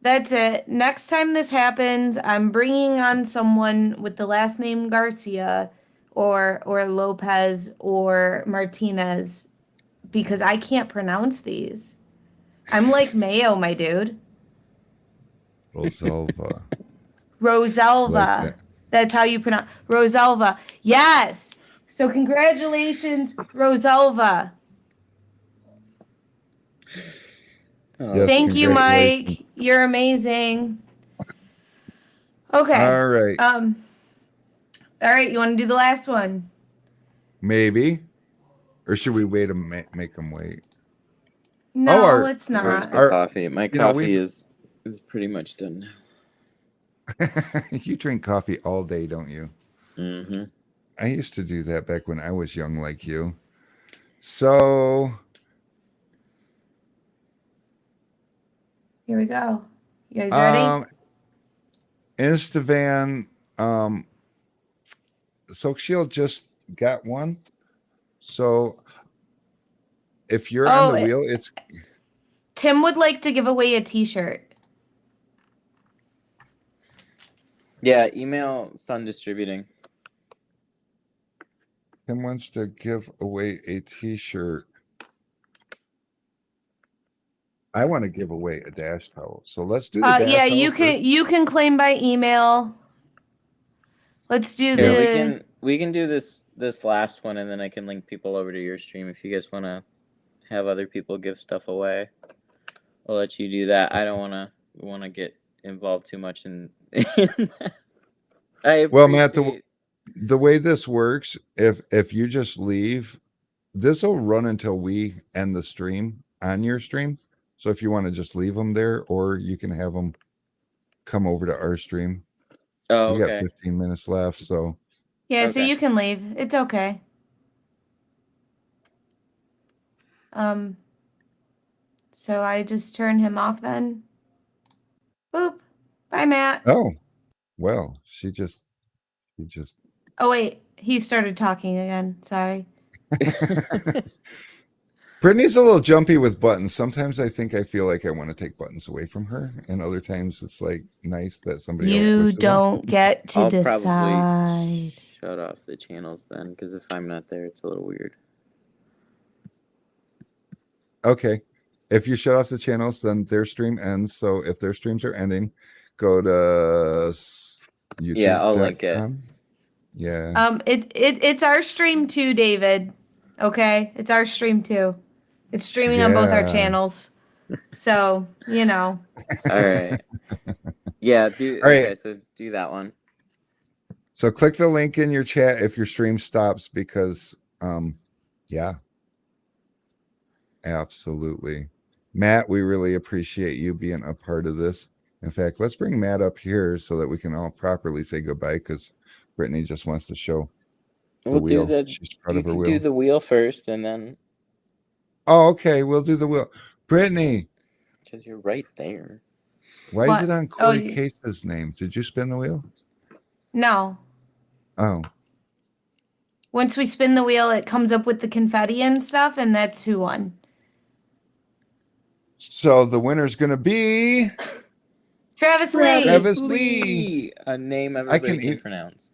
Speaker 1: That's it. Next time this happens, I'm bringing on someone with the last name Garcia or Lopez or Martinez because I can't pronounce these. I'm like Mayo, my dude.
Speaker 2: Rosalva.
Speaker 1: Rosalva.
Speaker 2: Like
Speaker 1: That's how you pronounce Rosalva. Yes. So congratulations, Rosalva.
Speaker 2: Yes,
Speaker 1: Thank you, Mike. You're amazing. Okay.
Speaker 2: All right.
Speaker 1: All right. You want to do the last one?
Speaker 2: Maybe. Or should we wait and make them wait?
Speaker 1: No, it's not.
Speaker 3: Where's the coffee? My coffee is pretty much done now.
Speaker 2: You drink coffee all day, don't you?
Speaker 3: Mm-hmm.
Speaker 2: I used to do that back when I was young like you. So
Speaker 1: here we go. You guys ready?
Speaker 2: Instavan Soak Shield just got one. So if you're on the wheel, it's
Speaker 1: Tim would like to give away a t-shirt.
Speaker 3: Yeah, email Sun Distributing.
Speaker 2: Tim wants to give away a t-shirt. I want to give away a dash towel. So let's do the dash
Speaker 1: yeah,
Speaker 2: towel
Speaker 1: you can claim by email. Let's do
Speaker 3: we can do this last one, and then I can link people over to your stream if you guys want to have other people give stuff away. I'll let you do that. I don't want to get involved too much in that.
Speaker 2: Well, Matt, the way this works, if you just leave, this will run until we end the stream on your stream. So if you want to just leave them there, or you can have them come over to our stream.
Speaker 3: Oh,
Speaker 2: we got 15 minutes left, so
Speaker 1: yeah, so you can leave. It's okay. So I just turn him off then. Boop. Bye, Matt.
Speaker 2: Oh, well, she just.
Speaker 1: Oh wait, he started talking again. Sorry.
Speaker 2: Brittany's a little jumpy with buttons. Sometimes I feel like I want to take buttons away from her, and other times it's like nice that somebody else
Speaker 1: You
Speaker 2: pushes
Speaker 1: don't
Speaker 2: them.
Speaker 1: get to
Speaker 3: I'll
Speaker 1: decide.
Speaker 3: probably shut off the channels then, because if I'm not there, it's a little weird.
Speaker 2: Okay. If you shut off the channels, then their stream ends. So if their streams are ending, go to YouTube.
Speaker 3: Yeah, I'll link it.
Speaker 2: Yeah.
Speaker 1: It's our stream too, David. Okay, it's our stream too. It's streaming on both our channels. So
Speaker 3: All right. Yeah. So do that one.
Speaker 2: So click the link in your chat if your stream stops, because yeah. Absolutely. Matt, we really appreciate you being a part of this. In fact, let's bring Matt up here so that we can all properly say goodbye, because Brittany just wants to show the
Speaker 3: We'll do
Speaker 2: wheel.
Speaker 3: the.
Speaker 2: She's proud
Speaker 3: You
Speaker 2: of her
Speaker 3: can
Speaker 2: wheel.
Speaker 3: do the wheel first, and then
Speaker 2: Oh, okay. We'll do the wheel. Brittany,
Speaker 3: because you're right there.
Speaker 2: why is
Speaker 1: What?
Speaker 2: it on
Speaker 1: Oh,
Speaker 2: Corey Case's name? Did you spin the wheel?
Speaker 1: No.
Speaker 2: Oh,
Speaker 1: Once we spin the wheel, it comes up with the confetti and stuff, and that's who won.
Speaker 2: so the winner's going to be
Speaker 1: Travis Lee.
Speaker 2: Travis Lee.
Speaker 3: A name
Speaker 2: I
Speaker 3: everybody
Speaker 2: can
Speaker 3: can pronounce.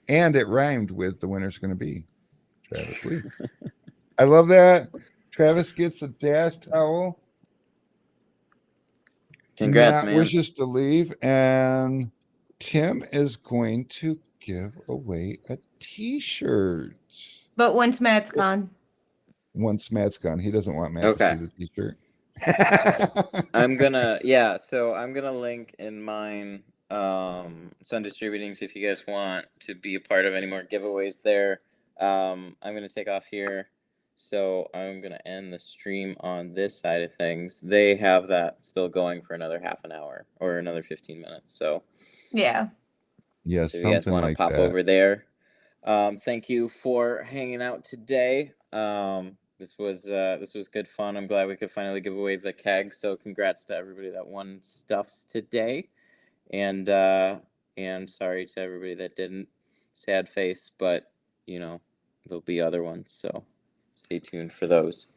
Speaker 2: And it rhymed with the winner's going to be Travis Lee. I love that. Travis gets a dash towel.
Speaker 3: Congrats,
Speaker 2: Matt
Speaker 3: man.
Speaker 2: wishes to leave, and Tim is going to give away a T-shirt.
Speaker 1: But once Matt's gone.
Speaker 2: Once Matt's gone, he doesn't want Matt
Speaker 3: Okay.
Speaker 2: to see the T-shirt.
Speaker 3: I'm gonna so I'm gonna link in mine Sun Distributing, so if you guys want to be a part of any more giveaways there. I'm gonna take off here, so I'm gonna end the stream on this side of things. They have that still going for another half an hour or another 15 minutes, so
Speaker 1: Yeah.
Speaker 2: Yes,
Speaker 3: so if you guys
Speaker 2: something
Speaker 3: want to
Speaker 2: like
Speaker 3: pop
Speaker 2: that.
Speaker 3: over there. Thank you for hanging out today. This was good fun. I'm glad we could finally give away the keg. So congrats to everybody that won stuffs today, and sorry to everybody that didn't. Sad face, but you know there'll be other ones. So stay tuned for those.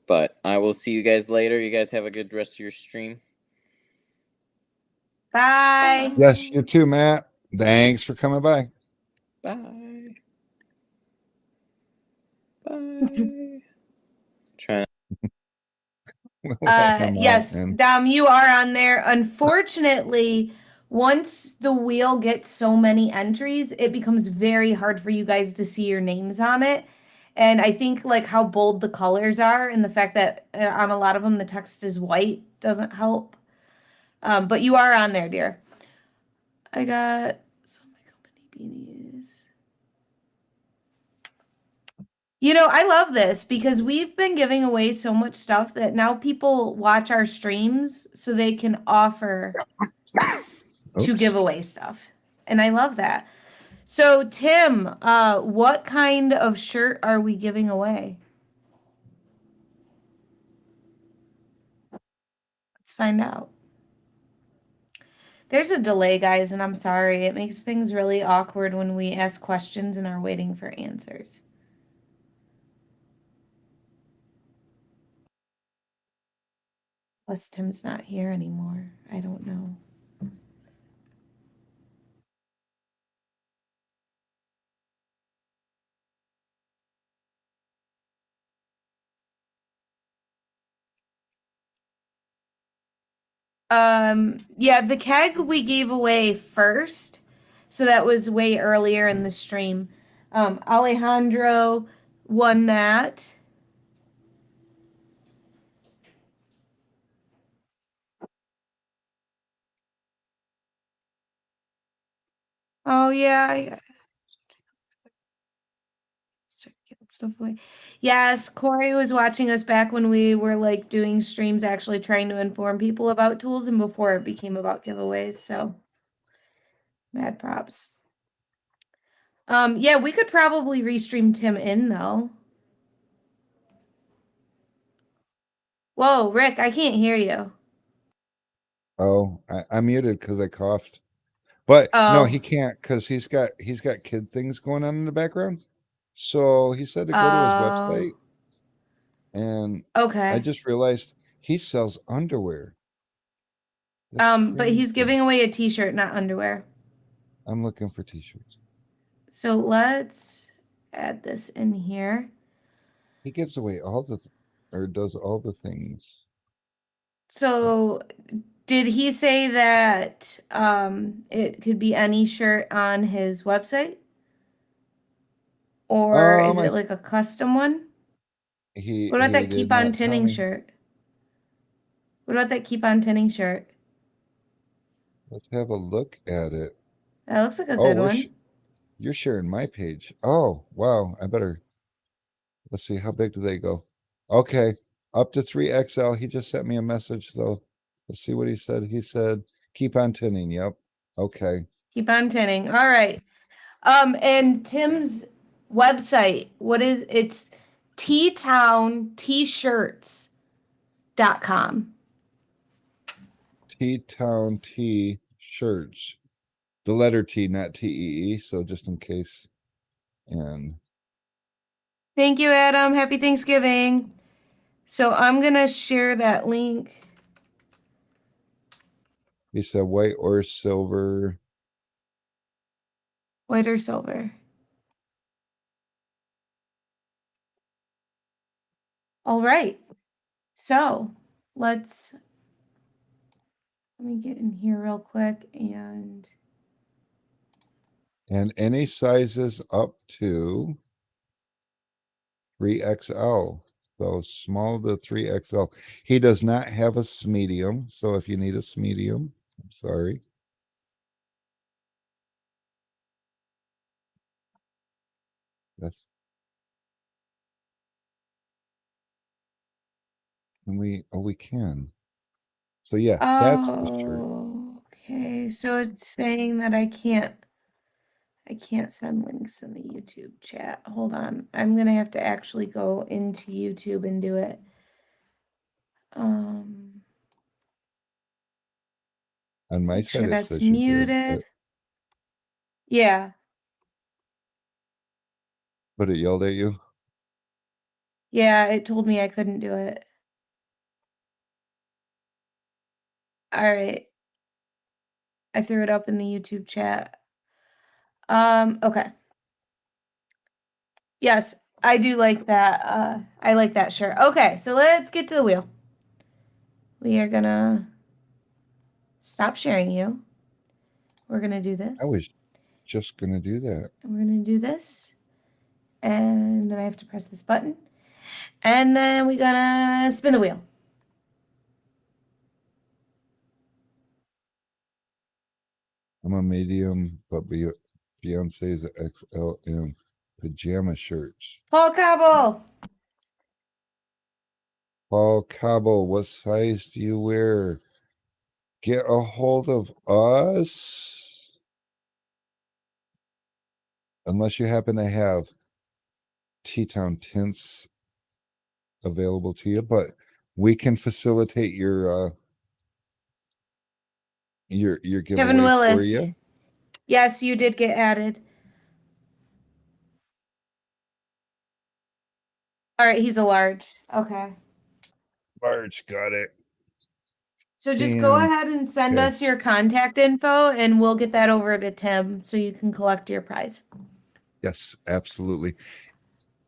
Speaker 3: But I will see you guys later. You guys have a good rest of your stream.
Speaker 1: Bye.
Speaker 2: Yes, you too, Matt. Thanks for coming by.
Speaker 3: Bye. Bye. Trying.
Speaker 2: We'll let him out,
Speaker 1: Yes,
Speaker 2: and
Speaker 1: Dom, you are on there. Unfortunately, once the wheel gets so many entries, it becomes very hard for you guys to see your names on it. And I think like how bold the colors are and the fact that on a lot of them the text is white doesn't help. But you are on there, dear. I got some of my company beanies. You know, I love this because we've been giving away so much stuff that now people watch our streams so they can offer to
Speaker 2: Oops.
Speaker 1: give away stuff. And I love that. So, Tim, what kind of shirt are we giving away? Let's find out. There's a delay, guys, and I'm sorry. It makes things really awkward when we ask questions and are waiting for answers. Plus, Tim's not here anymore. I don't know. Yeah, the keg we gave away first. So that was way earlier in the stream. Alejandro won that. Oh yeah, I start giving stuff away. Yes, Corey was watching us back when we were like doing streams, actually trying to inform people about tools, and before it became about giveaways. So, mad props. Yeah, we could probably restream Tim in though. Whoa, Rick, I can't hear you.
Speaker 2: Oh, I muted because I coughed. But no,
Speaker 1: Oh.
Speaker 2: he can't because he's got kid things going on in the background. So he said to go to his website, and
Speaker 1: Okay.
Speaker 2: I just realized he sells underwear. That's
Speaker 1: But he's
Speaker 2: crazy.
Speaker 1: giving away a t-shirt, not underwear.
Speaker 2: I'm looking for t-shirts.
Speaker 1: So let's add this in here.
Speaker 2: He gives away all the or does all the things.
Speaker 1: So did he say that it could be any shirt on his website? Or is it like a custom one?
Speaker 2: He
Speaker 1: What about that
Speaker 2: did
Speaker 1: keep on
Speaker 2: not tell
Speaker 1: tinning
Speaker 2: me.
Speaker 1: shirt? What about that keep on tinning shirt?
Speaker 2: Let's have a look at it.
Speaker 1: That looks like a
Speaker 2: Oh,
Speaker 1: good one.
Speaker 2: you're sharing my page. Oh, wow. I better. Let's see. How big do they go? Okay. Up to 3XL. He just sent me a message, though. Let's see what he said. He said, keep on tinning. Yep. Okay.
Speaker 1: Keep on tinning. All right. And Tim's website, it's towntshirts.com.
Speaker 2: T-Town T shirts. The letter T, not T-E-E. So just in case. And
Speaker 1: Thank you, Adam. Happy Thanksgiving. So I'm going to share that link.
Speaker 2: he said white or silver.
Speaker 1: White or silver? All right. So let me get in here real quick and
Speaker 2: any sizes up to 3XL. So small to 3XL. He does not have a medium. So if you need a medium, I'm sorry. That's we can. So yeah, that's the shirt.
Speaker 1: okay, so it's saying that I can't send links in the YouTube chat. Hold on. I'm gonna have to actually go into YouTube and do it.
Speaker 2: On my
Speaker 1: Make
Speaker 2: side,
Speaker 1: sure
Speaker 2: it
Speaker 1: that's
Speaker 2: says you did,
Speaker 1: muted. Yeah.
Speaker 2: but it yelled at you.
Speaker 1: Yeah, it told me I couldn't do it. All right. I threw it up in the YouTube chat. Okay. Yes, I do like that. I like that shirt. Okay, so let's get to the wheel. We are gonna stop sharing you. We're gonna do this.
Speaker 2: I was just gonna do that.
Speaker 1: And we're gonna do this. And then I have to press this button. And then we're gonna spin the wheel.
Speaker 2: I'm a medium, but Beyonce's a XL in pajama shirts.
Speaker 1: Paul Cobble!
Speaker 2: Paul Cobble, what size do you wear? Get a hold of us. Unless you happen to have T-Town tints available to you, but we can facilitate your giveaway
Speaker 1: Kevin Willis.
Speaker 2: for you.
Speaker 1: Yes, you did get added. All right, he's a large. Okay.
Speaker 2: Large, got it.
Speaker 1: So just go
Speaker 2: Damn.
Speaker 1: ahead and send
Speaker 2: Okay.
Speaker 1: us your contact info and we'll get that over to Tim so you can collect your prize.
Speaker 2: Yes, absolutely.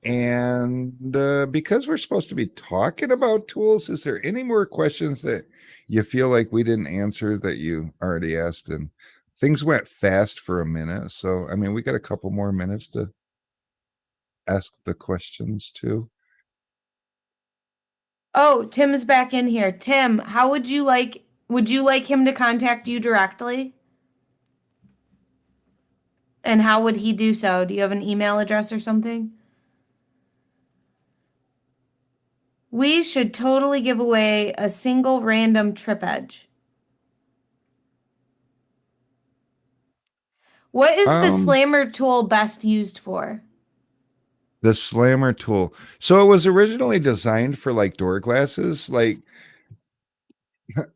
Speaker 2: And because we're supposed to be talking about tools, is there any more questions that you feel like we didn't answer that you already asked? And things went fast for a minute. So, I mean, we got a couple more minutes to ask the questions too.
Speaker 1: Oh, Tim's back in here. Tim, how would you like him to contact you directly? And how would he do so? Do you have an email address or something? We should totally give away a single random trip edge. What is the slammer tool best used for?
Speaker 2: The slammer tool. So it was originally designed for like door glasses, like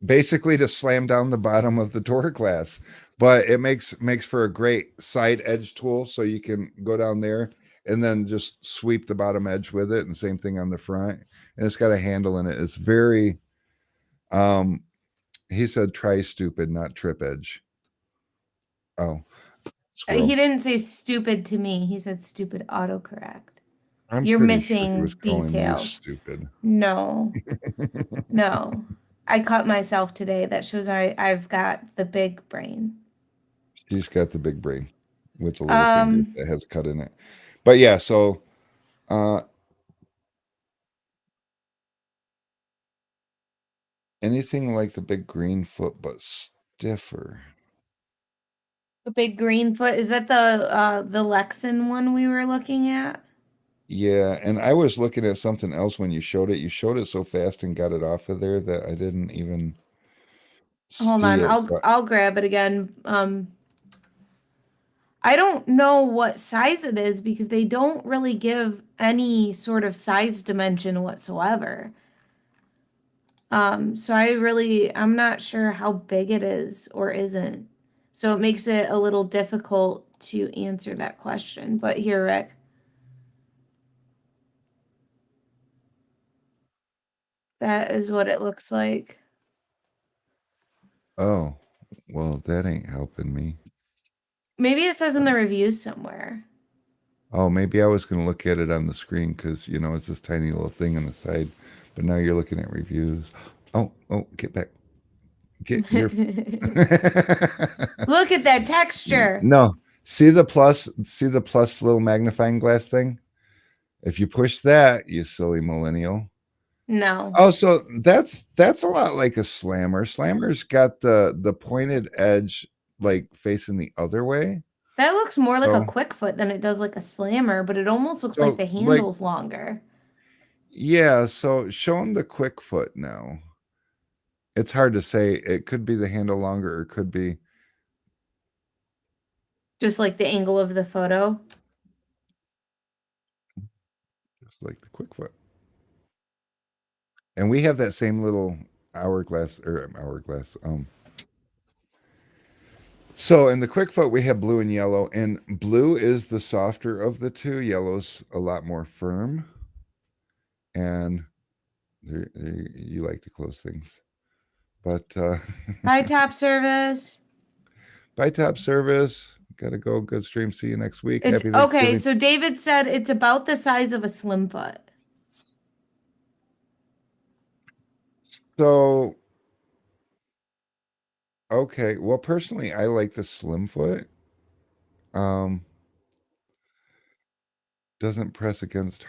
Speaker 2: basically to slam down the bottom of the door glass, but it makes for a great side edge tool. So you can go down there and then just sweep the bottom edge with it, and same thing on the front. And it's got a handle in it. It's very he said try stupid, not trip edge. Oh, squirrel.
Speaker 1: He didn't say stupid to me. He said stupid autocorrect.
Speaker 2: You're missing
Speaker 1: sure details.
Speaker 2: Stupid.
Speaker 1: No. No. I cut myself today. That shows I've got the big brain.
Speaker 2: She's got the big brain with the little fingers that has a cut in it. But yeah, so anything like the big green foot but stiffer.
Speaker 1: The big green foot, is that the Lexan one we were looking at?
Speaker 2: Yeah, and I was looking at something else when you showed it. You showed it so fast and got it off of there that I didn't even
Speaker 1: Hold
Speaker 2: see
Speaker 1: on,
Speaker 2: it, but
Speaker 1: I'll grab it again. I don't know what size it is because they don't really give any sort of size dimension whatsoever. So I'm not sure how big it is or isn't. So it makes it a little difficult to answer that question. But here, Rick. That is what it looks like.
Speaker 2: oh, well, that ain't helping me.
Speaker 1: Maybe it says in the reviews somewhere.
Speaker 2: Oh, maybe I was going to look at it on the screen because, you know, it's this tiny little thing on the side. But now you're looking at reviews. Oh, get back. Get your.
Speaker 1: Look at that texture.
Speaker 2: No. See the plus little magnifying glass thing? If you push that, you silly millennial.
Speaker 1: No.
Speaker 2: Oh, so that's a lot like a slammer. Slammer's got the pointed edge like facing the other way.
Speaker 1: That looks more like a
Speaker 2: So,
Speaker 1: quick foot than it does like a slammer, but it almost looks like
Speaker 2: so
Speaker 1: the
Speaker 2: like
Speaker 1: handle's longer.
Speaker 2: yeah, so show him the quick foot now. It's hard to say. It could be the handle longer or it could be
Speaker 1: Just like the angle of the photo.
Speaker 2: just like the quick foot. And we have that same little hourglass. So in the quick foot we have blue and yellow, and blue is the softer of the two. Yellow's a lot more firm. And you like to close things. But
Speaker 1: Hi, Top Service.
Speaker 2: bye, Top Service. Gotta go. Good stream. See you next week.
Speaker 1: It's
Speaker 2: Happy Thanksgiving.
Speaker 1: okay. So David said it's about the size of a slim foot.
Speaker 2: So, okay. Well, personally, I like the slim foot. Doesn't press against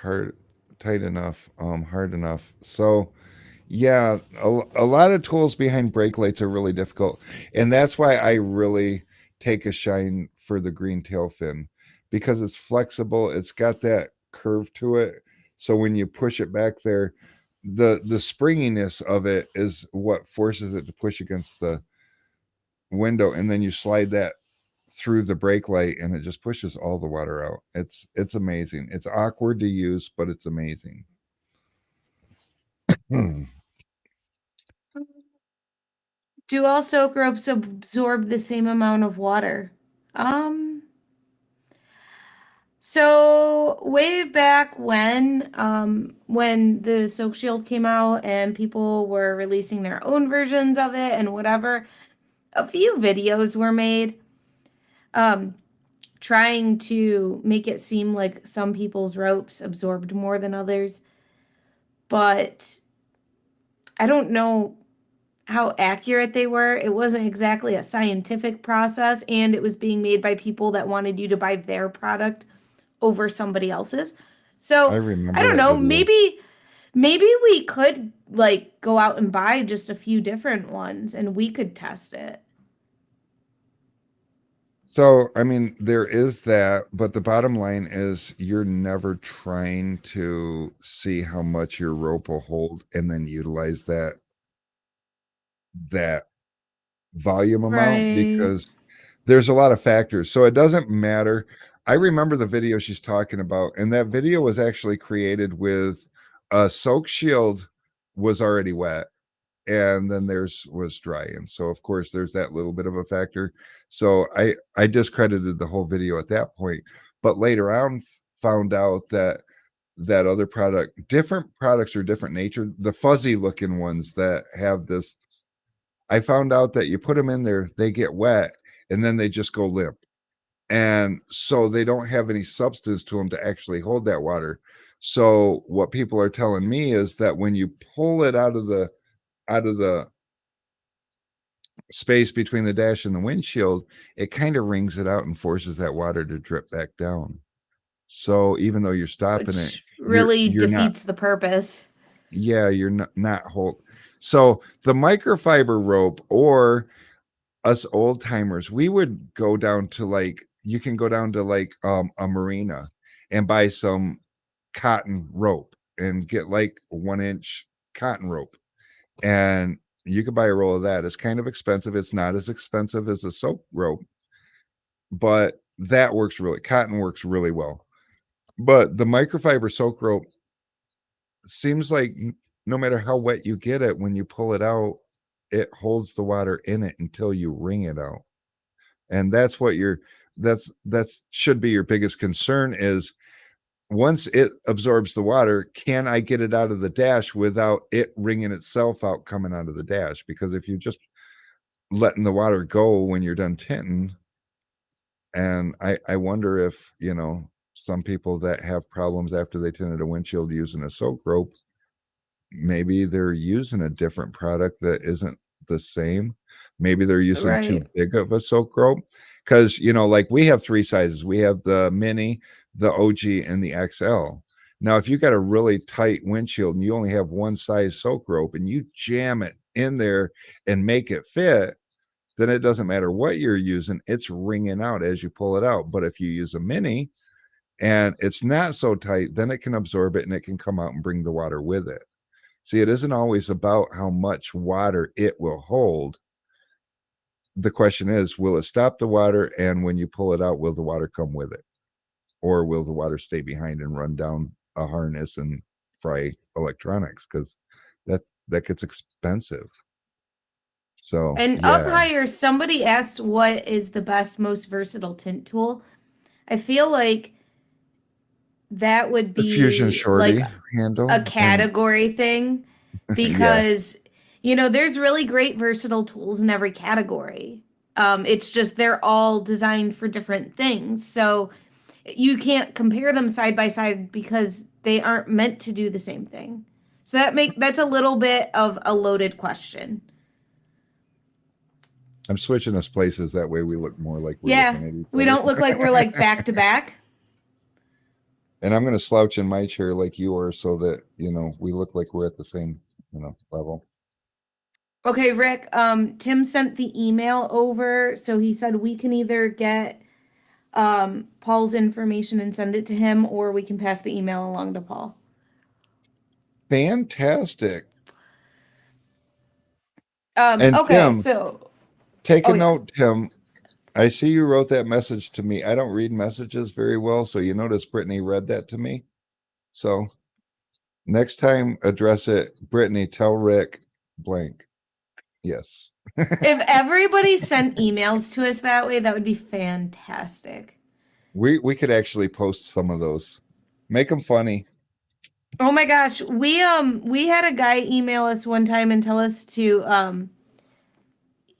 Speaker 2: tight enough, hard enough. So, yeah, a lot of tools behind brake lights are really difficult, and that's why I really take a shine for the green tail fin because it's flexible. It's got that curve to it, so when you push it back there, the springiness of it is what forces it to push against the window, and then you slide that through the brake light and it just pushes all the water out. It's amazing. It's awkward to use, but it's amazing.
Speaker 1: Do all soak ropes absorb the same amount of water? So way back when the Soak Shield came out and people were releasing their own versions of it and whatever, a few videos were made trying to make it seem like some people's ropes absorbed more than others. But I don't know how accurate they were. It wasn't exactly a scientific process, and it was being made by people that wanted you to buy their product over somebody else's. So
Speaker 2: I remember
Speaker 1: I don't
Speaker 2: that
Speaker 1: know,
Speaker 2: video.
Speaker 1: maybe we could like go out and buy just a few different ones and we could test it.
Speaker 2: So, I mean, there is that, but the bottom line is you're never trying to see how much your rope will hold and then utilize that volume amount
Speaker 1: Right.
Speaker 2: because there's a lot of factors. So it doesn't matter. I remember the video she's talking about, and that video was actually created with a soak shield was already wet, and then theirs was dry. And so of course there's that little bit of a factor. So I discredited the whole video at that point. But later on found out that other different products are different nature. The fuzzy looking ones that have this, I found out that you put them in there, they get wet, and then they just go limp. And so they don't have any substance to them to actually hold that water. So what people are telling me is that when you pull it out of the space between the dash and the windshield, it kind of wrings it out and forces that water to drip back down. So even though you're stopping
Speaker 1: Which
Speaker 2: it,
Speaker 1: really
Speaker 2: you're not,
Speaker 1: defeats the purpose.
Speaker 2: yeah, you're not hold. So the microfiber rope, or us old timers, we would go down to you can go down to a marina and buy some cotton rope and get like 1 inch cotton rope. And You could buy a roll of that. It's kind of expensive. It's not as expensive as a soap rope, but that works cotton works really well. But the microfiber soak rope seems like no matter how wet you get it, when you pull it out, it holds the water in it until you wring it out. And that's what that should be your biggest concern is once it absorbs the water, can I get it out of the dash without it wringing itself out coming out of the dash? Because if you're just letting the water go when you're done tinting, and I wonder if, some people that have problems after they tinted a windshield using a soak rope, maybe they're using a different product that isn't the same. Maybe they're using too big of a soak rope. Because, like we have 3 sizes. We have the mini, the OG, and the XL. Now, if you got a really tight windshield and you only have one size soak rope and you jam it in there and make it fit, then it doesn't matter what you're using. It's wringing out as you pull it out. But if you use a mini and it's not so tight, then it can absorb it and it can come out and bring the water with it. See, it isn't always about how much water it will hold. The question is, will it stop the water? And when you pull it out, will the water come with it? Or will the water stay behind and run down a harness and fry electronics? Because that gets expensive. So,
Speaker 1: And
Speaker 2: yeah.
Speaker 1: up higher, somebody asked what is the best, most versatile tint tool. I feel like that would be
Speaker 2: the Fusion Shorty
Speaker 1: like
Speaker 2: handle,
Speaker 1: a category thing, because there's really great versatile tools in every category. It's just they're all designed for different things, so you can't compare them side by side because they aren't meant to do the same thing. So that's a little bit of a loaded question.
Speaker 2: I'm switching us places, that way we look more like we're looking at each other.
Speaker 1: We don't look like we're like back to back.
Speaker 2: And I'm going to slouch in my chair like you are so that, we look like we're at the same, level.
Speaker 1: Okay, Rick, Tim sent the email over. So he said we can either get Paul's information and send it to him, or we can pass the email along to Paul.
Speaker 2: Fantastic.
Speaker 1: And okay,
Speaker 2: Tim,
Speaker 1: so
Speaker 2: take a note, Tim. I see you wrote that message to me. I don't read messages very well, so you notice Brittany read that to me. So next time, address it, Brittany, tell Rick blank. Yes.
Speaker 1: If everybody sent emails to us that way, that would be fantastic.
Speaker 2: We could actually post some of those. Make them funny.
Speaker 1: Oh my gosh, we had a guy email us one time and tell us to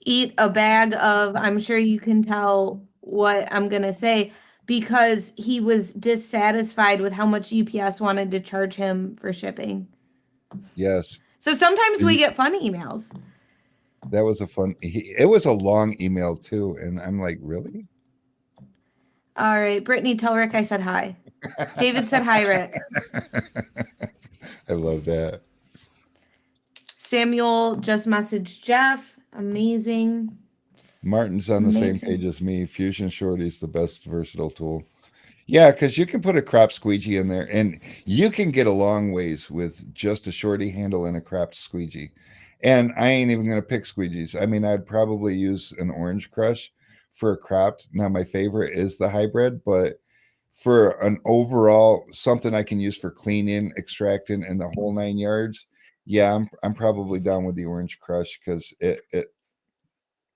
Speaker 1: eat a bag of, I'm sure you can tell what I'm going to say, because he was dissatisfied with how much UPS wanted to charge him for shipping.
Speaker 2: Yes.
Speaker 1: So sometimes we get fun emails.
Speaker 2: That was it was a long email too. And I'm like, really?
Speaker 1: All right, Brittany, tell Rick I said hi. David said hi, Rick.
Speaker 2: I love that.
Speaker 1: Samuel just messaged Jeff. Amazing.
Speaker 2: Martin's on the same page as me. Fusion Shorty is the best versatile tool. Yeah, because you can put a crop squeegee in there, and you can get a long ways with just a shorty handle and a cropped squeegee. And I ain't even going to pick squeegees. I mean, I'd probably use an orange crush for a cropped. Now, my favorite is the hybrid, but for an overall something I can use for cleaning, extracting, and the whole 9 yards, yeah, I'm probably down with the orange crush because it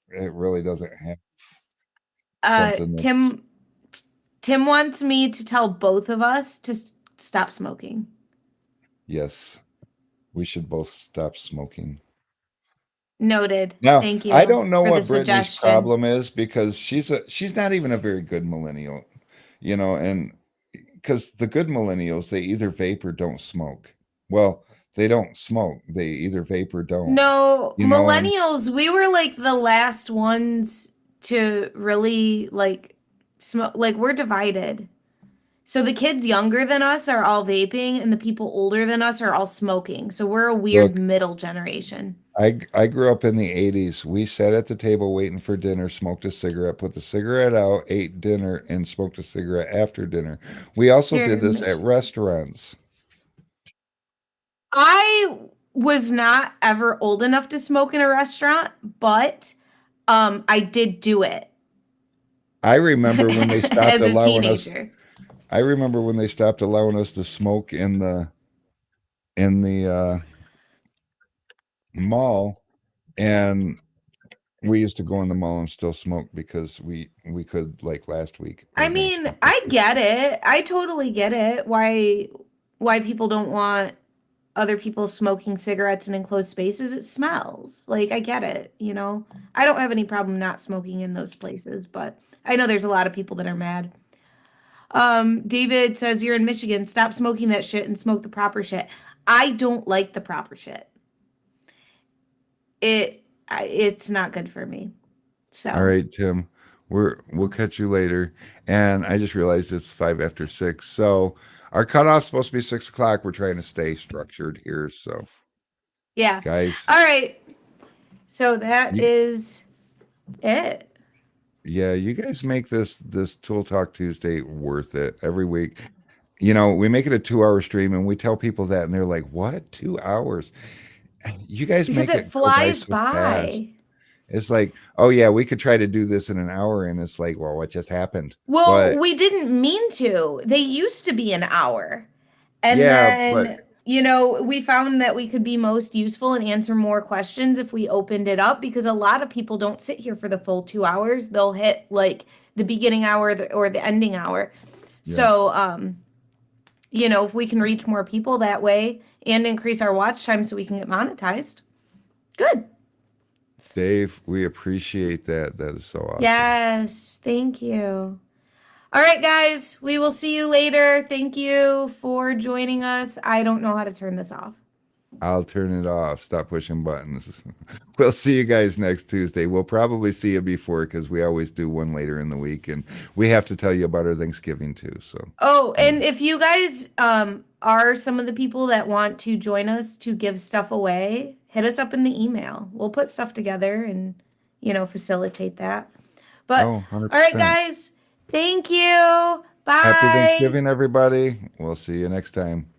Speaker 2: really doesn't have something.
Speaker 1: Tim wants me to tell both of us to stop smoking.
Speaker 2: Yes, we should both stop smoking.
Speaker 1: Noted.
Speaker 2: Now,
Speaker 1: thank you.
Speaker 2: I don't know what Brittany's
Speaker 1: suggestion.
Speaker 2: problem is, because she's not even a very good millennial, and because the good millennials, they either vape or don't smoke. Well, they don't smoke. They either vape or don't.
Speaker 1: No, millennials, we were like the last ones to really like smoke. Like, we're divided. So the kids younger than us are all vaping, and the people older than us are all smoking. So we're a weird middle generation.
Speaker 2: I grew up in the 80s. We sat at the table waiting for dinner, smoked a cigarette, put the cigarette out, ate dinner, and smoked a cigarette after dinner. We also did this at restaurants.
Speaker 1: I was not ever old enough to smoke in a restaurant, but I did do it
Speaker 2: I remember when they stopped
Speaker 1: as a
Speaker 2: allowing us.
Speaker 1: teenager.
Speaker 2: I remember when they stopped allowing us to smoke in the mall, and we used to go in the mall and still smoke because we could, like last week. we
Speaker 1: I
Speaker 2: were gonna
Speaker 1: mean,
Speaker 2: smoke
Speaker 1: I
Speaker 2: this
Speaker 1: get it. I totally get it. Why people don't want other people smoking cigarettes in enclosed spaces. It smells. Like, I get it, you know. I don't have any problem not smoking in those places, but I know there's a lot of people that are mad. David says you're in Michigan. Stop smoking that shit and smoke the proper shit. I don't like the proper shit. It's not good for me. So
Speaker 2: All right, Tim. We'll catch you later. And I just realized it's 5 after 6. So our cutoff's supposed to be 6 o'clock. We're trying to stay structured here. So
Speaker 1: yeah.
Speaker 2: guys,
Speaker 1: All right. So that
Speaker 2: you,
Speaker 1: is it.
Speaker 2: yeah, you guys make this Tool Talk Tuesday worth it every week. You know, we make it a 2-hour stream and we tell people that and they're like, what? 2 hours? You guys
Speaker 1: Because
Speaker 2: make
Speaker 1: it
Speaker 2: it go by
Speaker 1: flies
Speaker 2: so fast.
Speaker 1: by.
Speaker 2: It's like, oh yeah, we could try to do this in an hour, and it's like, well, what just happened?
Speaker 1: Well,
Speaker 2: But
Speaker 1: we didn't mean to. They used to be an hour. And
Speaker 2: yeah, but
Speaker 1: then, you know, we found that we could be most useful and answer more questions if we opened it up because a lot of people don't sit here for the full 2 hours. They'll hit like the beginning hour or the ending hour.
Speaker 2: yeah,
Speaker 1: So, you know, if we can reach more people that way and increase our watch time so we can get monetized, good.
Speaker 2: Dave, we appreciate that. That is so awesome.
Speaker 1: Yes, thank you. All right, guys, we will see you later. Thank you for joining us. I don't know how to turn this off.
Speaker 2: I'll turn it off. Stop pushing buttons. We'll see you guys next Tuesday. We'll probably see you before because we always do one later in the week, and we have to tell you about our Thanksgiving too. So,
Speaker 1: Oh, and if you guys are some of the people that want to join us to give stuff away, hit us up in the email. We'll put stuff together and, you know, facilitate that. But
Speaker 2: oh, 100%.
Speaker 1: all right, guys, thank you. Bye.
Speaker 2: Happy Thanksgiving, everybody. We'll see you next time.